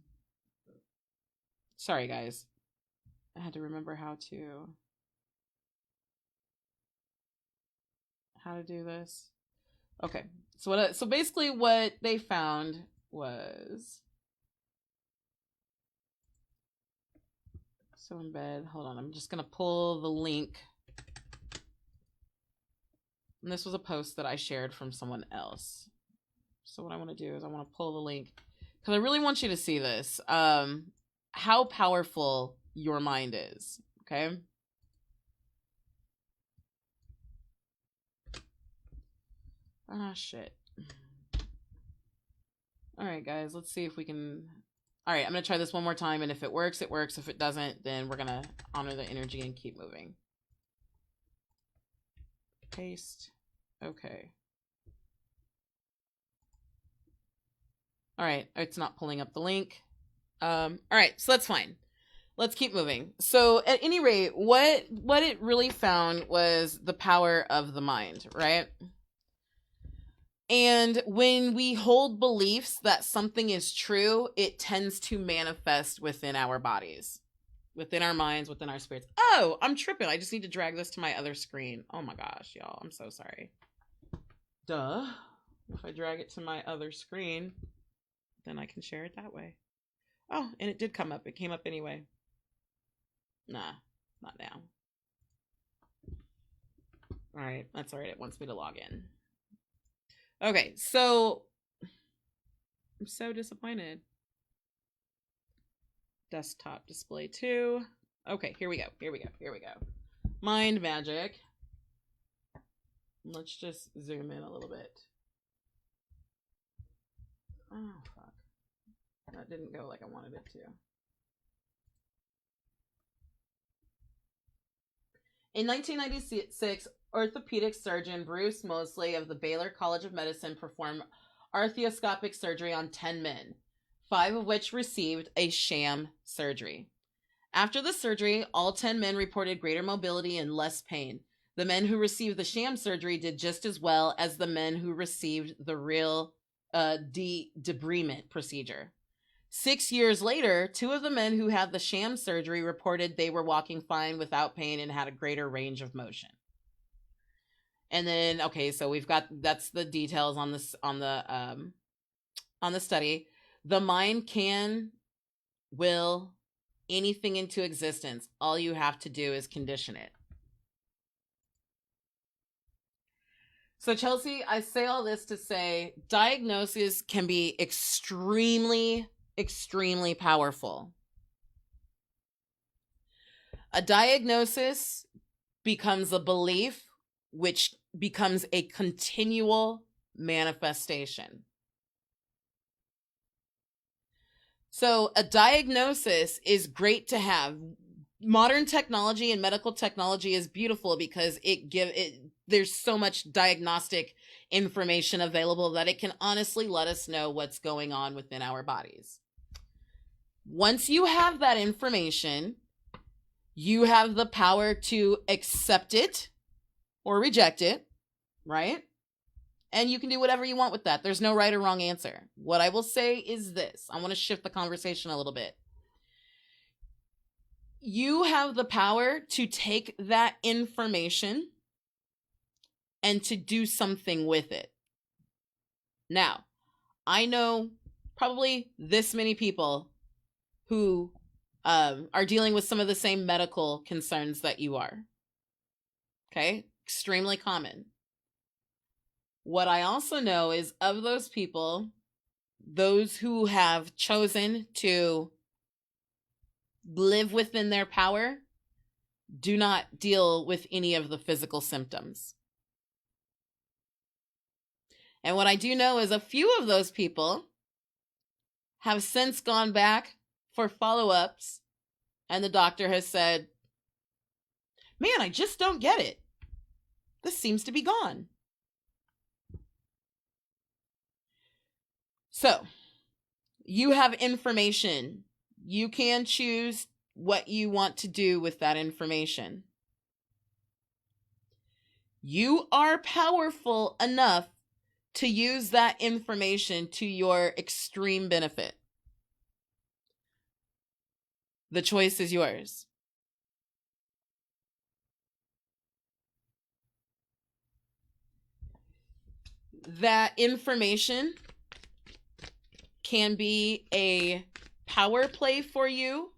Sorry, guys. I had to remember how to do this. Okay. So basically what they found was, so in bed, hold on, I'm just going to pull the link. And this was a post that I shared from someone else. So what I want to do is I want to pull the link because I really want you to see this. How powerful your mind is. Okay. Ah, shit. All right, guys, let's see if we can. All right, I'm going to try this one more time. And if it works, it works. If it doesn't, then we're going to honor the energy and keep moving. Paste. Okay. All right, it's not pulling up the link. All right, so that's fine. let's keep moving. So at any rate, what it really found was the power of the mind, right? And when we hold beliefs that something is true, it tends to manifest within our bodies, within our minds, within our spirits. Oh, I'm tripping. I just need to drag this to my other screen. Oh my gosh, y'all. I'm so sorry. Duh. If I drag it to my other screen, then I can share it that way. Oh, and it did come up. It came up anyway. Nah, not now. All right, that's all right. It wants me to log in. Okay, so I'm so disappointed. Desktop display 2. Okay, here we go. Mind magic. Let's just zoom in a little bit. Oh, fuck. That didn't go like I wanted it to. In 1996, orthopedic surgeon Bruce Moseley of the Baylor College of Medicine performed arthroscopic surgery on 10 men, 5 of which received a sham surgery. After the surgery, all 10 men reported greater mobility and less pain. The men who received the sham surgery did just as well as the men who received the real debridement procedure. 6 years later, 2 of the men who had the sham surgery reported they were walking fine without pain and had a greater range of motion. And then, okay, so we've got, that's the details on this, on the study. The mind can will anything into existence. All you have to do is condition it. So Chelsea, I say all this to say diagnosis can be extremely powerful. A diagnosis becomes a belief, which becomes a continual manifestation. So a diagnosis is great to have. Modern technology and medical technology is beautiful because there's so much diagnostic information available that it can honestly let us know what's going on within our bodies. Once you have that information, you have the power to accept it or reject it, right? And you can do whatever you want with that. There's no right or wrong answer. What I will say is this. I want to shift the conversation a little bit. You have the power to take that information and to do something with it. Now, I know probably this many people who are dealing with some of the same medical concerns that you are. Okay? Extremely common. What I also know is of those people, those who have chosen to live within their power do not deal with any of the physical symptoms. And what I do know is a few of those people have since gone back for follow-ups, and the doctor has said, man, I just don't get it. This seems to be gone. So, you have information. You can choose what you want to do with that information. You are powerful enough to use that information to your extreme benefit. The choice is yours. That information can be a power play for you.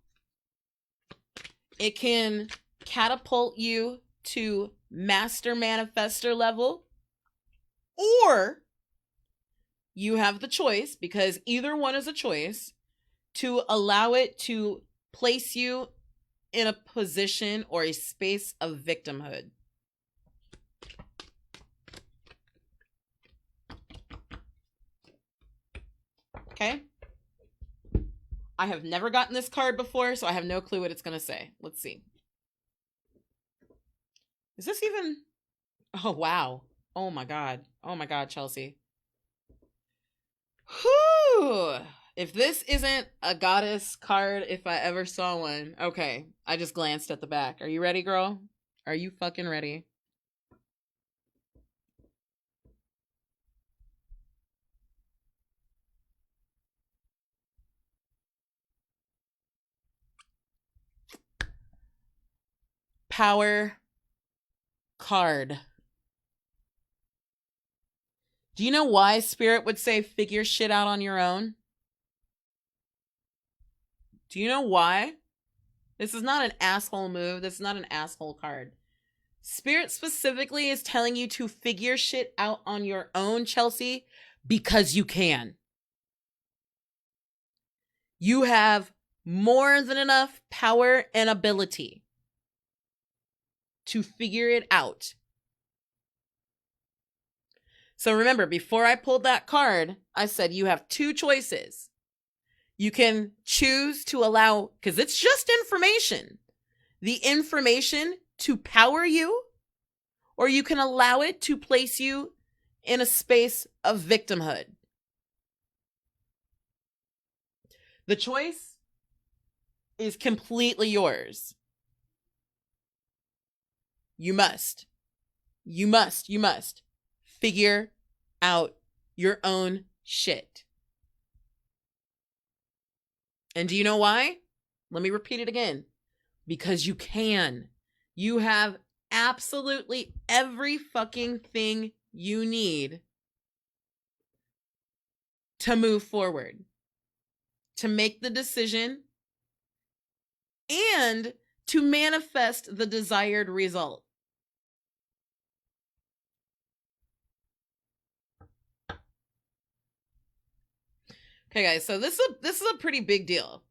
It can catapult you to master manifester level, or you have the choice, because either one is a choice, to allow it to place you in a position or a space of victimhood. Okay? I have never gotten this card before, so I have no clue what it's going to say. Let's see. Is this even... Oh, wow. Oh, my God. Oh, my God, Chelsea. Whew. If this isn't a goddess card, if I ever saw one. Okay, I just glanced at the back. Are you ready, girl? Are you fucking ready? Power card. Do you know why Spirit would say figure shit out on your own? Do you know why? This is not an asshole move. This is not an asshole card. Spirit specifically is telling you to figure shit out on your own, Chelsea, because you can. You have more than enough power and ability to figure it out. So remember, before I pulled that card, I said you have two choices. You can choose to allow, because it's just information, the information to power you, or you can allow it to place you in a space of victimhood. The choice is completely yours. You must figure out your own shit. And do you know why? Let me repeat it again. Because you can. You have absolutely every fucking thing you need to move forward, to make the decision, and to manifest the desired result. Okay, guys, so this is a pretty big deal.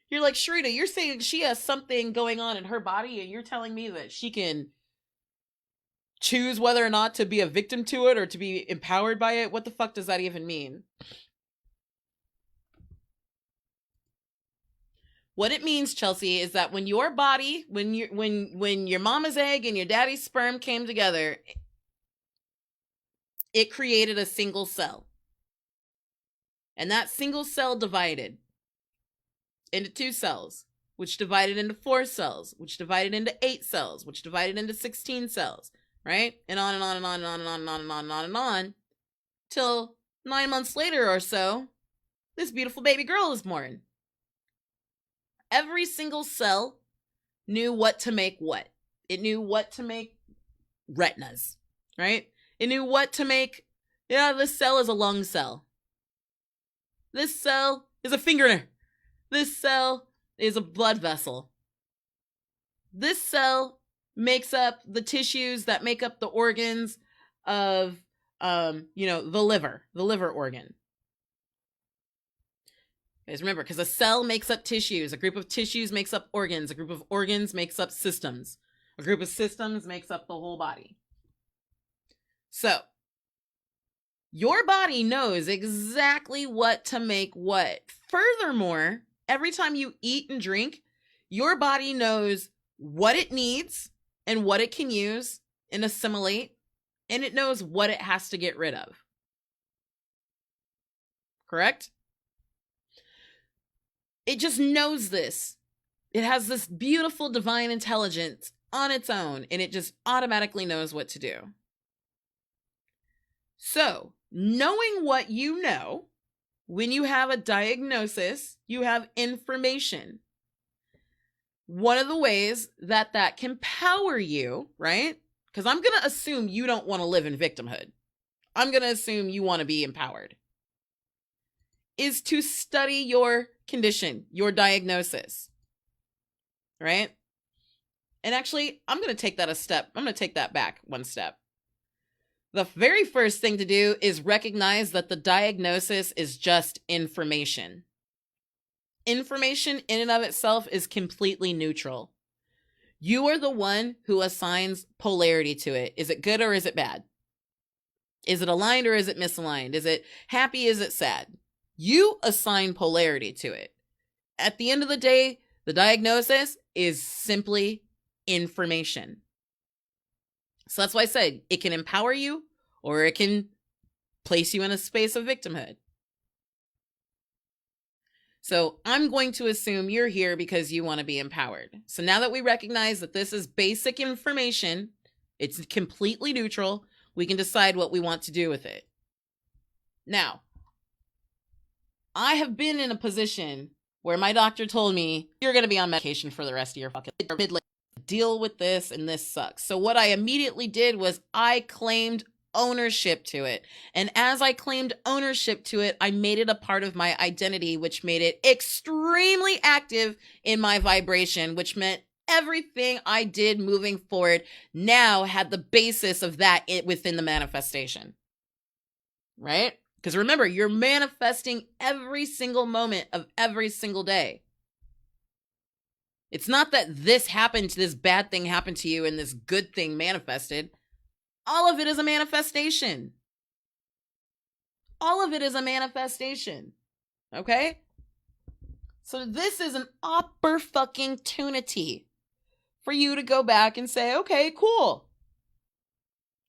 You're like, Sherita, you're saying she has something going on in her body, and you're telling me that she can choose whether or not to be a victim to it or to be empowered by it? What the fuck does that even mean? What it means, Chelsea, is that when your body, when your mama's egg and your daddy's sperm came together, it created a single cell. And that single cell divided into 2 cells, which divided into 4 cells, which divided into 8 cells, which divided into 16 cells, right? And on and on and on and on and on and on and on and on and on, till 9 months later or so, this beautiful baby girl is born. Every single cell knew what to make what. It knew what to make retinas, right? It knew what to make, this cell is a lung cell. This cell is a finger. This cell is a blood vessel. This cell makes up the tissues that make up the organs of, the liver organ. Guys, remember, because a cell makes up tissues, a group of tissues makes up organs, a group of organs makes up systems, a group of systems makes up the whole body. So, your body knows exactly what to make what. Furthermore, every time you eat and drink, your body knows what it needs and what it can use and assimilate, and it knows what it has to get rid of. Correct? It just knows this. It has this beautiful divine intelligence on its own, and it just automatically knows what to do. So, knowing what you know, when you have a diagnosis, you have information. One of the ways that can power you, right? Because I'm going to assume you don't want to live in victimhood. I'm going to assume you want to be empowered. Is to study your condition, your diagnosis, right? And actually, I'm going to take that a step. I'm going to take that back one step. The very first thing to do is recognize that the diagnosis is just information. Information in and of itself is completely neutral. You are the one who assigns polarity to it. Is it good or is it bad? Is it aligned or is it misaligned? Is it happy? Is it sad? You assign polarity to it. At the end of the day, the diagnosis is simply information. So that's why I said it can empower you or it can place you in a space of victimhood. So I'm going to assume you're here because you want to be empowered. So now that we recognize that this is basic information, it's completely neutral, we can decide what we want to do with it. Now, I have been in a position where my doctor told me, you're going to be on medication for the rest of your fucking life. Deal with this, and this sucks. So what I immediately did was I claimed ownership to it. And as I claimed ownership to it, I made it a part of my identity, which made it extremely active in my vibration, which meant everything I did moving forward now had the basis of that within the manifestation. Right? Because remember, you're manifesting every single moment of every single day. It's not that this happened, this bad thing happened to you and this good thing manifested. All of it is a manifestation. All of it is a manifestation. Okay? So this is an opportunity for you to go back and say, okay, cool.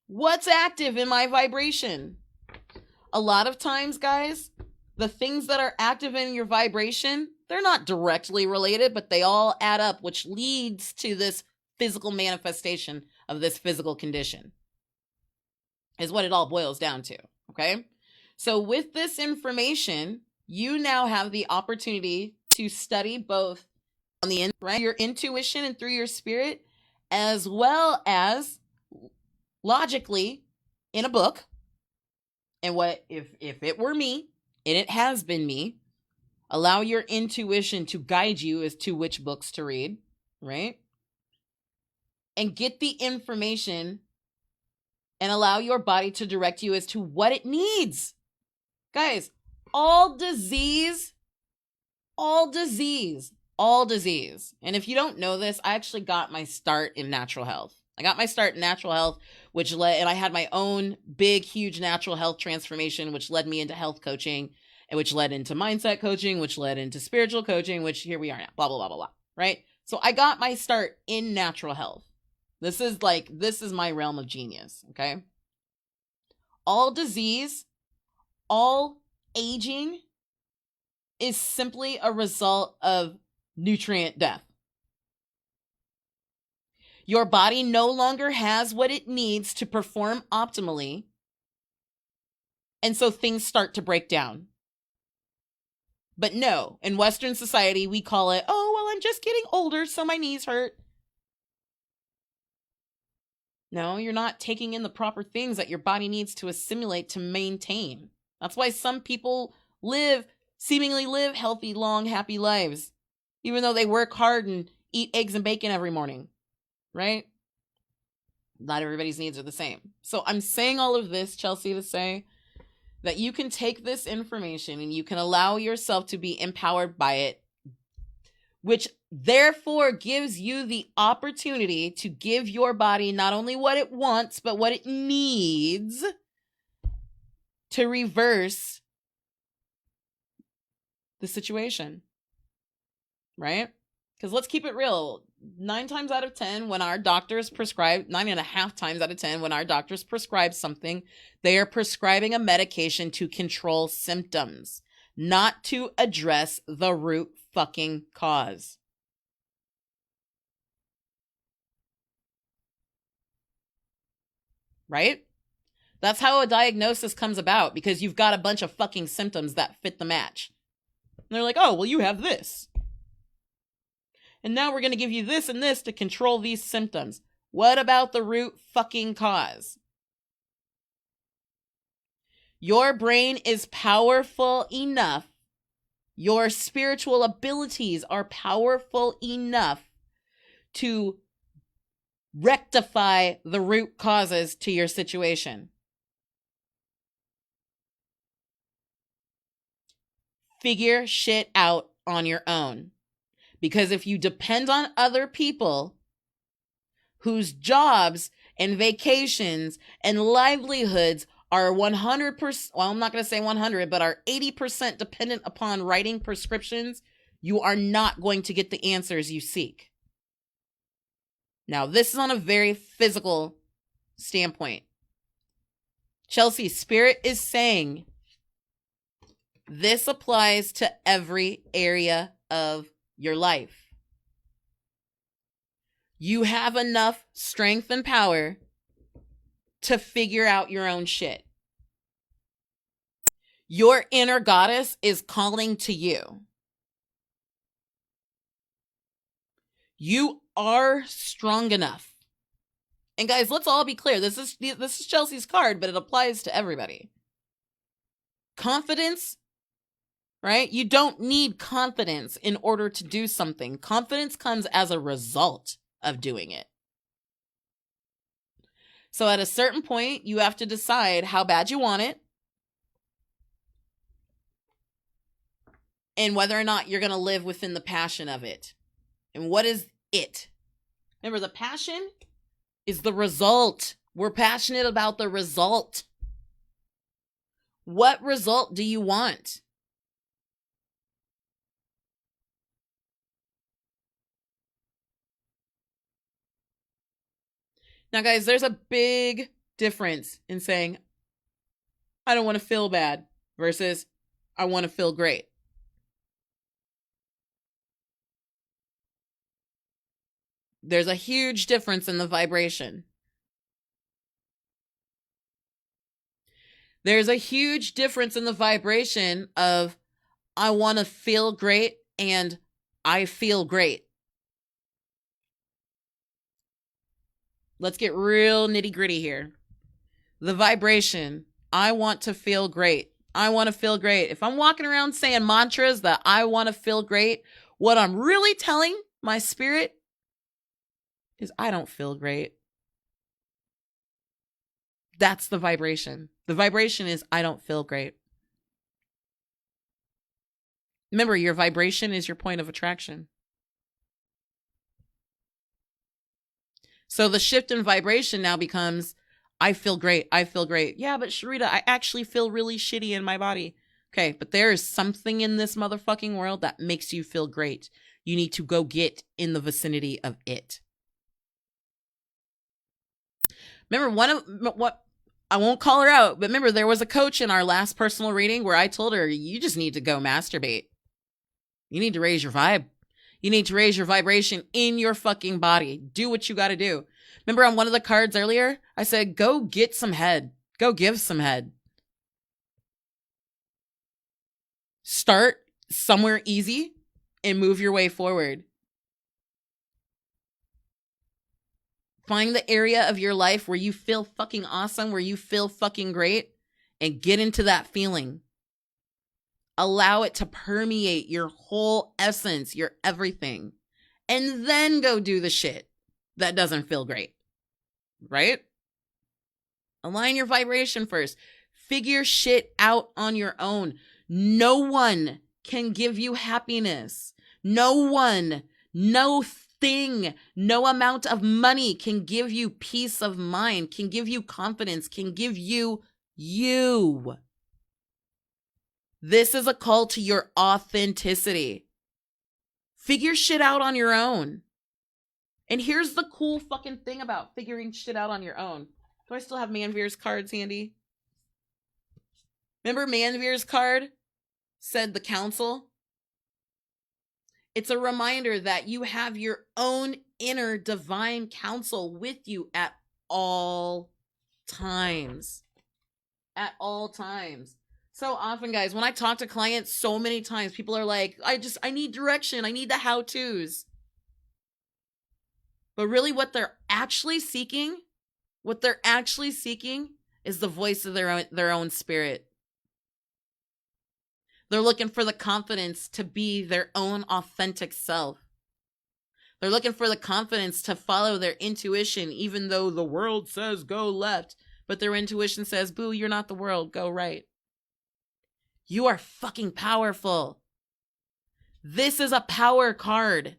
What's active in my vibration? A lot of times, guys, the things that are active in your vibration, they're not directly related, but they all add up, which leads to this physical manifestation of this physical condition. Is what it all boils down to, okay? So with this information, you now have the opportunity to study both on the right, your intuition and through your spirit, as well as logically in a book. And what if it were me, and it has been me, allow your intuition to guide you as to which books to read, right? And get the information and allow your body to direct you as to what it needs. Guys, all disease. And if you don't know this, I actually got my start in natural health. I got my start in natural health, and I had my own big, huge natural health transformation, which led me into health coaching, and which led into mindset coaching, which led into spiritual coaching, which here we are now, blah, blah, blah, blah, blah, right? So I got my start in natural health. This is my realm of genius, okay? All disease, all aging is simply a result of nutrient death. Your body no longer has what it needs to perform optimally, and so things start to break down. But no, in Western society, we call it, oh, well, I'm just getting older, so my knees hurt. No, you're not taking in the proper things that your body needs to assimilate to maintain. That's why some people seemingly live healthy, long, happy lives, even though they work hard and eat eggs and bacon every morning, right? Not everybody's needs are the same. So I'm saying all of this, Chelsea, to say that you can take this information and you can allow yourself to be empowered by it, which therefore gives you the opportunity to give your body not only what it wants, but what it needs to reverse the situation, right? Because let's keep it real. 9 times out of 10, when our doctors prescribe, 9.5 times out of 10, when our doctors prescribe something, they are prescribing a medication to control symptoms, not to address the root fucking cause. Right? That's how a diagnosis comes about, because you've got a bunch of fucking symptoms that fit the match. And they're like, oh, well, you have this. And now we're going to give you this and this to control these symptoms. What about the root fucking cause? Your brain is powerful enough. Your spiritual abilities are powerful enough to rectify the root causes to your situation. Figure shit out on your own. Because if you depend on other people whose jobs and vacations and livelihoods are 100%, well, I'm not going to say 100, but are 80% dependent upon writing prescriptions, you are not going to get the answers you seek. Now, this is on a very physical standpoint. Chelsea, Spirit is saying this applies to every area of your life. You have enough strength and power to figure out your own shit. Your inner goddess is calling to you. You are strong enough. And guys, let's all be clear. This is Chelsea's card, but it applies to everybody. Confidence, right? You don't need confidence in order to do something. Confidence comes as a result of doing it. So at a certain point, you have to decide how bad you want it and whether or not you're going to live within the passion of it. And what is it? Remember, the passion is the result. We're passionate about the result. What result do you want? Now, guys, there's a big difference in saying, I don't want to feel bad versus I want to feel great. There's a huge difference in the vibration. There's a huge difference in the vibration of I want to feel great and I feel great. Let's get real nitty gritty here. The vibration, I want to feel great. I want to feel great. If I'm walking around saying mantras that I want to feel great, what I'm really telling my spirit is I don't feel great. That's the vibration. The vibration is I don't feel great. Remember, your vibration is your point of attraction. So the shift in vibration now becomes, I feel great. I feel great. Yeah, but Sherita, I actually feel really shitty in my body. Okay, but there is something in this motherfucking world that makes you feel great. You need to go get in the vicinity of it. Remember, I won't call her out, but remember, there was a coach in our last personal reading where I told her, you just need to go masturbate. You need to raise your vibe. You need to raise your vibration in your fucking body. Do what you got to do. Remember on one of the cards earlier, I said, go get some head. Go give some head. Start somewhere easy and move your way forward. Find the area of your life where you feel fucking awesome, where you feel fucking great, and get into that feeling. Allow it to permeate your whole essence, your everything. And then go do the shit that doesn't feel great. Right? Align your vibration first. Figure shit out on your own. No one can give you happiness. No one, no thing, no amount of money can give you peace of mind, can give you confidence, can give you you. This is a call to your authenticity. Figure shit out on your own. And here's the cool fucking thing about figuring shit out on your own. Do I still have Manveer's cards handy? Remember Manveer's card said the council? It's a reminder that you have your own inner divine counsel with you at all times. At all times. So often, guys, when I talk to clients so many times, people are like, I need direction. I need the how-tos. But really what they're actually seeking is the voice of their own spirit. They're looking for the confidence to be their own authentic self. They're looking for the confidence to follow their intuition, even though the world says go left, but their intuition says, boo, you're not the world, go right. You are fucking powerful. This is a power card.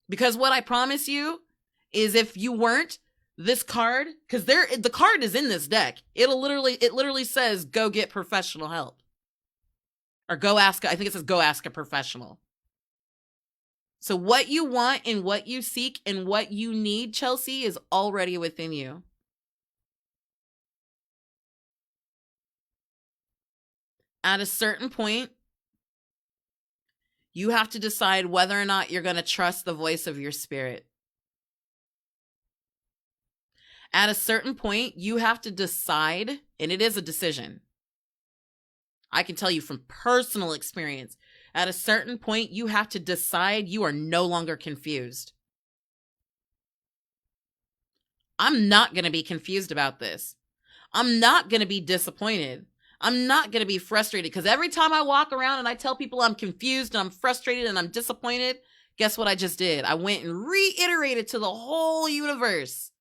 Because what I promise you is if you weren't, this card, because the card is in this deck. It literally says go get professional help. Or I think it says go ask a professional. So what you want and what you seek and what you need, Chelsea, is already within you. At a certain point, you have to decide whether or not you're going to trust the voice of your spirit. At a certain point, you have to decide, and it is a decision. I can tell you from personal experience, at a certain point, you have to decide you are no longer confused. I'm not going to be confused about this. I'm not going to be disappointed. I'm not going to be frustrated, because every time I walk around and I tell people I'm confused and I'm frustrated and I'm disappointed, guess what I just did? I went and reiterated to the whole universe.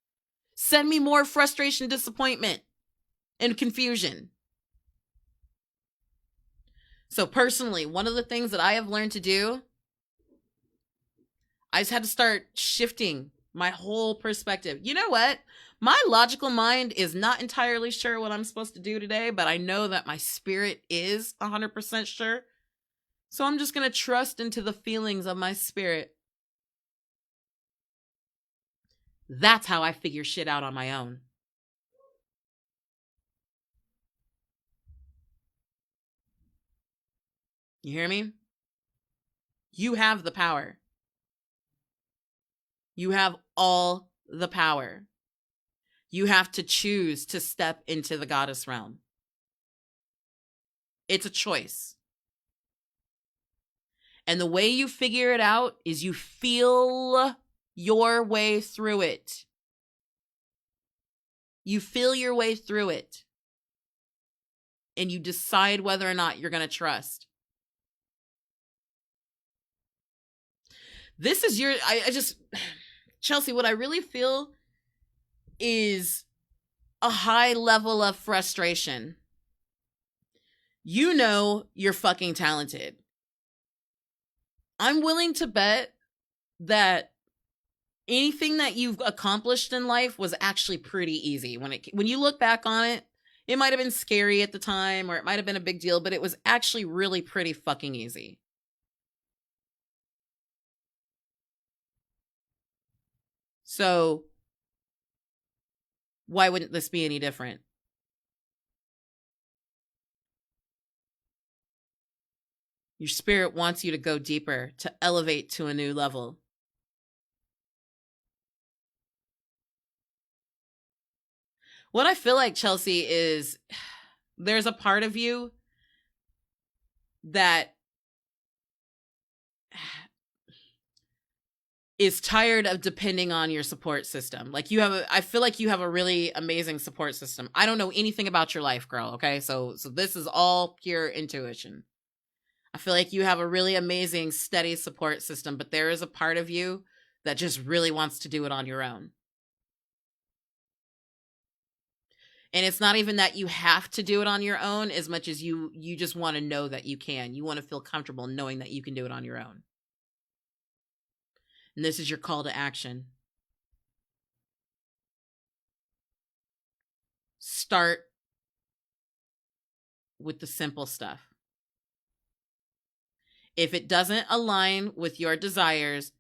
Send me more frustration, disappointment, and confusion. So personally, one of the things that I have learned to do, I just had to start shifting my whole perspective. You know what? My logical mind is not entirely sure what I'm supposed to do today, but I know that my spirit is 100% sure. So I'm just going to trust into the feelings of my spirit. That's how I figure shit out on my own. You hear me? You have the power. You have all the power. You have to choose to step into the goddess realm. It's a choice. And the way you figure it out is you feel your way through it. You feel your way through it. And you decide whether or not you're going to trust. This is your, Chelsea, what I really feel is a high level of frustration. You know you're fucking talented. I'm willing to bet that anything that you've accomplished in life was actually pretty easy. When you look back on it, it might have been scary at the time, or it might have been a big deal, but it was actually really pretty fucking easy. So why wouldn't this be any different? Your spirit wants you to go deeper, to elevate to a new level. What I feel like, Chelsea, is there's a part of you that is tired of depending on your support system. Like I feel like you have a really amazing support system. I don't know anything about your life, girl. Okay. So this is all pure intuition. I feel like you have a really amazing, steady support system, but there is a part of you that just really wants to do it on your own. And it's not even that you have to do it on your own as much as you just want to know that you can. You want to feel comfortable knowing that you can do it on your own. And this is your call to action. Start with the simple stuff. If it doesn't align with your desires,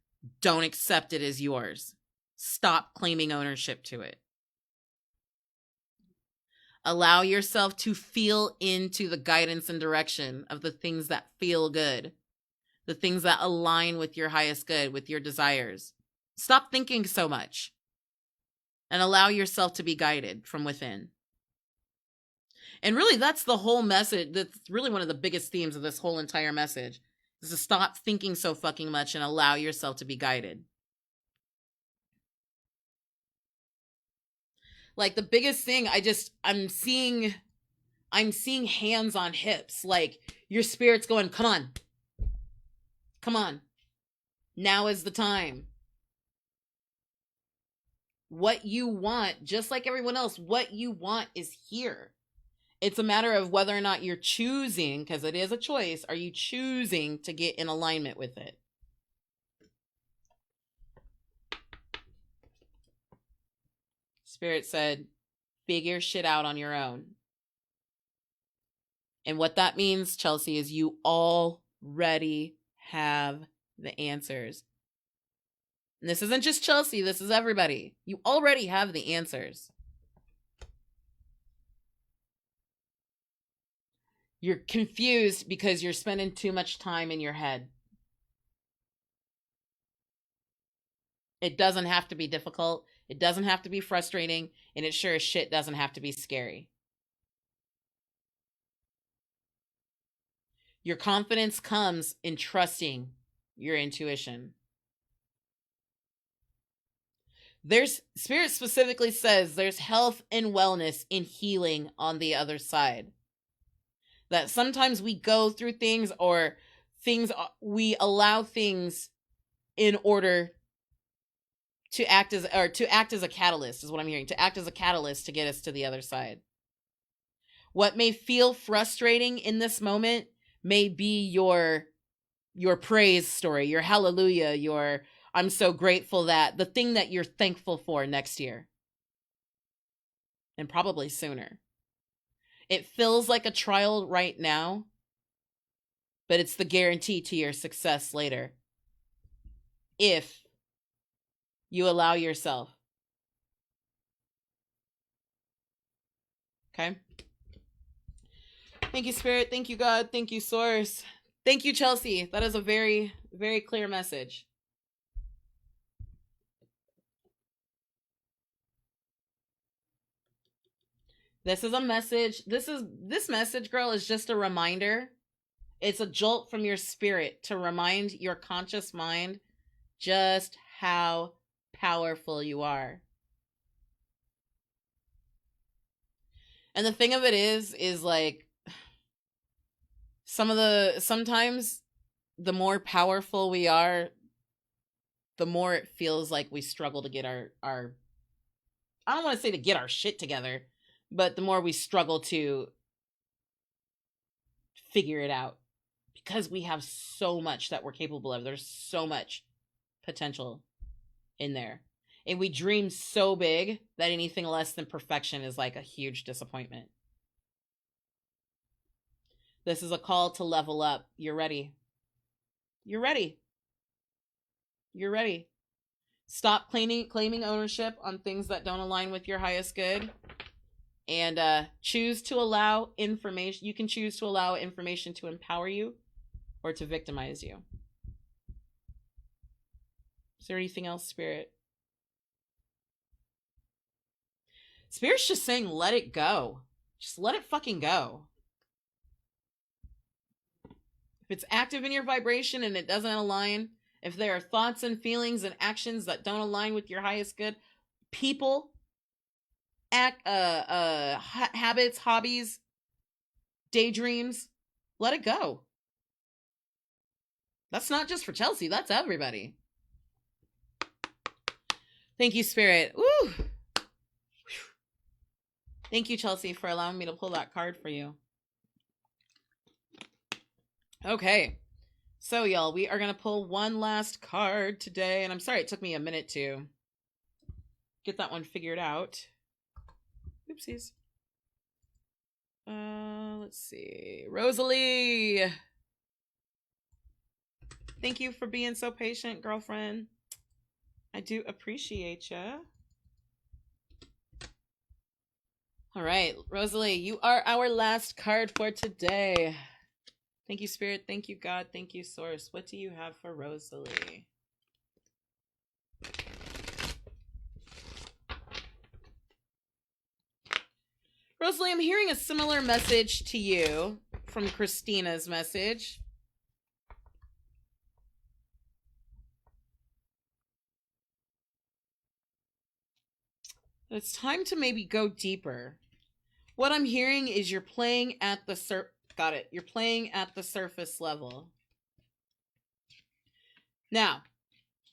don't accept it as yours. Stop claiming ownership to it. Allow yourself to feel into the guidance and direction of the things that feel good, the things that align with your highest good, with your desires. Stop thinking so much and allow yourself to be guided from within. And really, that's the whole message. That's really one of the biggest themes of this whole entire message, is to stop thinking so fucking much and allow yourself to be guided. Like the biggest thing, I'm seeing hands on hips. Like your spirit's going, come on. Come on. Now is the time. What you want, just like everyone else, what you want is here. It's a matter of whether or not you're choosing, because it is a choice. Are you choosing to get in alignment with it? Spirit said, figure shit out on your own. And what that means, Chelsea, is you already have the answers. And this isn't just Chelsea, this is everybody. You already have the answers. You're confused because you're spending too much time in your head. It doesn't have to be difficult. It doesn't have to be frustrating. And it sure as shit doesn't have to be scary. Your confidence comes in trusting your intuition. There's Spirit specifically says there's health and wellness in healing on the other side. That sometimes we go through things, or we allow things in order to act as a catalyst, is what I'm hearing, to act as a catalyst to get us to the other side. What may feel frustrating in this moment may be your praise story, your hallelujah, your I'm so grateful that, the thing that you're thankful for next year. And probably sooner. It feels like a trial right now, but it's the guarantee to your success later. If you allow yourself. Okay? Thank you, Spirit. Thank you, God. Thank you, Source. Thank you, Chelsea. That is a very, very clear message. This is a message. This message, girl, is just a reminder. It's a jolt from your spirit to remind your conscious mind just how powerful you are. And the thing of it is like, sometimes the more powerful we are, the more it feels like we struggle to get our I don't want to say to get our shit together, but the more we struggle to figure it out, because we have so much that we're capable of. There's so much potential in there. And we dream so big that anything less than perfection is like a huge disappointment. This is a call to level up. You're ready. You're ready. You're ready. Stop claiming ownership on things that don't align with your highest good. And choose to allow information. You can choose to allow information to empower you or to victimize you. Is there anything else, Spirit? Spirit's just saying, let it go. Just let it fucking go. If it's active in your vibration and it doesn't align, if there are thoughts and feelings and actions that don't align with your highest good, people, habits, hobbies, daydreams, let it go. That's not just for Chelsea, that's everybody. Thank you, Spirit. Woo! Thank you, Chelsea, for allowing me to pull that card for you. Okay. So, y'all, we are going to pull one last card today. And I'm sorry it took me a minute to get that one figured out. Oopsies. Let's see. Rosalie. Thank you for being so patient, girlfriend. I do appreciate ya. All right, Rosalie, you are our last card for today. Thank you, Spirit. Thank you, God. Thank you, Source. What do you have for Rosalie? Rosalie, I'm hearing a similar message to you from Christina's message. It's time to maybe go deeper. What I'm hearing is you're playing at the got it. You're playing at the surface level. Now,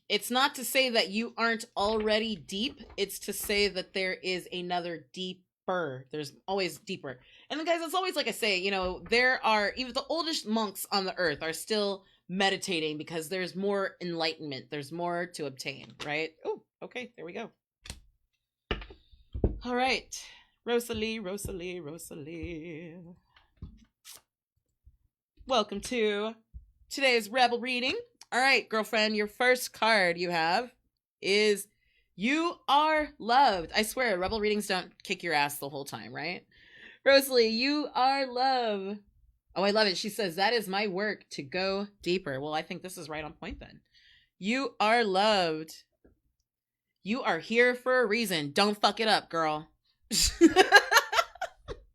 it's not to say that you aren't already deep. It's to say that there is another deeper. There's always deeper. And guys, it's always like I say, you know, there are, even the oldest monks on the earth are still meditating because there's more enlightenment. There's more to obtain, right? Oh, okay. There we go. All right. Rosalie. Welcome to today's Rebel reading. All right, girlfriend, your first card you have is You Are Loved. I swear, Rebel readings don't kick your ass the whole time, right? Rosalie, you are love. Oh, I love it. She says, that is my work to go deeper. Well, I think this is right on point then. You are loved. You are here for a reason. Don't fuck it up, girl.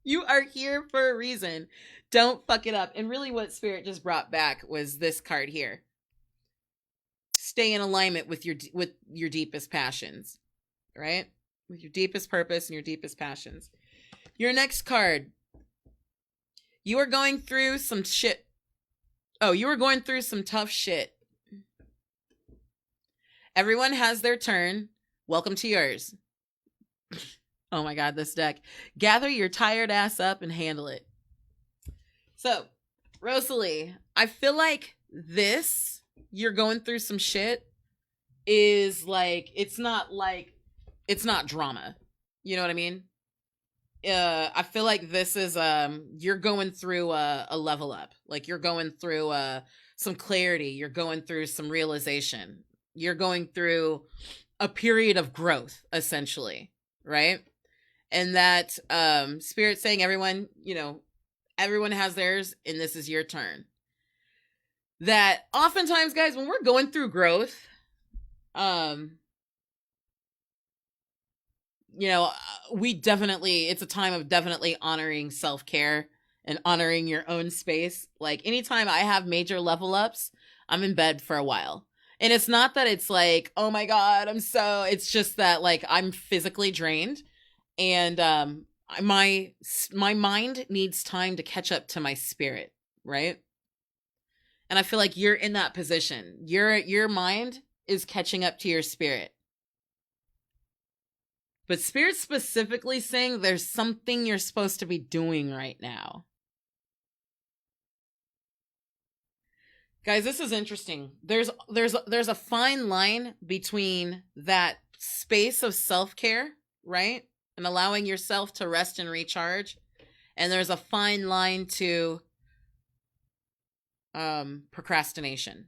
You are here for a reason. Don't fuck it up. And really what Spirit just brought back was this card here. Stay in alignment with your deepest passions, right? With your deepest purpose and your deepest passions. Your next card. You are going through some shit. Oh, you are going through some tough shit. Everyone has their turn. Welcome to yours. Oh my God, this deck. Gather your tired ass up and handle it. So, Rosalie, I feel like this, you're going through some shit, is like, it's not drama. You know what I mean? I feel like this is, you're going through a level up. Like you're going through some clarity. You're going through some realization. You're going through a period of growth, essentially, right? And that Spirit saying everyone has theirs, and this is your turn. That oftentimes, guys, when we're going through growth, it's a time of definitely honoring self-care and honoring your own space. Like anytime I have major level ups, I'm in bed for a while. And it's not that it's like, oh my God, it's just that like I'm physically drained and my mind needs time to catch up to my spirit, right? And I feel like you're in that position. Your mind is catching up to your spirit. But Spirit's specifically saying there's something you're supposed to be doing right now. Guys, this is interesting. There's a fine line between that space of self-care, right? And allowing yourself to rest and recharge. And there's a fine line to procrastination.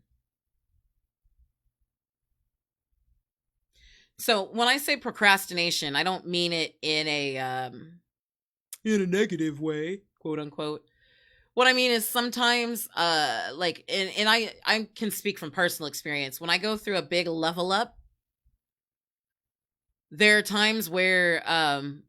So when I say procrastination, I don't mean it in a negative way, quote unquote. What I mean is sometimes, and I can speak from personal experience. When I go through a big level up, there are times where, and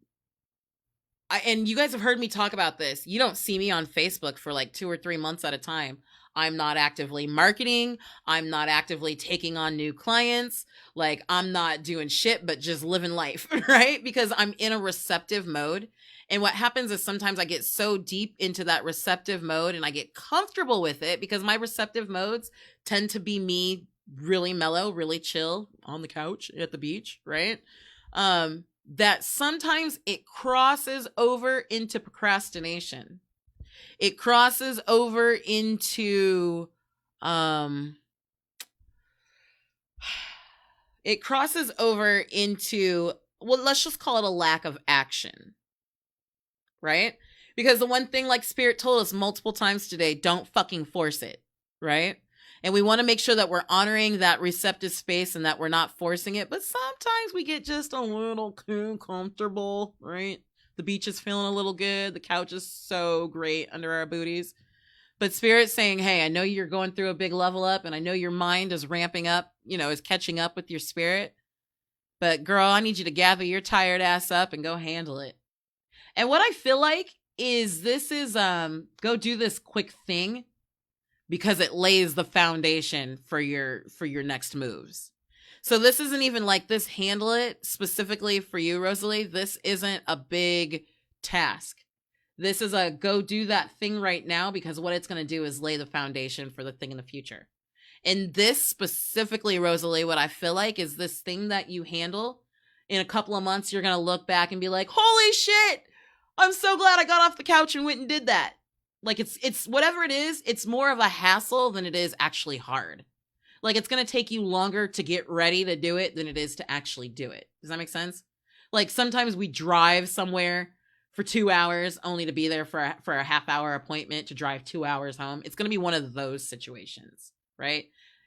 you guys have heard me talk about this. You don't see me on Facebook for like 2 or 3 months at a time. I'm not actively marketing. I'm not actively taking on new clients. Like I'm not doing shit, but just living life, right? Because I'm in a receptive mode. And what happens is sometimes I get so deep into that receptive mode and I get comfortable with it because my receptive modes tend to be me really mellow, really chill on the couch at the beach, right? That sometimes it crosses over into procrastination. It crosses over into, well, let's just call it a lack of action, right? Because the one thing like Spirit told us multiple times today, don't fucking force it, right? And we want to make sure that we're honoring that receptive space and that we're not forcing it. But sometimes we get just a little too comfortable, right? The beach is feeling a little good. The couch is so great under our booties. But Spirit's saying, hey, I know you're going through a big level up and I know your mind is ramping up, is catching up with your spirit. But girl, I need you to gather your tired ass up and go handle it. And what I feel like is this is go do this quick thing because it lays the foundation for your next moves. So this isn't even like this handle it specifically for you, Rosalie. This isn't a big task. This is a go do that thing right now because what it's going to do is lay the foundation for the thing in the future. And this specifically, Rosalie, what I feel like is this thing that you handle in a couple of months, you're going to look back and be like, holy shit, I'm so glad I got off the couch and went and did that. Like it's whatever it is, it's more of a hassle than it is actually hard. Like it's going to take you longer to get ready to do it than it is to actually do it. Does that make sense? Like sometimes we drive somewhere for 2 hours only to be there for a half-hour appointment to drive 2 hours home. It's going to be one of those situations, right?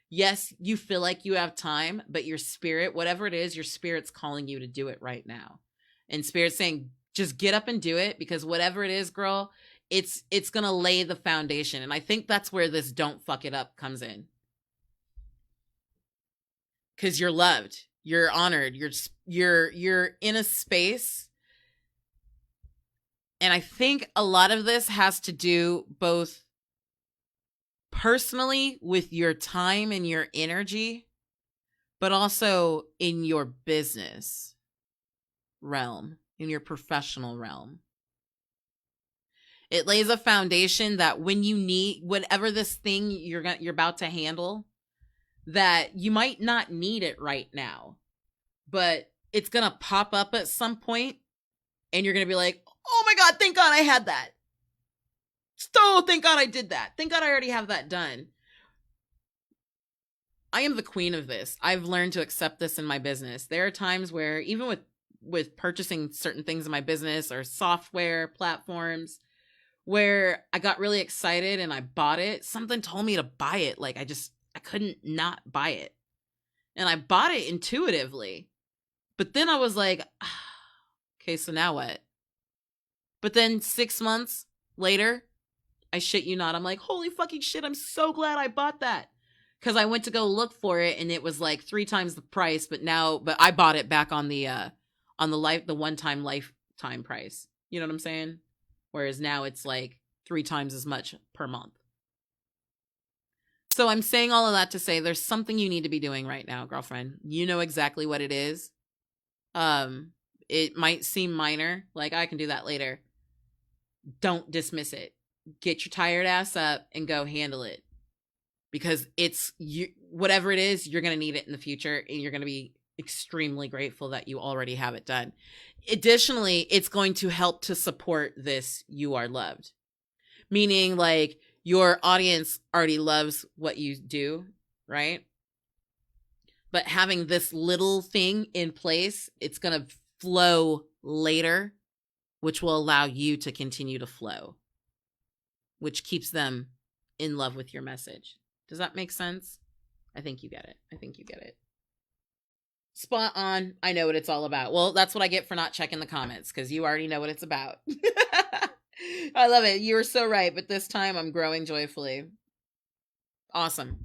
Yes, you feel like you have time, but your spirit, whatever it is, your spirit's calling you to do it right now. And Spirit's saying, just get up and do it because whatever it is, girl, it's going to lay the foundation. And I think that's where this don't fuck it up comes in. Cuz you're loved, you're honored, you're in a space. And I think a lot of this has to do both personally with your time and your energy, but also in your business realm, in your professional realm. It lays a foundation that when you need whatever this thing you're about to handle, that you might not need it right now, but it's going to pop up at some point and you're going to be like, "Oh my God, thank God I had that. Oh, thank God I did that. Thank God I already have that done." I am the queen of this. I've learned to accept this in my business. There are times where even with purchasing certain things in my business or software platforms where I got really excited and I bought it, something told me to buy it. Like I couldn't not buy it. And I bought it intuitively. But then I was like, okay, so now what? But then 6 months later, I shit you not, I'm like, holy fucking shit, I'm so glad I bought that. Because I went to go look for it and it was like 3 times the price, but I bought it back on the one-time lifetime price. You know what I'm saying? Whereas now it's like 3 times as much per month. So I'm saying all of that to say there's something you need to be doing right now, girlfriend. You know exactly what it is. It might seem minor, like I can do that later. Don't dismiss it. Get your tired ass up and go handle it. Because whatever it is, you're going to need it in the future and you're going to be extremely grateful that you already have it done. Additionally, it's going to help to support this "you are loved." Meaning like your audience already loves what you do, right? But having this little thing in place, it's going to flow later, which will allow you to continue to flow, which keeps them in love with your message. Does that make sense? I think you get it. Spot on. I know what it's all about. Well, that's what I get for not checking the comments, because you already know what it's about. I love it. You were so right, but this time I'm growing joyfully. Awesome.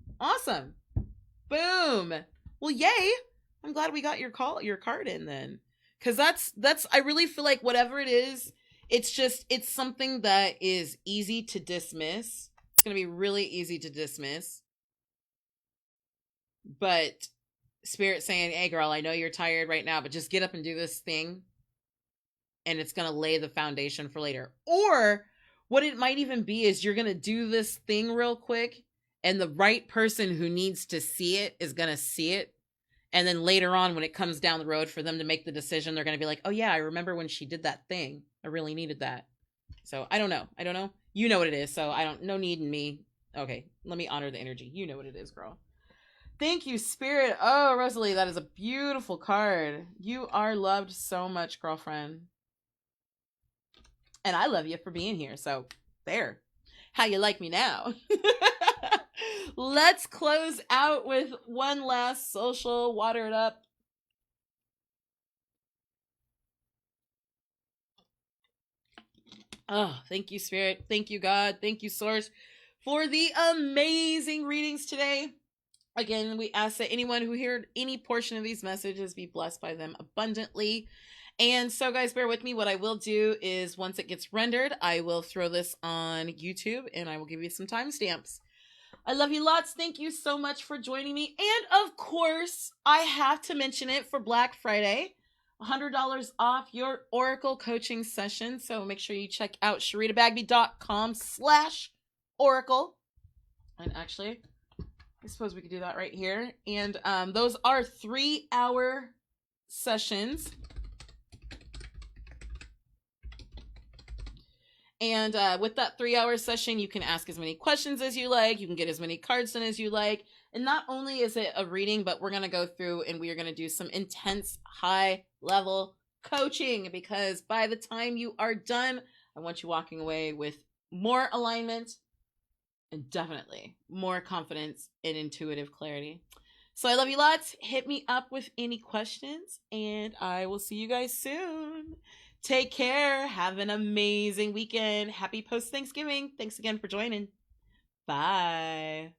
Boom. Well, yay. I'm glad we got your card in then. Because that's I really feel like whatever it is, it's something that is easy to dismiss. It's going to be really easy to dismiss. But Spirit saying, "Hey girl, I know you're tired right now, but just get up and do this thing." And it's going to lay the foundation for later. Or what it might even be is you're going to do this thing real quick and the right person who needs to see it is going to see it. And then later on, when it comes down the road for them to make the decision, they're going to be like, "Oh yeah, I remember when she did that thing. I really needed that." So I don't know. You know what it is. So no need in me. Okay. Let me honor the energy. You know what it is, girl. Thank you, Spirit. Oh, Rosalie, that is a beautiful card. You are loved so much, girlfriend. And I love you for being here. So there. How you like me now? Let's close out with one last social. Water it up. Oh, thank you, Spirit. Thank you, God. Thank you, Source, for the amazing readings today. Again, we ask that anyone who heard any portion of these messages be blessed by them abundantly. And so, guys, bear with me. What I will do is once it gets rendered, I will throw this on YouTube and I will give you some timestamps. I love you lots. Thank you so much for joining me. And of course, I have to mention it for Black Friday. $100 off your Oracle coaching session. So make sure you check out SheritaBagby.com/Oracle. And actually, I suppose we could do that right here. And those are 3-hour sessions. And with that 3-hour session, you can ask as many questions as you like. You can get as many cards done as you like. And not only is it a reading, but we're going to go through and we are going to do some intense high-level coaching. Because by the time you are done, I want you walking away with more alignment and definitely more confidence and intuitive clarity. So I love you lots. Hit me up with any questions, and I will see you guys soon. Take care. Have an amazing weekend. Happy post Thanksgiving. Thanks again for joining. Bye.